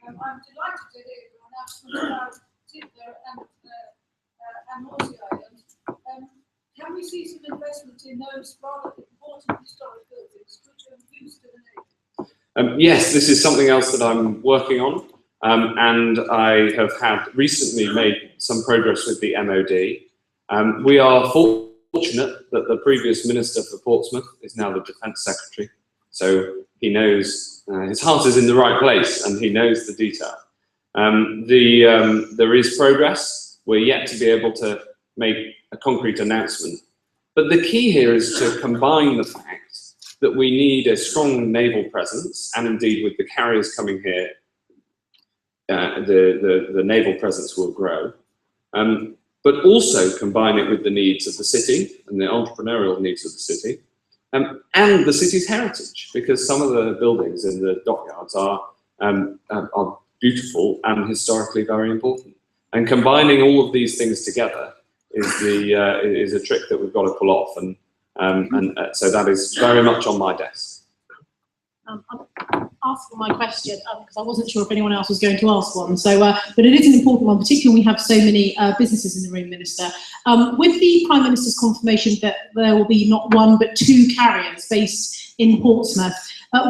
I'm delighted to hear your announcement about Tidler and Horsey Island. Can we see some investment in those rather important historic buildings which are used to the Navy? Yes, this is something else that I'm working on, and I have had recently made some progress with the MOD. We are fortunate that the previous Minister for Portsmouth is now the Defence Secretary, so he knows, his heart is in the right place and he knows the detail. There is progress. We're yet to be able to make a concrete announcement. But the key here is to combine the fact that we need a strong naval presence, and indeed with the carriers coming here, the naval presence will grow. But also combine it with the needs of the city and the entrepreneurial needs of the city, and the city's heritage, because some of the buildings in the dockyards are beautiful and historically very important. And combining all of these things together is a trick that we've got to pull off, and so that is very much on my desk. I'll ask my question because I wasn't sure if anyone else was going to ask one. So, but it is an important one, particularly when we have so many businesses in the room, Minister. With the Prime Minister's confirmation that there will be not one but two carriers based in Portsmouth,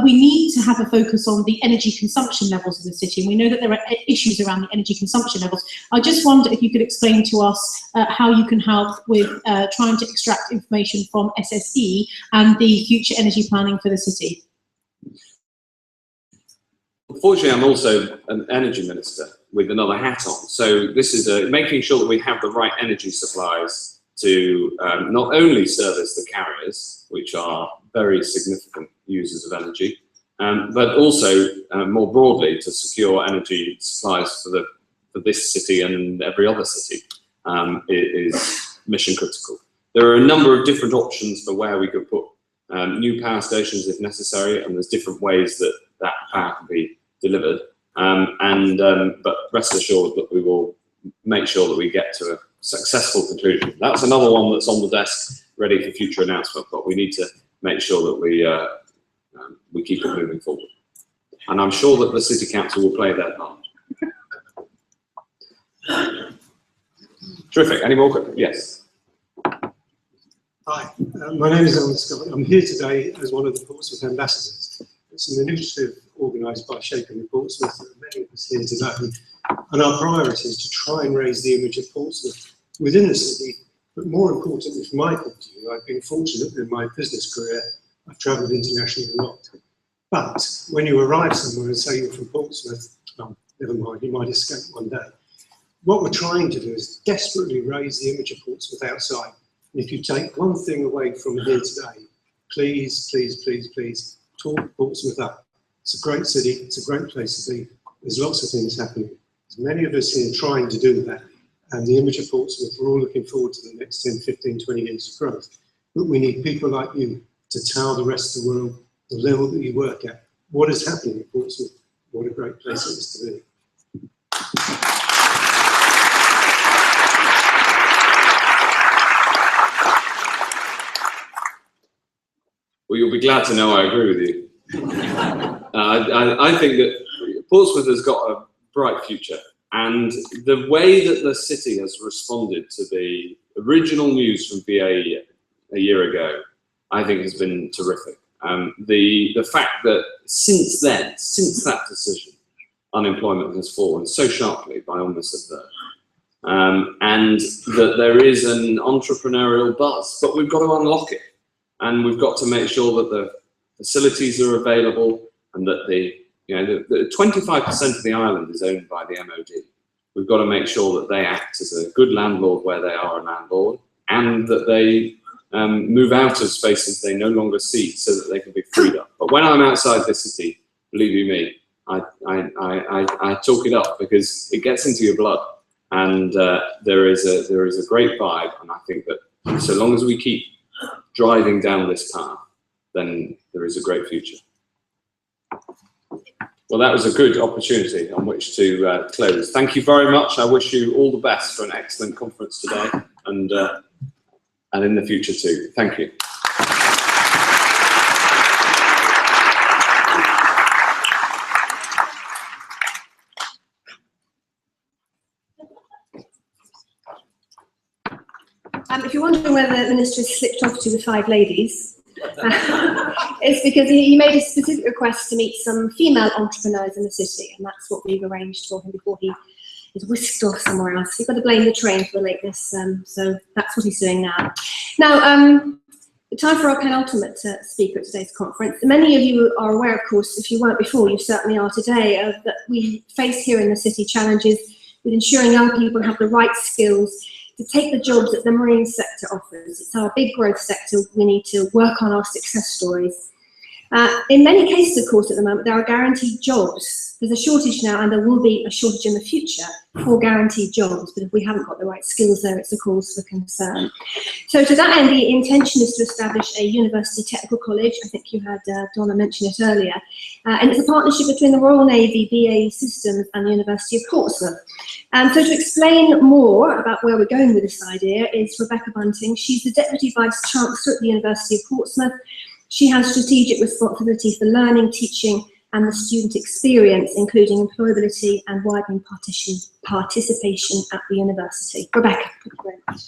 we need to have a focus on the energy consumption levels in the city. And we know that there are issues around the energy consumption levels. I just wonder if you could explain to us how you can help with trying to extract information from SSE and the future energy planning for the city. Unfortunately, I'm also an energy minister with another hat on. So this is making sure that we have the right energy supplies to not only service the carriers, which are very significant users of energy, but also more broadly to secure energy supplies for this city and every other city is mission critical. There are a number of different options for where we could put new power stations if necessary, and there's different ways that power can be delivered. But rest assured that we will make sure that we get to a successful conclusion. That's another one that's on the desk, ready for future announcement. But we need to make sure that we keep it moving forward. And I'm sure that the City Council will play their part. Terrific. Any more questions? Yes. Hi, my name is Alan Scott. I'm here today as one of the Portsmouth ambassadors. It's an initiative organised by Shaping Portsmouth, many of us here today. And our priority is to try and raise the image of Portsmouth within the city. But more importantly, from my point of view, I've been fortunate in my business career. I've travelled internationally a lot. But when you arrive somewhere and say you're from Portsmouth, oh, never mind, you might escape one day. What we're trying to do is desperately raise the image of Portsmouth outside. And if you take one thing away from here today, please, please, please, please, talk Portsmouth up. It's a great city, it's a great place to be. There's lots of things happening. There's many of us here trying to do that. And the image of Portsmouth, we're all looking forward to the next 10, 15, 20 years of growth. But we need people like you to tell the rest of the world the level that you work at. What is happening in Portsmouth? What a great place it is to be. Well, you'll be glad to know I agree with you. I think that Portsmouth has got a bright future, and the way that the city has responded to the original news from BAE a year ago, I think has been terrific. The fact that since then, since that decision, unemployment has fallen so sharply by almost a third. and that there is an entrepreneurial buzz, but we've got to unlock it, and we've got to make sure that the facilities are available, and that the 25% of the island is owned by the MOD. We've got to make sure that they act as a good landlord where they are a landlord, and that they move out of spaces they no longer see, so that they can be freed up. But when I'm outside the city, believe you me, I talk it up, because it gets into your blood, and there is a great vibe, and I think that so long as we keep driving down this path, then there is a great future. Well, that was a good opportunity on which to close. Thank you very much. I wish you all the best for an excellent conference today, and in the future too. Thank you. If you're wondering whether the minister has slipped off to the 5 ladies, it's because he made a specific request to meet some female entrepreneurs in the city, and that's what we've arranged for him before he is whisked off somewhere else. You've got to blame the train for the lateness, so that's what he's doing now. Now, time for our penultimate speaker at today's conference. Many of you are aware, of course, if you weren't before, you certainly are today, that we face here in the city challenges with ensuring young people have the right skills to take the jobs that the marine sector offers. It's our big growth sector. We need to work on our success stories. In many cases, of course, at the moment, there are guaranteed jobs. There's a shortage now, and there will be a shortage in the future for guaranteed jobs. But if we haven't got the right skills there, it's a cause for concern. So to that end, the intention is to establish a university technical college. I think you had Donna mention it earlier. And it's a partnership between the Royal Navy, BAE Systems, and the University of Portsmouth. So to explain more about where we're going with this idea is Rebecca Bunting. She's the Deputy Vice Chancellor at the University of Portsmouth. She has strategic responsibility for learning, teaching, and the student experience, including employability and widening participation at the university. Rebecca, thank you very much.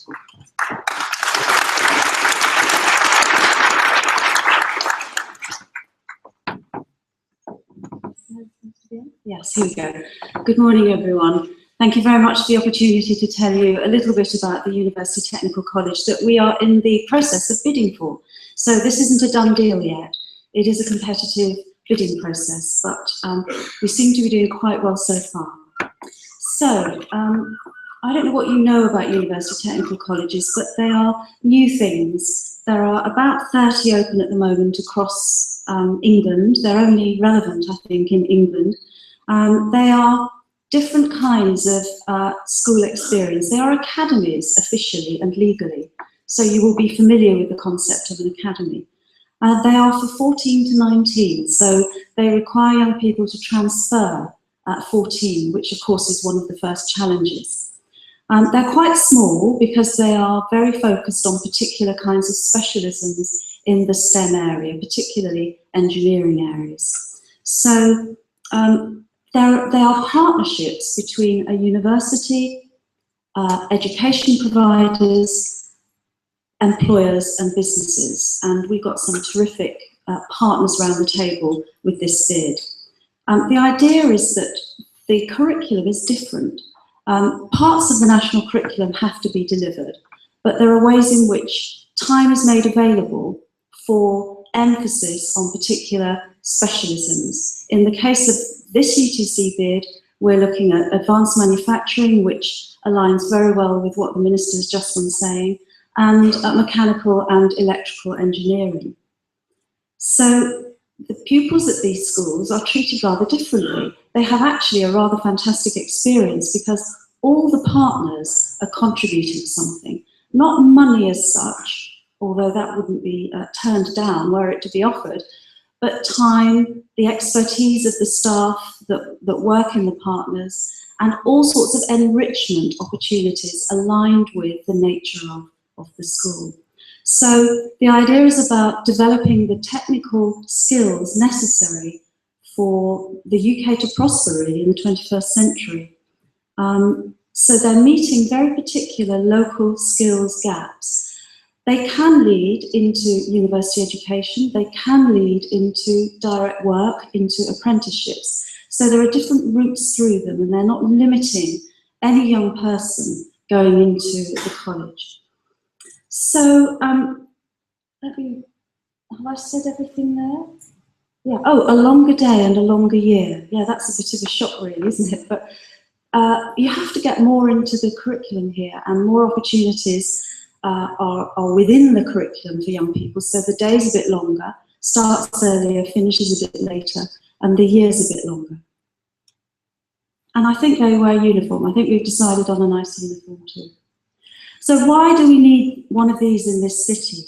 Yes, here we go. Good morning, everyone. Thank you very much for the opportunity to tell you a little bit about the University Technical College that we are in the process of bidding for. So this isn't a done deal yet. It is a competitive bidding process, but we seem to be doing quite well so far. So I don't know what you know about university technical colleges, but they are new things. There are about 30 open at the moment across England. They're only relevant, I think, in England. They are different kinds of school experience. They are academies officially and legally. So you will be familiar with the concept of an academy. They are for 14 to 19, so they require young people to transfer at 14, which of course is one of the first challenges. They're quite small because they are very focused on particular kinds of specialisms in the STEM area, particularly engineering areas. So they are partnerships between a university, education providers, employers and businesses, and we've got some terrific partners around the table with this bid. The idea is that the curriculum is different. Parts of the national curriculum have to be delivered, but there are ways in which time is made available for emphasis on particular specialisms. In the case of this UTC bid, we're looking at advanced manufacturing, which aligns very well with what the Minister has just been saying, and mechanical and electrical engineering. So the pupils at these schools are treated rather differently. They have actually a rather fantastic experience because all the partners are contributing something. Not money as such, although that wouldn't be turned down were it to be offered, but time, the expertise of the staff that work in the partners, and all sorts of enrichment opportunities aligned with the nature of the school. So the idea is about developing the technical skills necessary for the UK to prosper really in the 21st century. So they're meeting very particular local skills gaps. They can lead into university education, they can lead into direct work, into apprenticeships. So there are different routes through them, and they're not limiting any young person going into the college. So, have I said everything there? Yeah, oh, a longer day and a longer year. Yeah, that's a bit of a shock really, isn't it? But you have to get more into the curriculum here, and more opportunities are within the curriculum for young people. So the day's a bit longer, starts earlier, finishes a bit later, and the year's a bit longer. And I think they wear uniform. I think we've decided on a nice uniform too. So why do we need one of these in this city?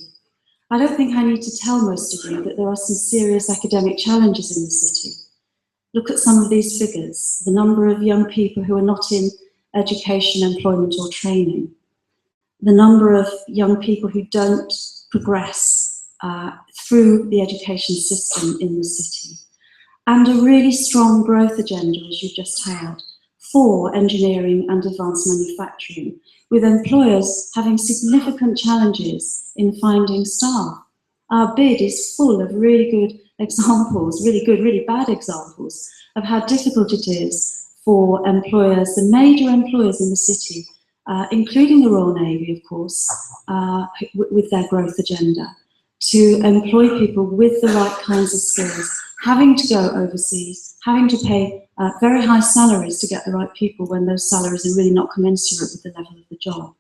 I don't think I need to tell most of you that there are some serious academic challenges in the city. Look at some of these figures, the number of young people who are not in education, employment or training, the number of young people who don't progress through the education system in the city, and a really strong growth agenda, as you just heard, for engineering and advanced manufacturing, with employers having significant challenges in finding staff. Our bid is full of really good examples, really good, really bad examples of how difficult it is for employers, the major employers in the city, including the Royal Navy, of course, with their growth agenda, to employ people with the right kinds of skills, having to go overseas, having to pay very high salaries to get the right people when those salaries are really not commensurate with the level of the job.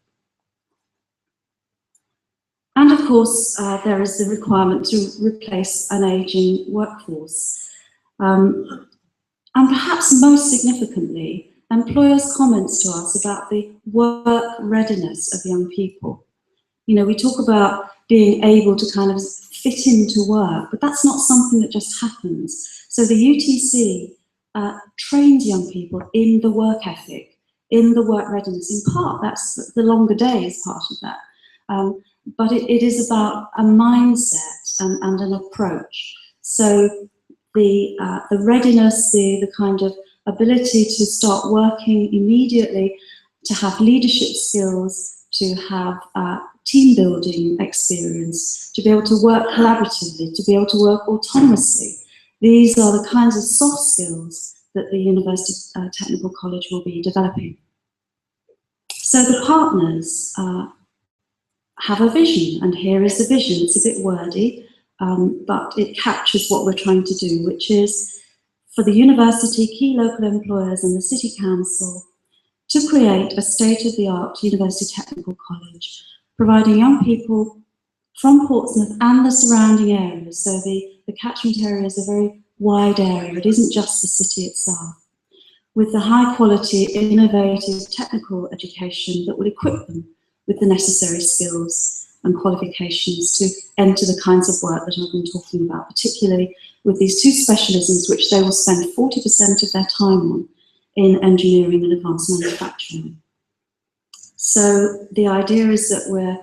And of course, there is the requirement to replace an ageing workforce. And perhaps most significantly, employers' comments to us about the work readiness of young people. You know, we talk about being able to kind of fit into work, but that's not something that just happens. So the UTC trains young people in the work ethic, in the work readiness. In part, that's the longer day is part of that. But it is about a mindset and an approach. So the readiness, the kind of ability to start working immediately, to have leadership skills, to have team building experience, to be able to work collaboratively, to be able to work autonomously. These are the kinds of soft skills that the University Technical College will be developing. So the partners have a vision, and here is the vision. It's a bit wordy, but it captures what we're trying to do, which is for the university, key local employers and the City Council to create a state-of-the-art University Technical College, providing young people from Portsmouth and the surrounding areas. So the catchment area is a very wide area. It isn't just the city itself, with the high-quality, innovative technical education that will equip them with the necessary skills and qualifications to enter the kinds of work that I've been talking about, particularly with these two specialisms, which they will spend 40% of their time on in engineering and advanced manufacturing. So the idea is that we're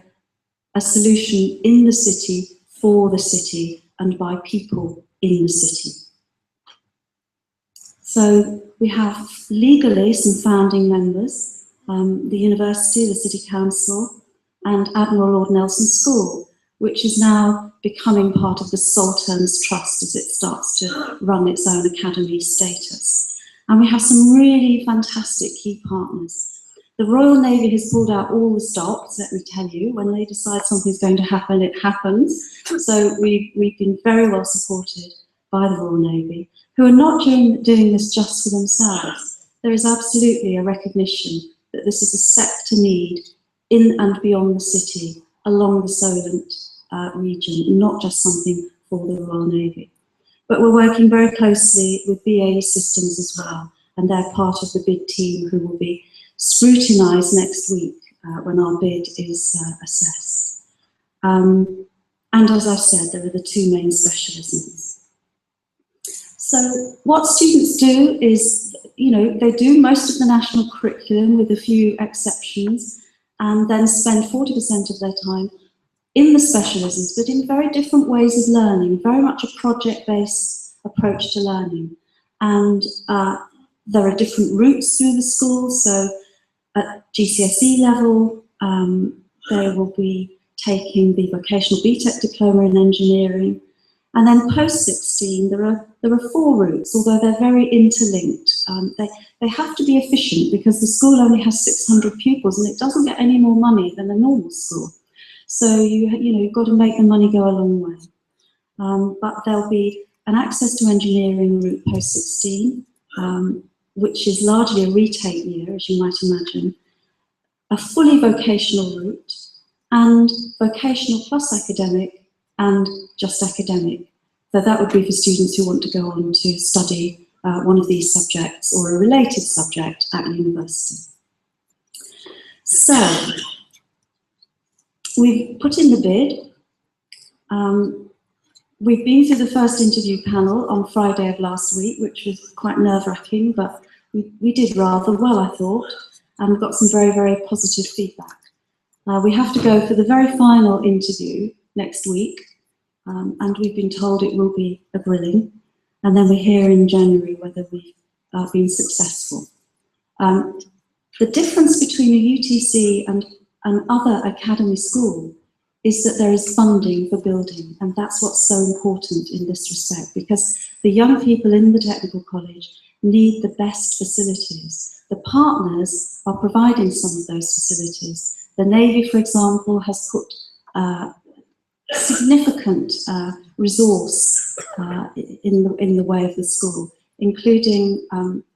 a solution in the city, for the city, and by people in the city. So we have legally some founding members, the university, the City Council, and Admiral Lord Nelson School, which is now becoming part of the Salterns Trust as it starts to run its own academy status. And we have some really fantastic key partners. The Royal Navy has pulled out all the stops, let me tell you. When they decide something's going to happen, it happens. So we've been very well supported by the Royal Navy, who are not doing this just for themselves. There is absolutely a recognition that this is a sector need in and beyond the city, along the Solent region, not just something for the Royal Navy. But we're working very closely with BAE Systems as well, and they're part of the bid team who will be scrutinised next week when our bid is assessed. And as I've said, there are the two main specialisms. So what students do is, they do most of the national curriculum with a few exceptions, and then spend 40% of their time in the specialisms, but in very different ways of learning, very much a project-based approach to learning. And there are different routes through the school. So at GCSE level, they will be taking the vocational BTEC diploma in engineering, And then post-16, there are 4 routes, although they're very interlinked. They have to be efficient because the school only has 600 pupils and it doesn't get any more money than a normal school. So you've got to make the money go a long way. But there'll be an access to engineering route post-16, which is largely a retake year, as you might imagine, a fully vocational route, and vocational plus academic, and just academic. So that would be for students who want to go on to study one of these subjects or a related subject at university. So, we've put in the bid. We've been through the first interview panel on Friday of last week, which was quite nerve-wracking, but we did rather well, I thought, and got some very, very positive feedback. We have to go for the very final interview next week, and we've been told it will be a grilling, and then we hear in January whether we've been successful. The difference between a UTC and other academy school is that there is funding for building, and that's what's so important in this respect, because the young people in the technical college need the best facilities. The partners are providing some of those facilities. The Navy, for example, has put significant resource in the way of the school, including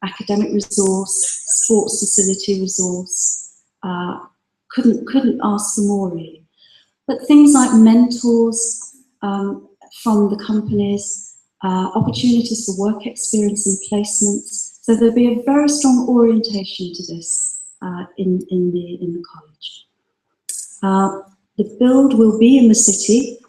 academic resource, sports facility resource. Couldn't ask for more, really. But things like mentors from the companies, opportunities for work experience and placements. So there'll be a very strong orientation to this in the college. The build will be in the city.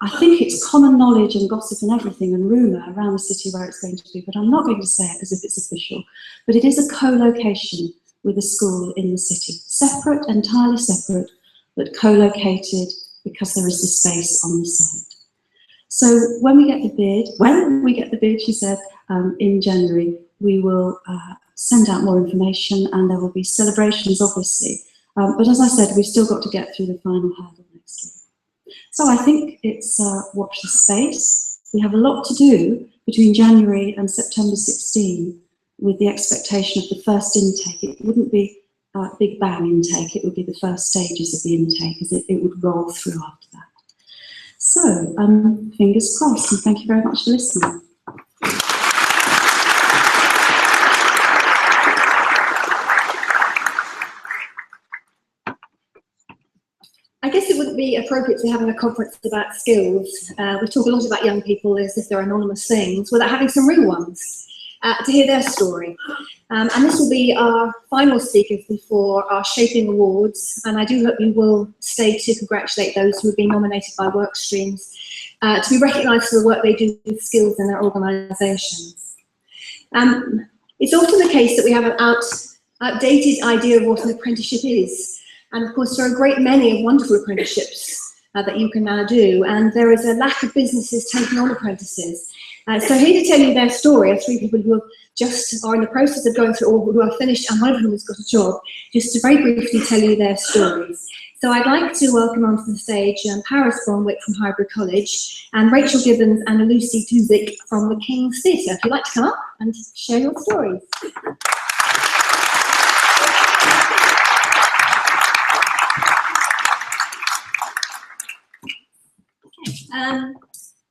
I think it's common knowledge and gossip and everything and rumour around the city where it's going to be, but I'm not going to say it as if it's official. But it is a co-location with a school in the city. Separate, entirely separate, but co-located because there is the space on the site. So when we get the bid, she said, in January, we will send out more information and there will be celebrations, obviously. But as I said, we've still got to get through the final hurdle next week. So I think it's watch the space. We have a lot to do between January and September 16 with the expectation of the first intake. It wouldn't be a big bang intake, it would be the first stages of the intake as it would roll through after that. So, fingers crossed, and thank you very much for listening. I guess it wouldn't be appropriate to be having a conference about skills. We talk a lot about young people as if they're anonymous things, without having some real ones to hear their story. And this will be our final speakers before our Shaping Awards, and I do hope you will stay to congratulate those who have been nominated by work streams to be recognised for the work they do with skills in their organisations. It's often the case that we have an outdated idea of what an apprenticeship is. And of course, there are a great many wonderful apprenticeships that you can now do, and there is a lack of businesses taking on apprentices. So here to tell you their story are 3 people who just are in the process of going through, or who are finished, and one of them has got a job, just to very briefly tell you their stories. So I'd like to welcome onto the stage Paris Bonwick from Highbury College, and Rachel Gibbons and Lucy Tuzik from the King's Theatre. If you'd like to come up and share your stories.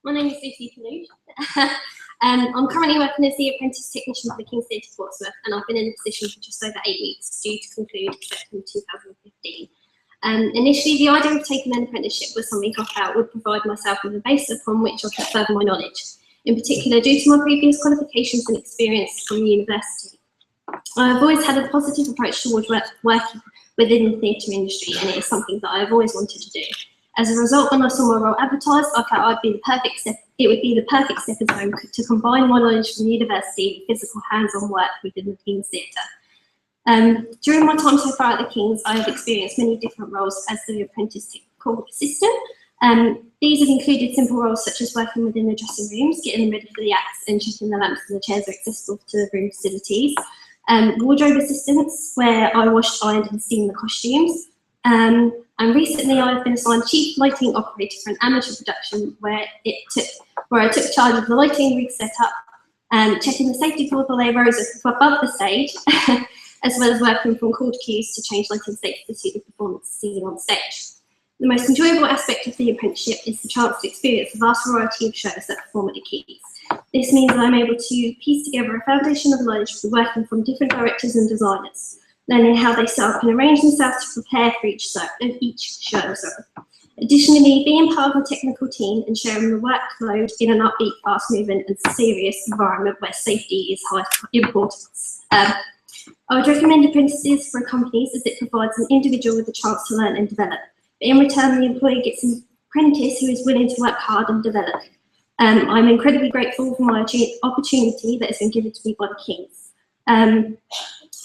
My name is Lucy Tuzik. I'm currently working as the apprentice technician for the King's Theatre Portsmouth, and I've been in the position for just over 8 weeks, due to conclude September 2015. Initially, the idea of taking an apprenticeship was something I felt would provide myself with a base upon which I could further my knowledge, in particular due to my previous qualifications and experience from the university. I've always had a positive approach towards working within the theatre industry, and it is something that I've always wanted to do. As a result, when I saw my role advertised, I felt it would be the perfect stepping stone to combine my knowledge from the university with physical hands-on work within the King's Theatre. During my time so far at the King's, I have experienced many different roles as the apprentice technical assistant. These have included simple roles such as working within the dressing rooms, getting them ready for the acts, and checking the lamps and the chairs are accessible to the room facilities. Wardrobe assistants, where I washed, ironed and steamed the costumes. And recently I've been assigned chief lighting operator for an amateur production where it took where I took charge of the lighting rig setup, checking the safety for the lay rows above the stage, as well as working from chord cues to change lighting states to suit the performance seen on stage. The most enjoyable aspect of the apprenticeship is the chance to experience a vast variety of shows that perform at the Keys. This means that I'm able to piece together a foundation of knowledge from working from different directors and designers, learning how they set up and arrange themselves to prepare for each show. Additionally, being part of a technical team and sharing the workload in an upbeat, fast-moving and serious environment where safety is high importance. I would recommend apprentices for companies as it provides an individual with the chance to learn and develop. But in return, the employer gets an apprentice who is willing to work hard and develop. I'm incredibly grateful for my opportunity that has been given to me by the Kings.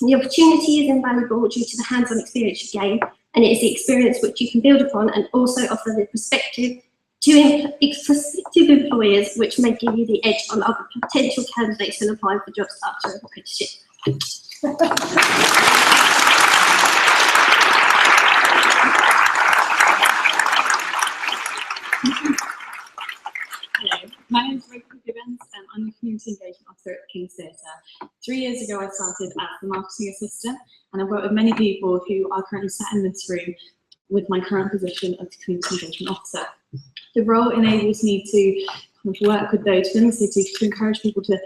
The opportunity is invaluable due to the hands-on experience you gain, and it is the experience which you can build upon and also offer the perspective to prospective employers, which may give you the edge on other potential candidates when applying for jobs after an apprenticeship. Hello, my name is Rachel Gibbons and I'm the Community Engagement Officer at King's Theatre. 3 years ago I started as the marketing assistant, and I've worked with many people who are currently sat in this room with my current position of the Community Engagement Officer. The role enables me to kind of work with those within the city to encourage people to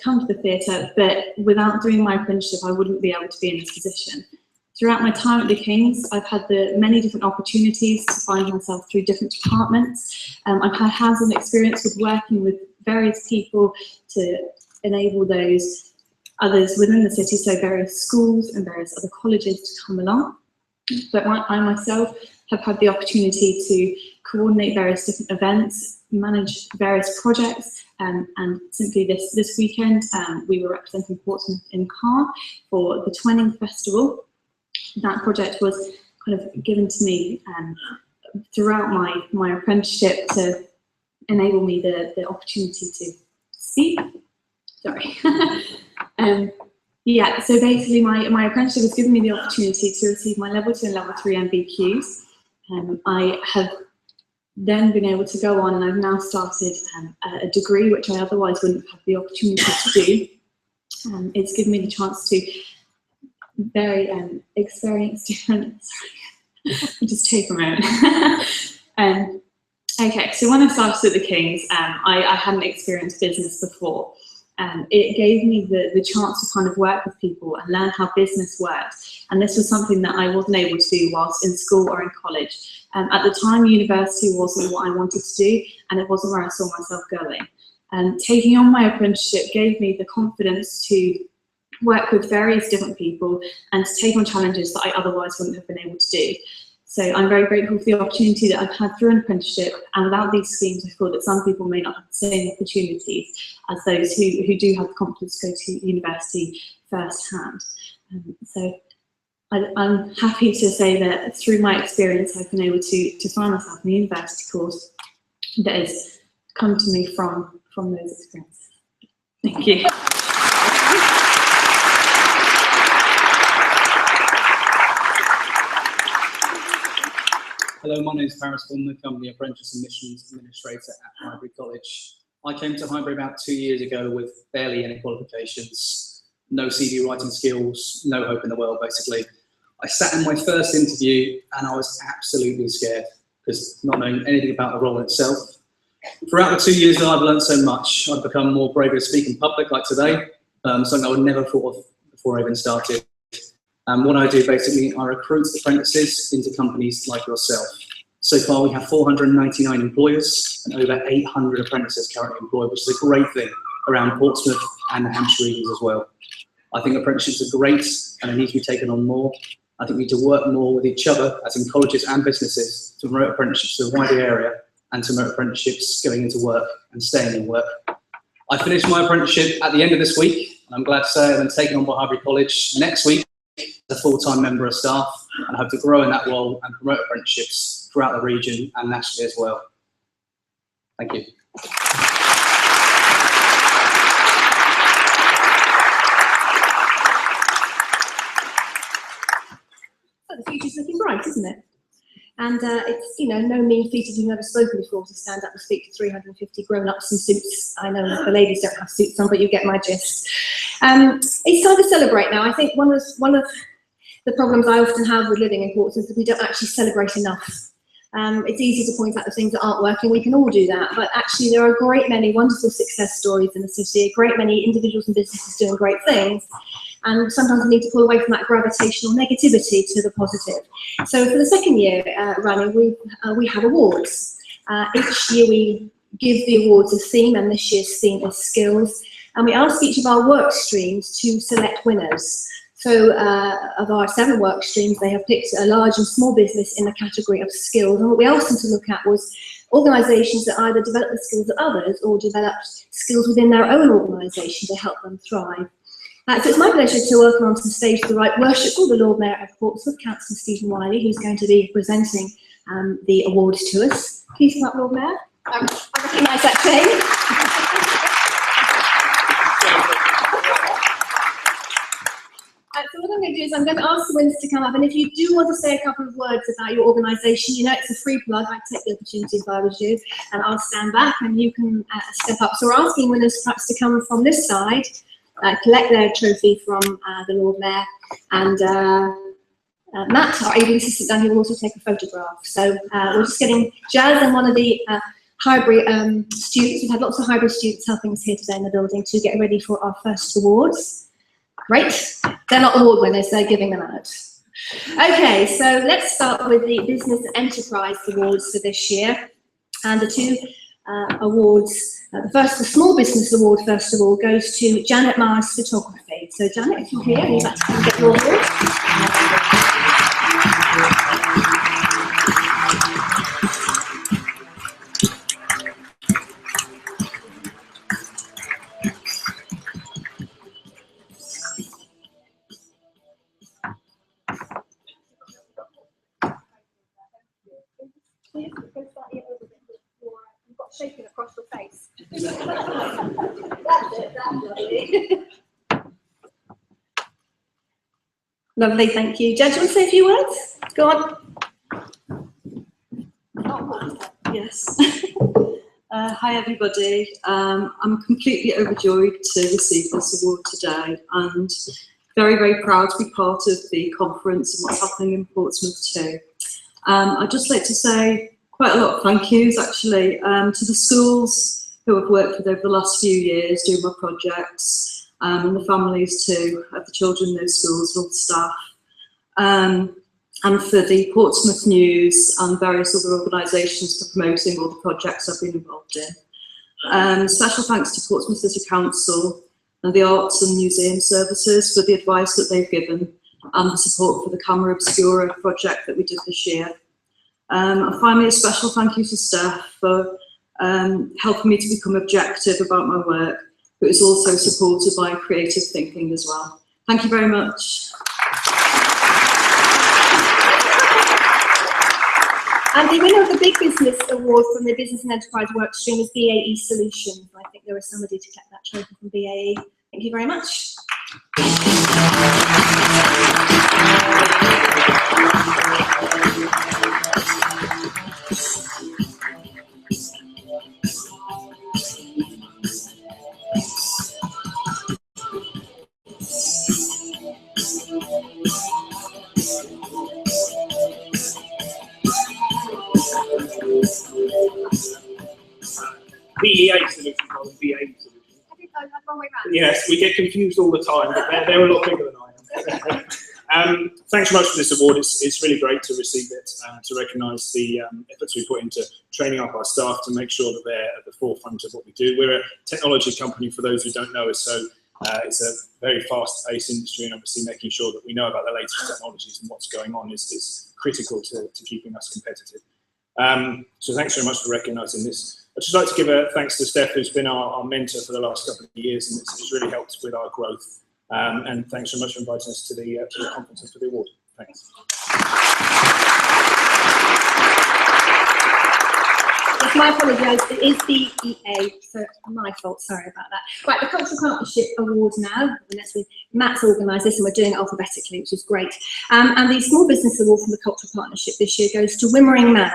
come to the theatre, but without doing my apprenticeship I wouldn't be able to be in this position. Throughout my time at the Kings, I've had the many different opportunities to find myself through different departments. I've had hands-on experience with working with various people to enable those others within the city, so various schools and various other colleges to come along. But I myself have had the opportunity to coordinate various different events, manage various projects, and simply this weekend we were representing Portsmouth in Car for the Twenning Festival. That project was kind of given to me throughout my apprenticeship to enable me the opportunity to speak. Sorry. Yeah, so basically my apprenticeship has given me the opportunity to receive my level 2 and level 3 MBQs. I have then been able to go on, and I've now started a degree which I otherwise wouldn't have had the opportunity to do. It's given me the chance to experience different, sorry, I'll just take a moment. Okay, so when I started at the Kings, I hadn't experienced business before. It gave me the chance to kind of work with people and learn how business worked. And this was something that I wasn't able to do whilst in school or in college. At the time, university wasn't what I wanted to do, and it wasn't where I saw myself going. Taking on my apprenticeship gave me the confidence to work with various different people and to take on challenges that I otherwise wouldn't have been able to do. So I'm very grateful for the opportunity that I've had through an apprenticeship, and without these schemes I feel that some people may not have the same opportunities as those who do have the confidence to go to university firsthand. So I'm happy to say that through my experience I've been able to find myself in a university course that has come to me from those experiences. Thank you. Hello, my name is Paris Fulmer, Company Apprentice Admissions Administrator at Highbury College. I came to Highbury about 2 years ago with barely any qualifications, no CV writing skills, no hope in the world, basically. I sat in my first interview and I was absolutely scared because not knowing anything about the role itself. Throughout the 2 years that I've learned so much, I've become more brave to speak in public like today, something I would never thought of before I even started. What I do basically, I recruit apprentices into companies like yourself. So far we have 499 employers and over 800 apprentices currently employed, which is a great thing around Portsmouth and the Hampshire regions as well. I think apprenticeships are great and they need to be taken on more. I think we need to work more with each other, as in colleges and businesses, to promote apprenticeships to the wider area and to promote apprenticeships going into work and staying in work. I finished my apprenticeship at the end of this week, and I'm glad to say I'm taken on by Highbury College next week as a full-time member of staff, and I hope to grow in that role and promote apprenticeships throughout the region and nationally as well. Thank you. The future's looking bright, isn't it? And it's, you know, no mean feat if you've never spoken before to stand up and speak to 350 grown-ups in suits. I know the ladies don't have suits on, but you get my gist. It's time to celebrate now. I think one of the problems I often have with living in Portsmouth is that we don't actually celebrate enough. It's easy to point out the things that aren't working, we can all do that, but actually there are a great many wonderful success stories in the city, a great many individuals and businesses doing great things, and sometimes we need to pull away from that gravitational negativity to the positive. So for the second year running, we have awards. Each year we give the awards a theme, and this year's theme is skills, and we ask each of our work streams to select winners. So of our 7 work streams, they have picked a large and small business in the category of skills. And what we asked them to look at was organisations that either develop the skills of others or developed skills within their own organisation to help them thrive. So it's my pleasure to welcome onto the stage the Right Worshipful, the Lord Mayor of Portsmouth, Councillor Stephen Wiley, who's going to be presenting the awards to us. Please come up, Lord Mayor. I recognise that chain. So what I'm going to do is I'm going to ask the winners to come up, and if you do want to say a couple of words about your organisation, you know it's a free plug, I'd take the opportunity if I was you, and I'll stand back and you can step up. So we're asking winners perhaps to come from this side, collect their trophy from the Lord Mayor, and Matt, our able assistant down here, will also take a photograph. So we're just getting Jazz and one of the Highbury students, we've had lots of Highbury students helping us here today in the building to get ready for our first awards. Great. They're not award winners, they're giving them out. Okay, so let's start with the Business Enterprise Awards for this year. And the 2 awards, the Small Business Award, first of all, goes to Janet Mars Photography. So Janet, if you're here, you'd like to come and get your award. You've got shaking across your face. That's it, that's lovely. Lovely, thank you. Judge, do you want to say a few words? Go on. Yes. Hi everybody. I'm completely overjoyed to receive this award today, and very, very proud to be part of the conference and what's happening in Portsmouth too. I'd just like to say quite a lot of thank yous actually to the schools who I've worked with over the last few years doing my projects, and the families too of the children in those schools, all the staff, and for the Portsmouth News and various other organisations for promoting all the projects I've been involved in. Special thanks to Portsmouth City Council and the Arts and Museum Services for the advice that they've given and the support for the Camera Obscura project that we did this year. And finally, a special thank you to staff for helping me to become objective about my work, but it's also supported by creative thinking as well. Thank you very much. And the winner of the Big Business Award from the Business and Enterprise Workstream is BAE Solutions. I think there is somebody to collect that trophy from BAE. Thank you very much. BEA solution, not BA solution. Yes, we get confused all the time, but they're a lot bigger than I am. Thanks so much for this award. It's really great to receive it, to recognise the efforts we put into training up our staff to make sure that they're at the forefront of what we do. We're a technology company, for those who don't know us, so it's a very fast-paced industry, and obviously making sure that we know about the latest technologies and what's going on is critical to keeping us competitive. So thanks very much for recognising this. I'd just like to give a thanks to Steph, who's been our mentor for the last couple of years, and it's really helped with our growth. And thanks so much for inviting us to the conference and for the award. Thanks. Yes, my apologies. It is BEA, so my fault. Sorry about that. Right, the Cultural Partnership Award now. Matt's organised this, and we're doing it alphabetically, which is great. And the Small Business Award from the Cultural Partnership this year goes to Wimmering Manor.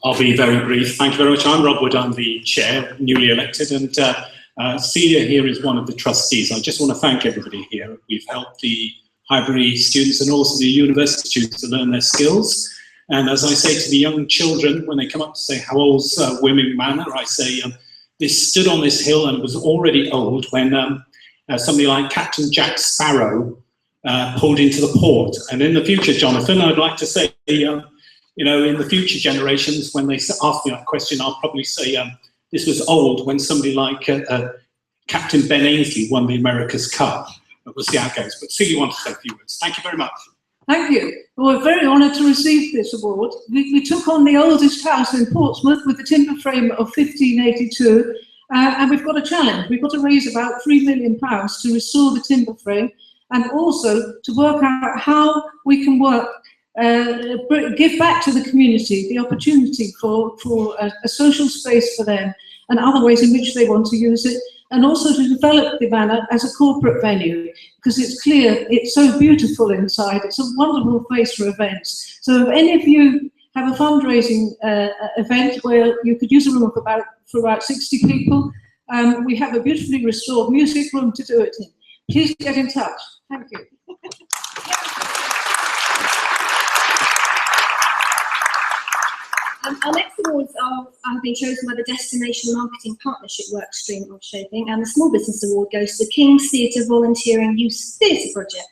I'll be very brief. Thank you very much. I'm Rob Wood. I'm the chair, newly elected, and Celia here is one of the trustees. I just want to thank everybody here. We've helped the Highbury students and also the university students to learn their skills. And as I say to the young children, when they come up to say, how old's Wimmering Manor? I say, this stood on this hill and was already old when somebody like Captain Jack Sparrow pulled into the port. And in the future, Jonathan, I'd like to say, you know, in the future generations, when they ask me that question, I'll probably say this was old when somebody like Captain Ben Ainsley won the America's Cup. We'll see how it goes. But Celia, you want to say a few words. Thank you very much. Thank you. We're very honoured to receive this award. We took on the oldest house in Portsmouth with the timber frame of 1582, and we've got a challenge. We've got to raise about £3 million to restore the timber frame, and also to work out how we can give back to the community the opportunity for a social space for them and other ways in which they want to use it, and also to develop the manor as a corporate venue, because it's clear it's so beautiful inside. It's a wonderful place for events. So if any of you have a fundraising event where you could use a room for about 60 people, we have a beautifully restored music room to do it in. Please get in touch. Thank you. Our next awards have been chosen by the Destination Marketing Partnership Workstream of Shaping, and the Small Business Award goes to the King's Theatre Volunteering Youth Theatre Project.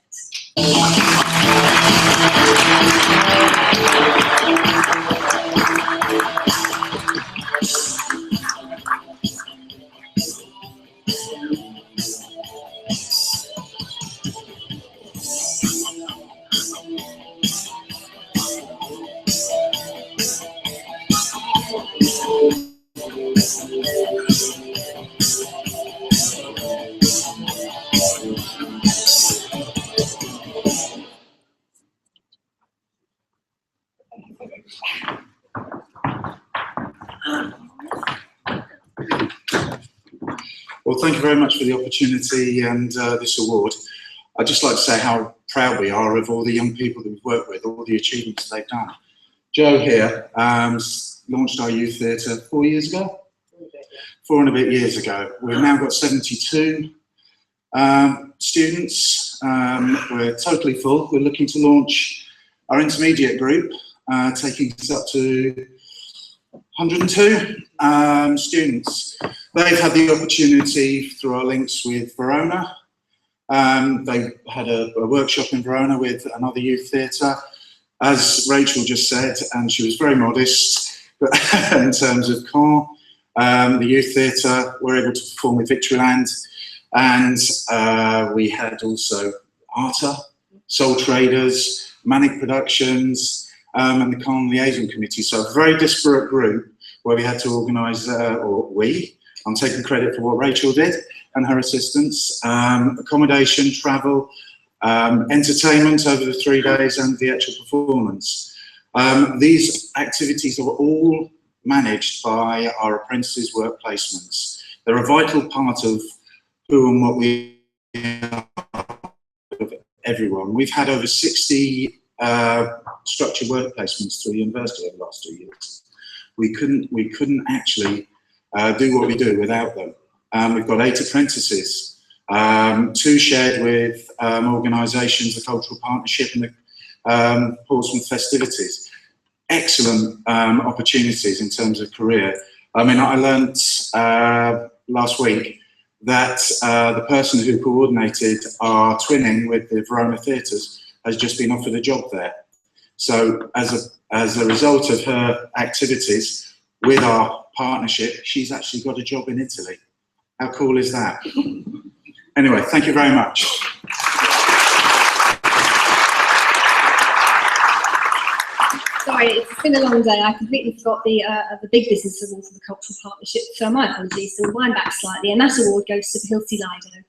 Well, thank you very much for the opportunity and this award. I'd just like to say how proud we are of all the young people that we've worked with, all the achievements they've done. Joe here launched our youth theatre 4 years ago? 4 and a bit years ago. We've now got 72 students. We're totally full. We're looking to launch our intermediate group, taking us up to 102 students. They've had the opportunity through our links with Verona. They had a workshop in Verona with another youth theatre. As Rachel just said, and she was very modest, but in terms of Caen, the youth theatre were able to perform with Victoryland, and we had also Arta, Soul Traders, Manic Productions, and the Caen Liaison Committee. So a very disparate group where we had to organise, I'm taking credit for what Rachel did and her assistants, accommodation, travel, entertainment over the 3 days and the actual performance. These activities are all managed by our apprentices' work placements. They're a vital part of who and what we are of everyone. We've had over 60 structured work placements through the university over the last 2 years. We couldn't actually do what we do without them. We've got 8 apprentices, 2 shared with organisations, the Cultural Partnership and the Portsmouth festivities. Excellent opportunities in terms of career. I mean, I learnt last week that the person who coordinated our twinning with the Verona Theatres has just been offered a job there. So as a result of her activities with our partnership, she's actually got a job in Italy. How cool is that? Anyway, thank you very much. Sorry, it's been a long day. I completely forgot the big business award for the cultural partnership, so my apologies. So we'll wind back slightly, and that award goes to the Hilsey Lido.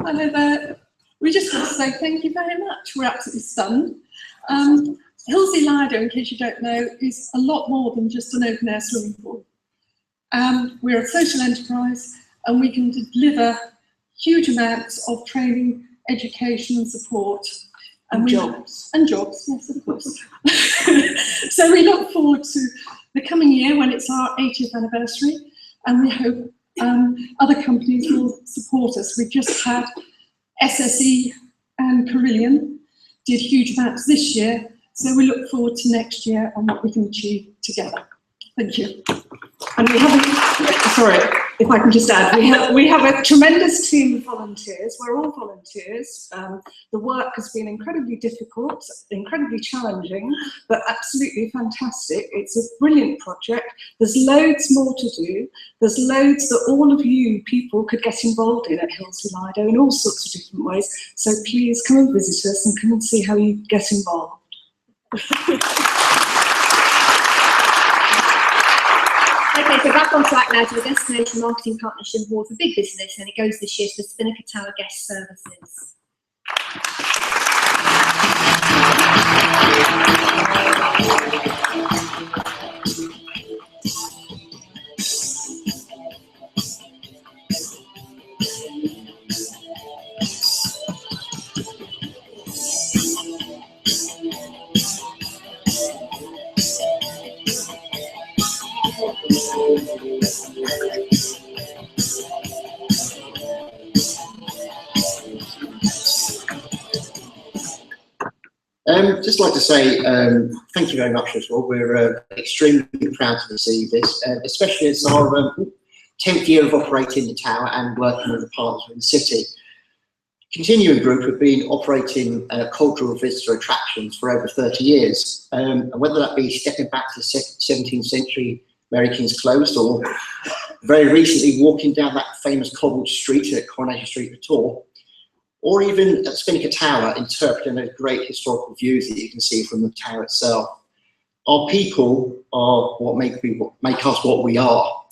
Hello there. We just want to say thank you very much. We're absolutely stunned. Hilsey Lido, in case you don't know, is a lot more than just an open-air swimming pool. We're a social enterprise, and we can deliver huge amounts of training, education and support. And jobs. And jobs, yes, of course. So we look forward to the coming year when it's our 80th anniversary, and we hope other companies will support us. We've just had SSE and Carillion did huge amounts this year, so we look forward to next year and what we can achieve together. Thank you. And we have, sorry, if I can just add, we have a tremendous team of volunteers. We're all volunteers. The work has been incredibly difficult, incredibly challenging, but absolutely fantastic. It's a brilliant project. There's loads more to do. There's loads that all of you people could get involved in at Hilsey Lido in all sorts of different ways. So please come and visit us and come and see how you get involved. Okay, so back on track now to the Destination Marketing Partnership Award for Big Business, and it goes this year to the Spinnaker Tower Guest Services. Just like to say thank you very much as well. We're extremely proud to receive this, especially as our 10th year of operating the tower and working with the partners in the city. Continuing Group have been operating cultural visitor attractions for over 30 years, and whether that be stepping back to the 17th century Mary King's Close, or very recently walking down that famous cobbled street at Coronation Street, Victoria, or even at Spinnaker Tower, interpreting those great historical views that you can see from the tower itself. Our people are what make us what we are.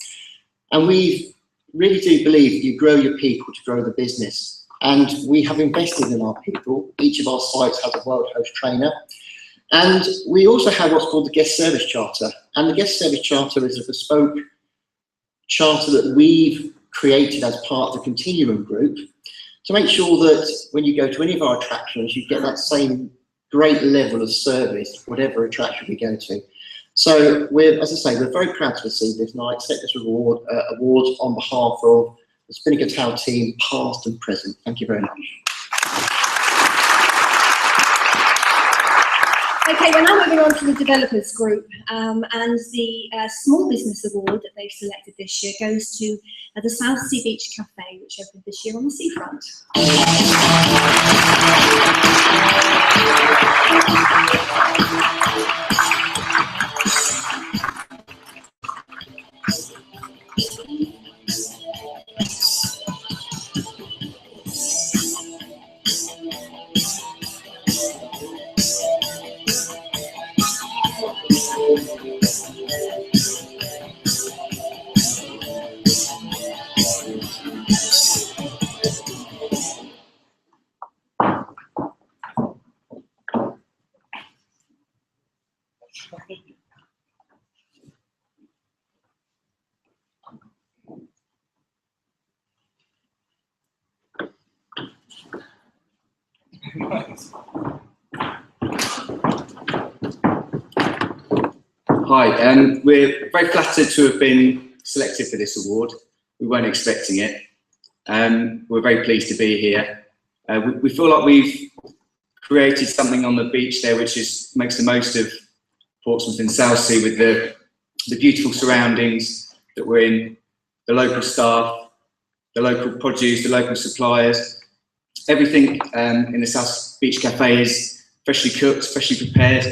And we really do believe you grow your people to grow the business. And we have invested in our people. Each of our sites has a world host trainer. And we also have what's called the Guest Service Charter. And the Guest Service Charter is a bespoke charter that we've created as part of the Continuum Group, to make sure that when you go to any of our attractions, you get that same great level of service, whatever attraction we go to. So we're, as I say, we're very proud to receive this, and I accept this award on behalf of the Spinnaker Tower team, past and present. Thank you very much. Okay, we're now moving on to the Developers Group, and the Small Business Award that they've selected this year goes to the South Sea Beach Cafe, which opened this year on the seafront. Hi, we're very flattered to have been selected for this award. We weren't expecting it. We're very pleased to be here. We feel like we've created something on the beach there which makes the most of Portsmouth and Southsea, with the beautiful surroundings that we're in, the local staff, the local produce, the local suppliers. Everything in the South Beach Cafe is freshly cooked, freshly prepared.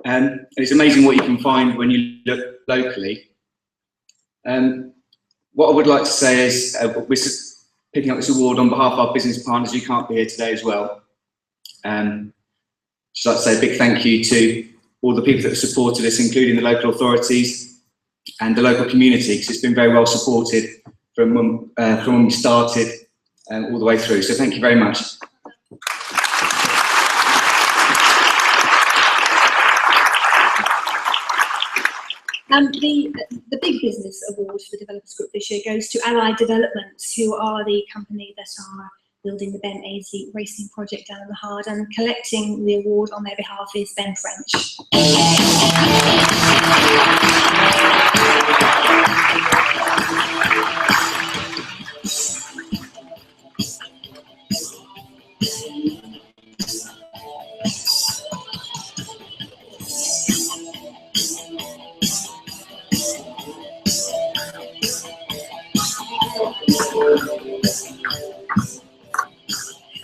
And it's amazing what you can find when you look locally. What I would like to say is we're picking up this award on behalf of our business partners who can't be here today as well. Just like to say a big thank you to all the people that have supported us, including the local authorities and the local community, because it's been very well supported from when we started all the way through. So thank you very much. The Big Business Award for the Developers Group this year goes to Allied Developments, who are the company that are building the Ben Aisley Racing Project down in the Hard, and collecting the award on their behalf is Ben French.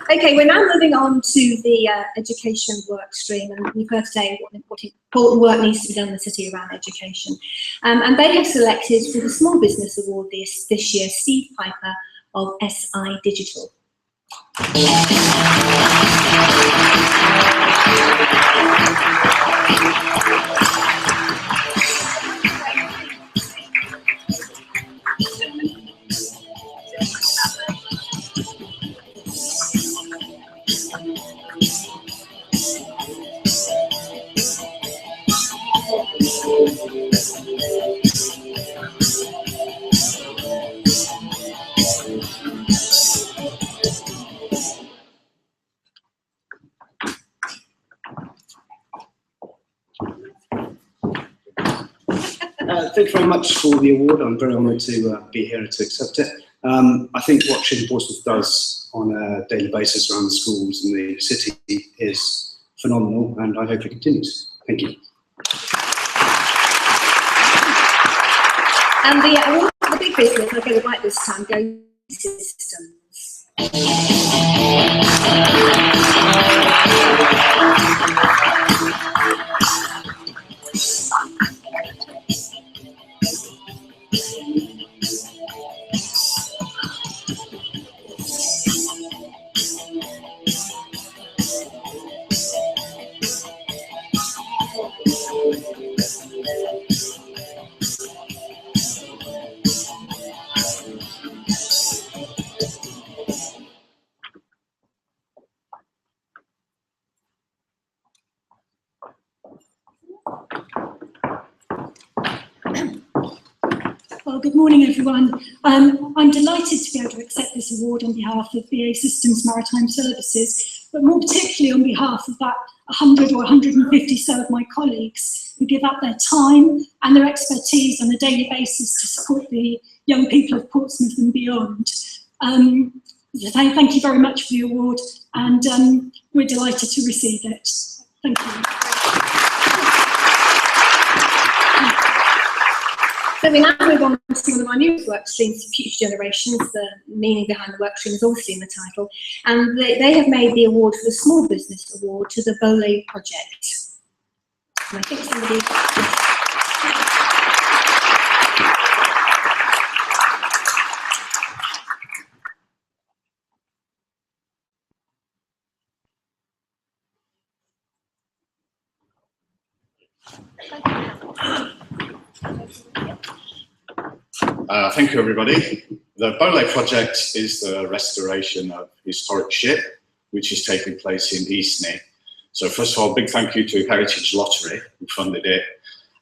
Okay, we're now moving on to the education work stream, and we've heard today what important work needs to be done in the city around education. And they have selected for the Small Business Award this year Steve Piper of SI Digital. Thank you very much for the award. I'm very honoured to be here to accept it. I think what Sheffield Portsmouth does on a daily basis around the schools and the city is phenomenal, and I hope it continues. Thank you. And the award for the Big Business, I'll get it right this time, goes to Systems. Well, good morning, everyone. I'm delighted to be able to accept this award on behalf of BA Systems Maritime Services, but more particularly on behalf of that 100 or 150 so of my colleagues who give up their time and their expertise on a daily basis to support the young people of Portsmouth and beyond. Thank you very much for the award, and we're delighted to receive it. Thank you. So we now move on to one of our newest work streams, Future Generations. The meaning behind the work stream is obviously in the title. And they have made the award for the Small Business Award to the Bole Project. And I think somebody... Thank you, everybody. The Bole project is the restoration of historic ship, which is taking place in Eastney. So first of all, big thank you to Heritage Lottery, who funded it,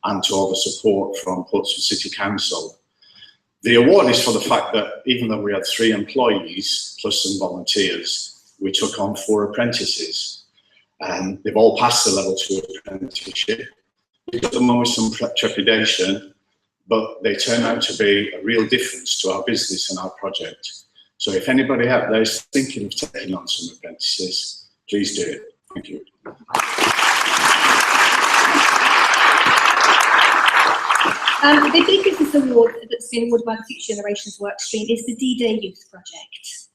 and to all the support from Portsmouth City Council. The award is for the fact that even though we had 3 employees, plus some volunteers, we took on 4 apprentices. And they've all passed the level 2 apprenticeship. We got them on with some trepidation, but they turn out to be a real difference to our business and our project. So if anybody out there is thinking of taking on some apprentices, please do it. Thank you. The Big Business Award that's been awarded by the Future Generations Workstream is the D-Day Youth Project.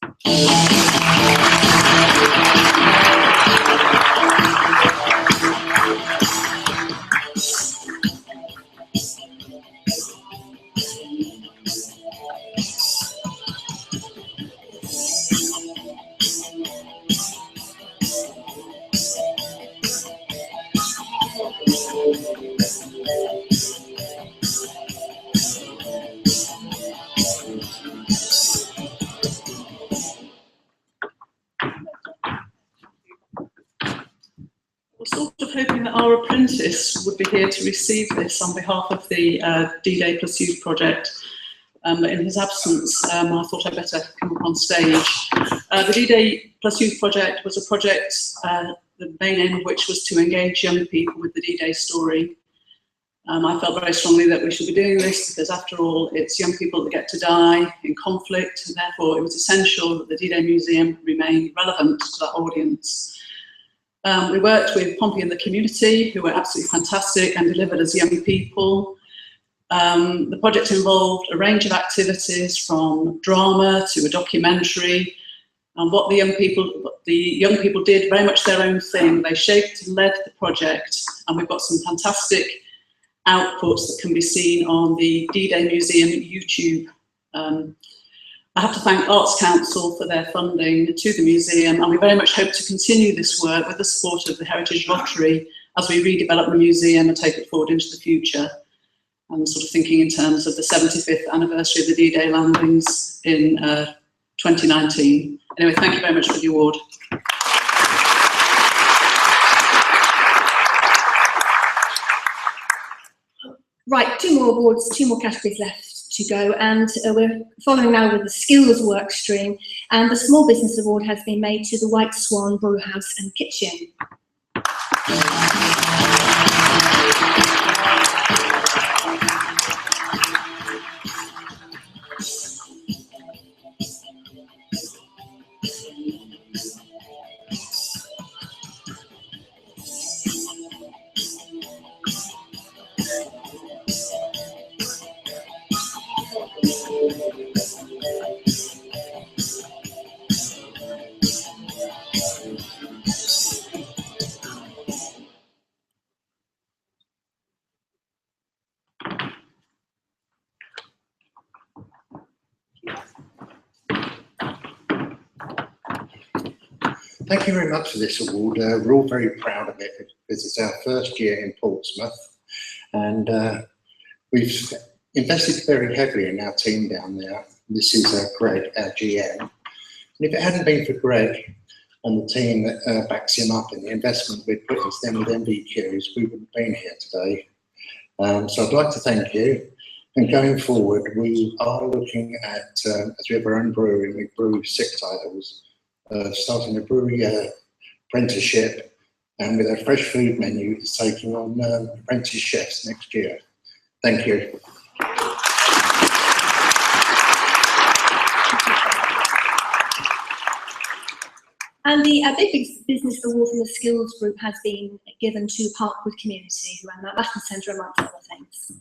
We're sort of hoping that our apprentice would be here to receive this on behalf of the D-Day Plus Youth project. But in his absence, I thought I'd better come up on stage. The D-Day Plus Youth project was a project, the main aim of which was to engage young people with the D-Day story. I felt very strongly that we should be doing this because, after all, it's young people that get to die in conflict, and therefore it was essential that the D-Day Museum remain relevant to that audience. We worked with Pompey and the community, who were absolutely fantastic and delivered as young people. The project involved a range of activities, from drama to a documentary. And what the young people did very much their own thing. They shaped and led the project, and we've got some fantastic outputs that can be seen on the D-Day Museum YouTube. I have to thank Arts Council for their funding to the museum, and we very much hope to continue this work with the support of the Heritage Lottery as we redevelop the museum and take it forward into the future. I'm sort of thinking in terms of the 75th anniversary of the D-Day landings in 2019. Anyway, thank you very much for the award. Right, 2 more awards, 2 more categories left to go, and we're following now with the Skills work stream, and the Small Business Award has been made to the White Swan Brewhouse and Kitchen. Thank you very much for this award. We're all very proud of it because it's our first year in Portsmouth, and we've invested very heavily in our team down there. This is Greg, our GM. And if it hadn't been for Greg and the team that backs him up and the investment we've put into them with MBQs, we wouldn't have been here today. So I'd like to thank you. And going forward, we are looking at, as we have our own brewery, we brew 6 titles, starting a brewery apprenticeship, and with a fresh food menu, it's taking on apprentice chefs next year. Thank you. And the Big Business Award from the Skills Group has been given to Parkwood Community, who ran that Latin Centre amongst other things.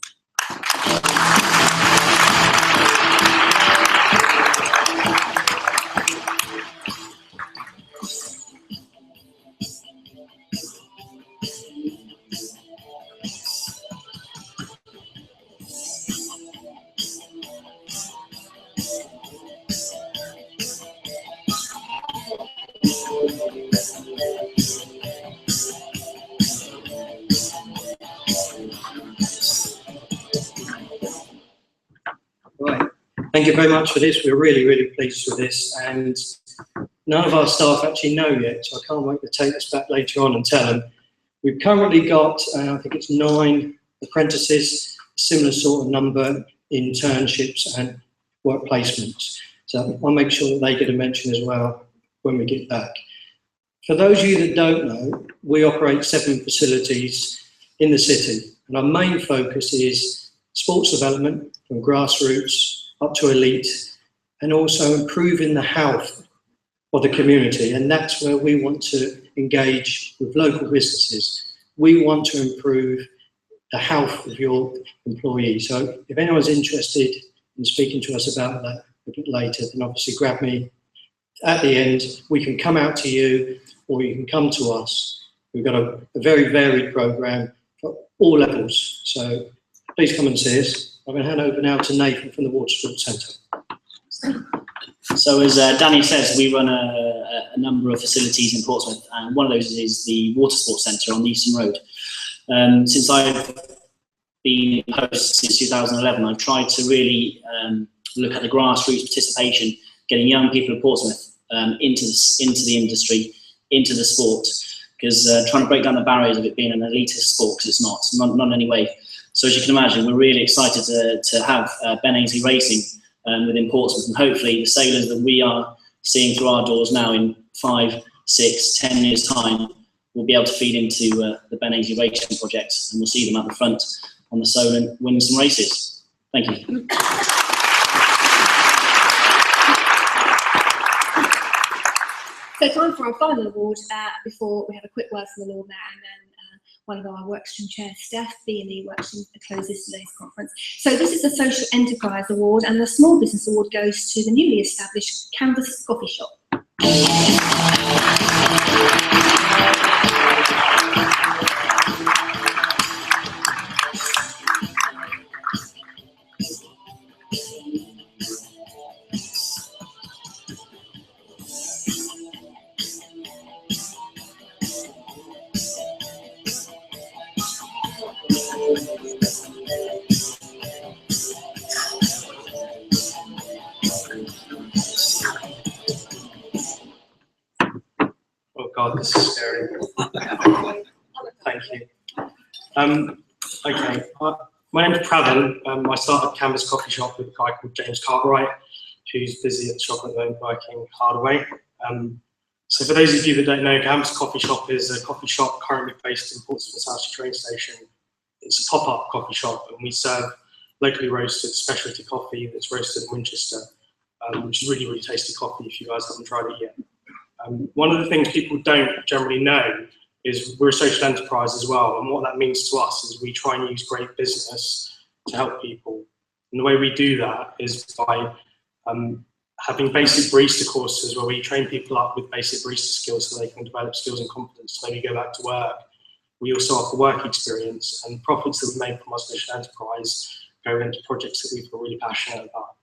Right, thank you very much for this. We're really, really pleased with this, and none of our staff actually know yet, so I can't wait to take this back later on and tell them. We've currently got, I think it's 9 apprentices, similar sort of number, internships and work placements. So I'll make sure that they get a mention as well when we get back. For those of you that don't know, we operate 7 facilities in the city, and our main focus is sports development from grassroots up to elite, and also improving the health of the community, and that's where we want to engage with local businesses. We want to improve the health of your employees. So if anyone's interested in speaking to us about that a bit later, then obviously grab me at the end. We can come out to you, or you can come to us. We've got a very varied programme for all levels, so please come and see us. I'm going to hand over now to Nathan from the Water Sports Centre. So as Danny says, we run a number of facilities in Portsmouth, and one of those is the Water Sports Centre on the Eastern Road. Since I've been in post since 2011, I've tried to really look at the grassroots participation, getting young people of Portsmouth into the industry, into the sport, because trying to break down the barriers of it being an elitist sport, because it's not in any way. So as you can imagine, we're really excited to have Ben Ainsley Racing within Portsmouth, and hopefully the sailors that we are seeing through our doors now in 5, 6, 10 years time will be able to feed into the Ben Ainsley Racing project, and we'll see them at the front on the Solent winning some races. Thank you. So time for our final award before we have a quick word from the Lord Mayor, and then one of our workstream chairs, Steph, B&E workstream, closes today's conference. So this is the Social Enterprise Award, and the Small Business Award goes to the newly established Canvas Coffee Shop. Oh God, this is scary. Thank you. Okay, my name's Pravan. I started Canvas Coffee Shop with a guy called James Cartwright, who's busy at the shop at the moment working hard away. So for those of you that don't know, Canvas Coffee Shop is a coffee shop currently based in Portsmouth South train station. It's a pop-up coffee shop, and we serve locally roasted specialty coffee that's roasted in Winchester, which is really, really tasty coffee if you guys haven't tried it yet. One of the things people don't generally know is we're a social enterprise as well, and what that means to us is we try and use great business to help people. And the way we do that is by having basic barista courses where we train people up with basic barista skills so they can develop skills and confidence when we go back to work. We also offer work experience, and profits that we make from our social enterprise go into projects that we feel really passionate about.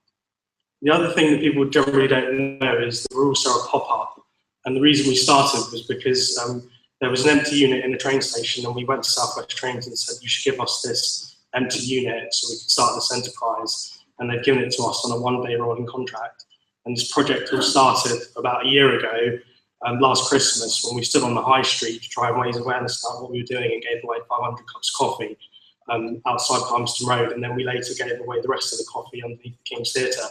The other thing that people generally don't know is that we're also a pop-up. And the reason we started was because there was an empty unit in the train station, and we went to South West Trains and said, you should give us this empty unit so we could start this enterprise. And they've given it to us on a one-day rolling contract. And this project all started about a year ago, last Christmas, when we stood on the high street to try and raise awareness about what we were doing and gave away 500 cups of coffee outside Palmerston Road. And then we later gave away the rest of the coffee underneath the King's Theatre.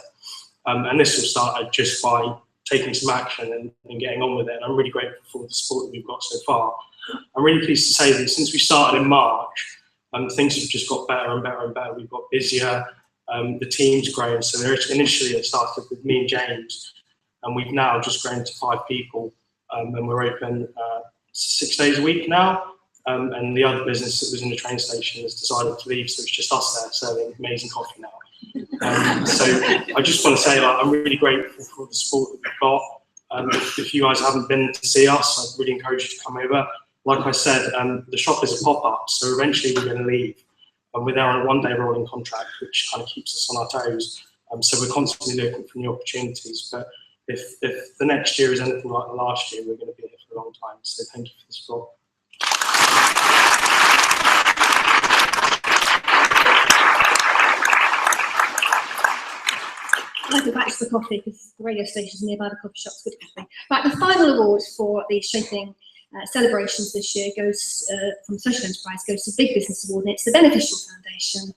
And this all started just by taking some action and getting on with it. And I'm really grateful for the support that we've got so far. I'm really pleased to say that since we started in March, things have just got better and better and better. We've got busier, the team's grown. So initially it started with me and James, and we've now just grown to 5 people. And we're open 6 days a week now. And the other business that was in the train station has decided to leave, so it's just us there serving amazing coffee now. So I just want to say that I'm really grateful for the support that we've got. If you guys haven't been to see us, I'd really encourage you to come over. Like I said, the shop is a pop-up, so eventually we're going to leave. And we're there on a one-day rolling contract, which kind of keeps us on our toes. So we're constantly looking for new opportunities. But if the next year is anything like the last year, we're going to be here for a long time. So thank you for the support. I'll go back to the coffee because the radio station's nearby the coffee shop's good coffee. Right, the final award for the Shaping celebrations this year goes from Social Enterprise, goes to Big Business Award, and it's the Beneficial Foundation.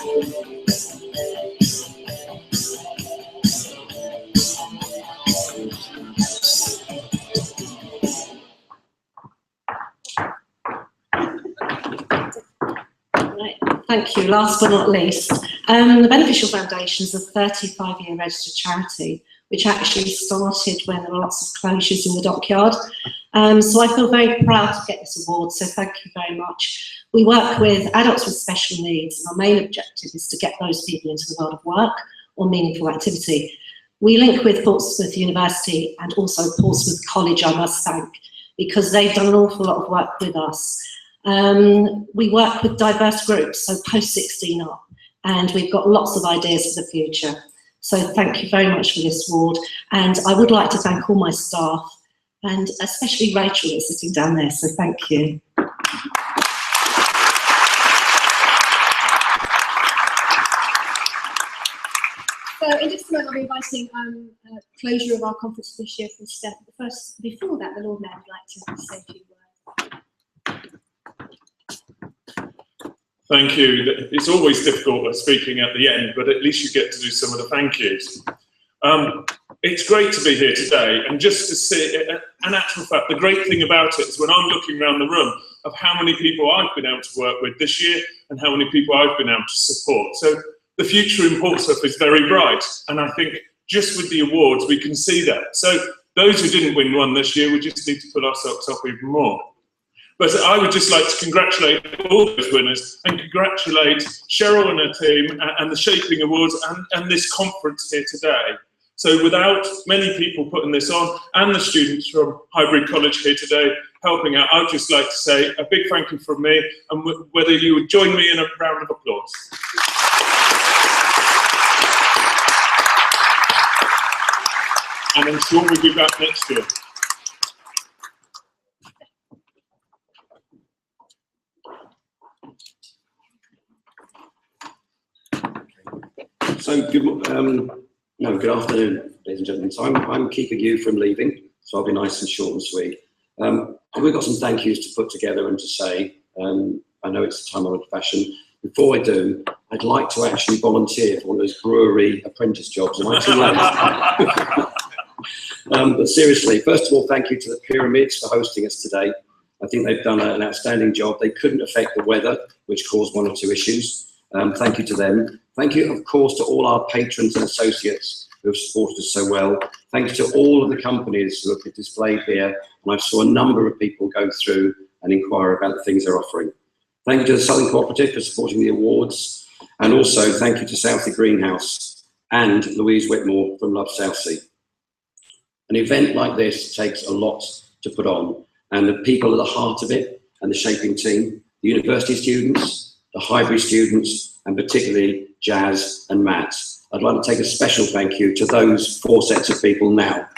Thank you. Last but not least, the Beneficial Foundation is a 35-year registered charity, which actually started when there were lots of closures in the dockyard. So I feel very proud to get this award, so thank you very much. We work with adults with special needs, and our main objective is to get those people into the world of work or meaningful activity. We link with Portsmouth University and also Portsmouth College, I must thank, because they've done an awful lot of work with us. We work with diverse groups, so post 16 up, and we've got lots of ideas for the future. So thank you very much for this award, and I would like to thank all my staff, and especially Rachel that's sitting down there, so thank you. So in just a moment, I'll be inviting closure of our conference this year from Steph. But first, before that, the Lord Mayor would like to say a few words. Thank you. It's always difficult speaking at the end, but at least you get to do some of the thank yous. It's great to be here today, and just to see, in actual fact, the great thing about it is when I'm looking around the room of how many people I've been able to work with this year and how many people I've been able to support. So the future in Portsmouth is very bright, and I think just with the awards we can see that. So those who didn't win one this year, we just need to put ourselves up even more. But I would just like to congratulate all those winners and congratulate Cheryl and her team and the Shaping Awards and this conference here today. So without many people putting this on and the students from Highbury College here today helping out, I'd just like to say a big thank you from me, and whether you would join me in a round of applause. And I'm sure we'll be back next year. So good afternoon, ladies and gentlemen. So I'm keeping you from leaving, so I'll be nice and short and sweet. We've got some thank yous to put together and to say. I know it's a time-honoured fashion. Before I do, I'd like to actually volunteer for one of those brewery apprentice jobs. Am I too late? But seriously, first of all, thank you to the Pyramids for hosting us today. I think they've done an outstanding job. They couldn't affect the weather, which caused one or two issues. Thank you to them. Thank you, of course, to all our patrons and associates who have supported us so well. Thanks to all of the companies who have displayed here. And I saw a number of people go through and inquire about the things they're offering. Thank you to the Southern Cooperative for supporting the awards. And also thank you to Southsea Greenhouse and Louise Whitmore from Love Southsea. An event like this takes a lot to put on, and the people at the heart of it and the shaping team, the university students, the Highbury students, and particularly Jazz and Matt. I'd like to take a special thank you to those 4 sets of people now.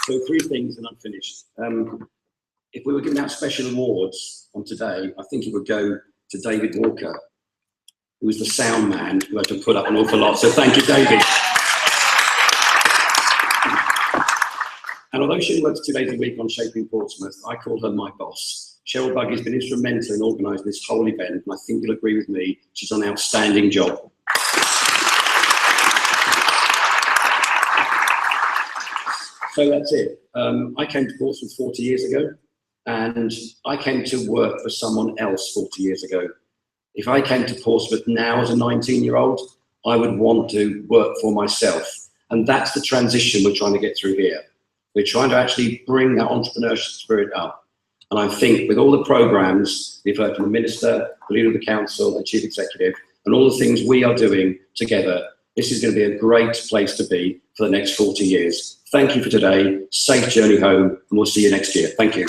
So 3 things and I'm finished. If we were giving out special awards on today, I think it would go to David Walker, who was the sound man who had to put up an awful lot. So thank you, David. And although she works 2 days a week on Shaping Portsmouth, I call her my boss. Cheryl Buggy has been instrumental in organising this whole event, and I think you'll agree with me, she's done an outstanding job. So that's it. I came to Portsmouth 40 years ago, and I came to work for someone else 40 years ago. If I came to Portsmouth now as a 19-year-old, I would want to work for myself. And that's the transition we're trying to get through here. We're trying to actually bring that entrepreneurship spirit up. And I think with all the programmes we've heard from the Minister, the Leader of the Council, and Chief Executive, and all the things we are doing together, this is going to be a great place to be for the next 40 years. Thank you for today. Safe journey home, and we'll see you next year. Thank you.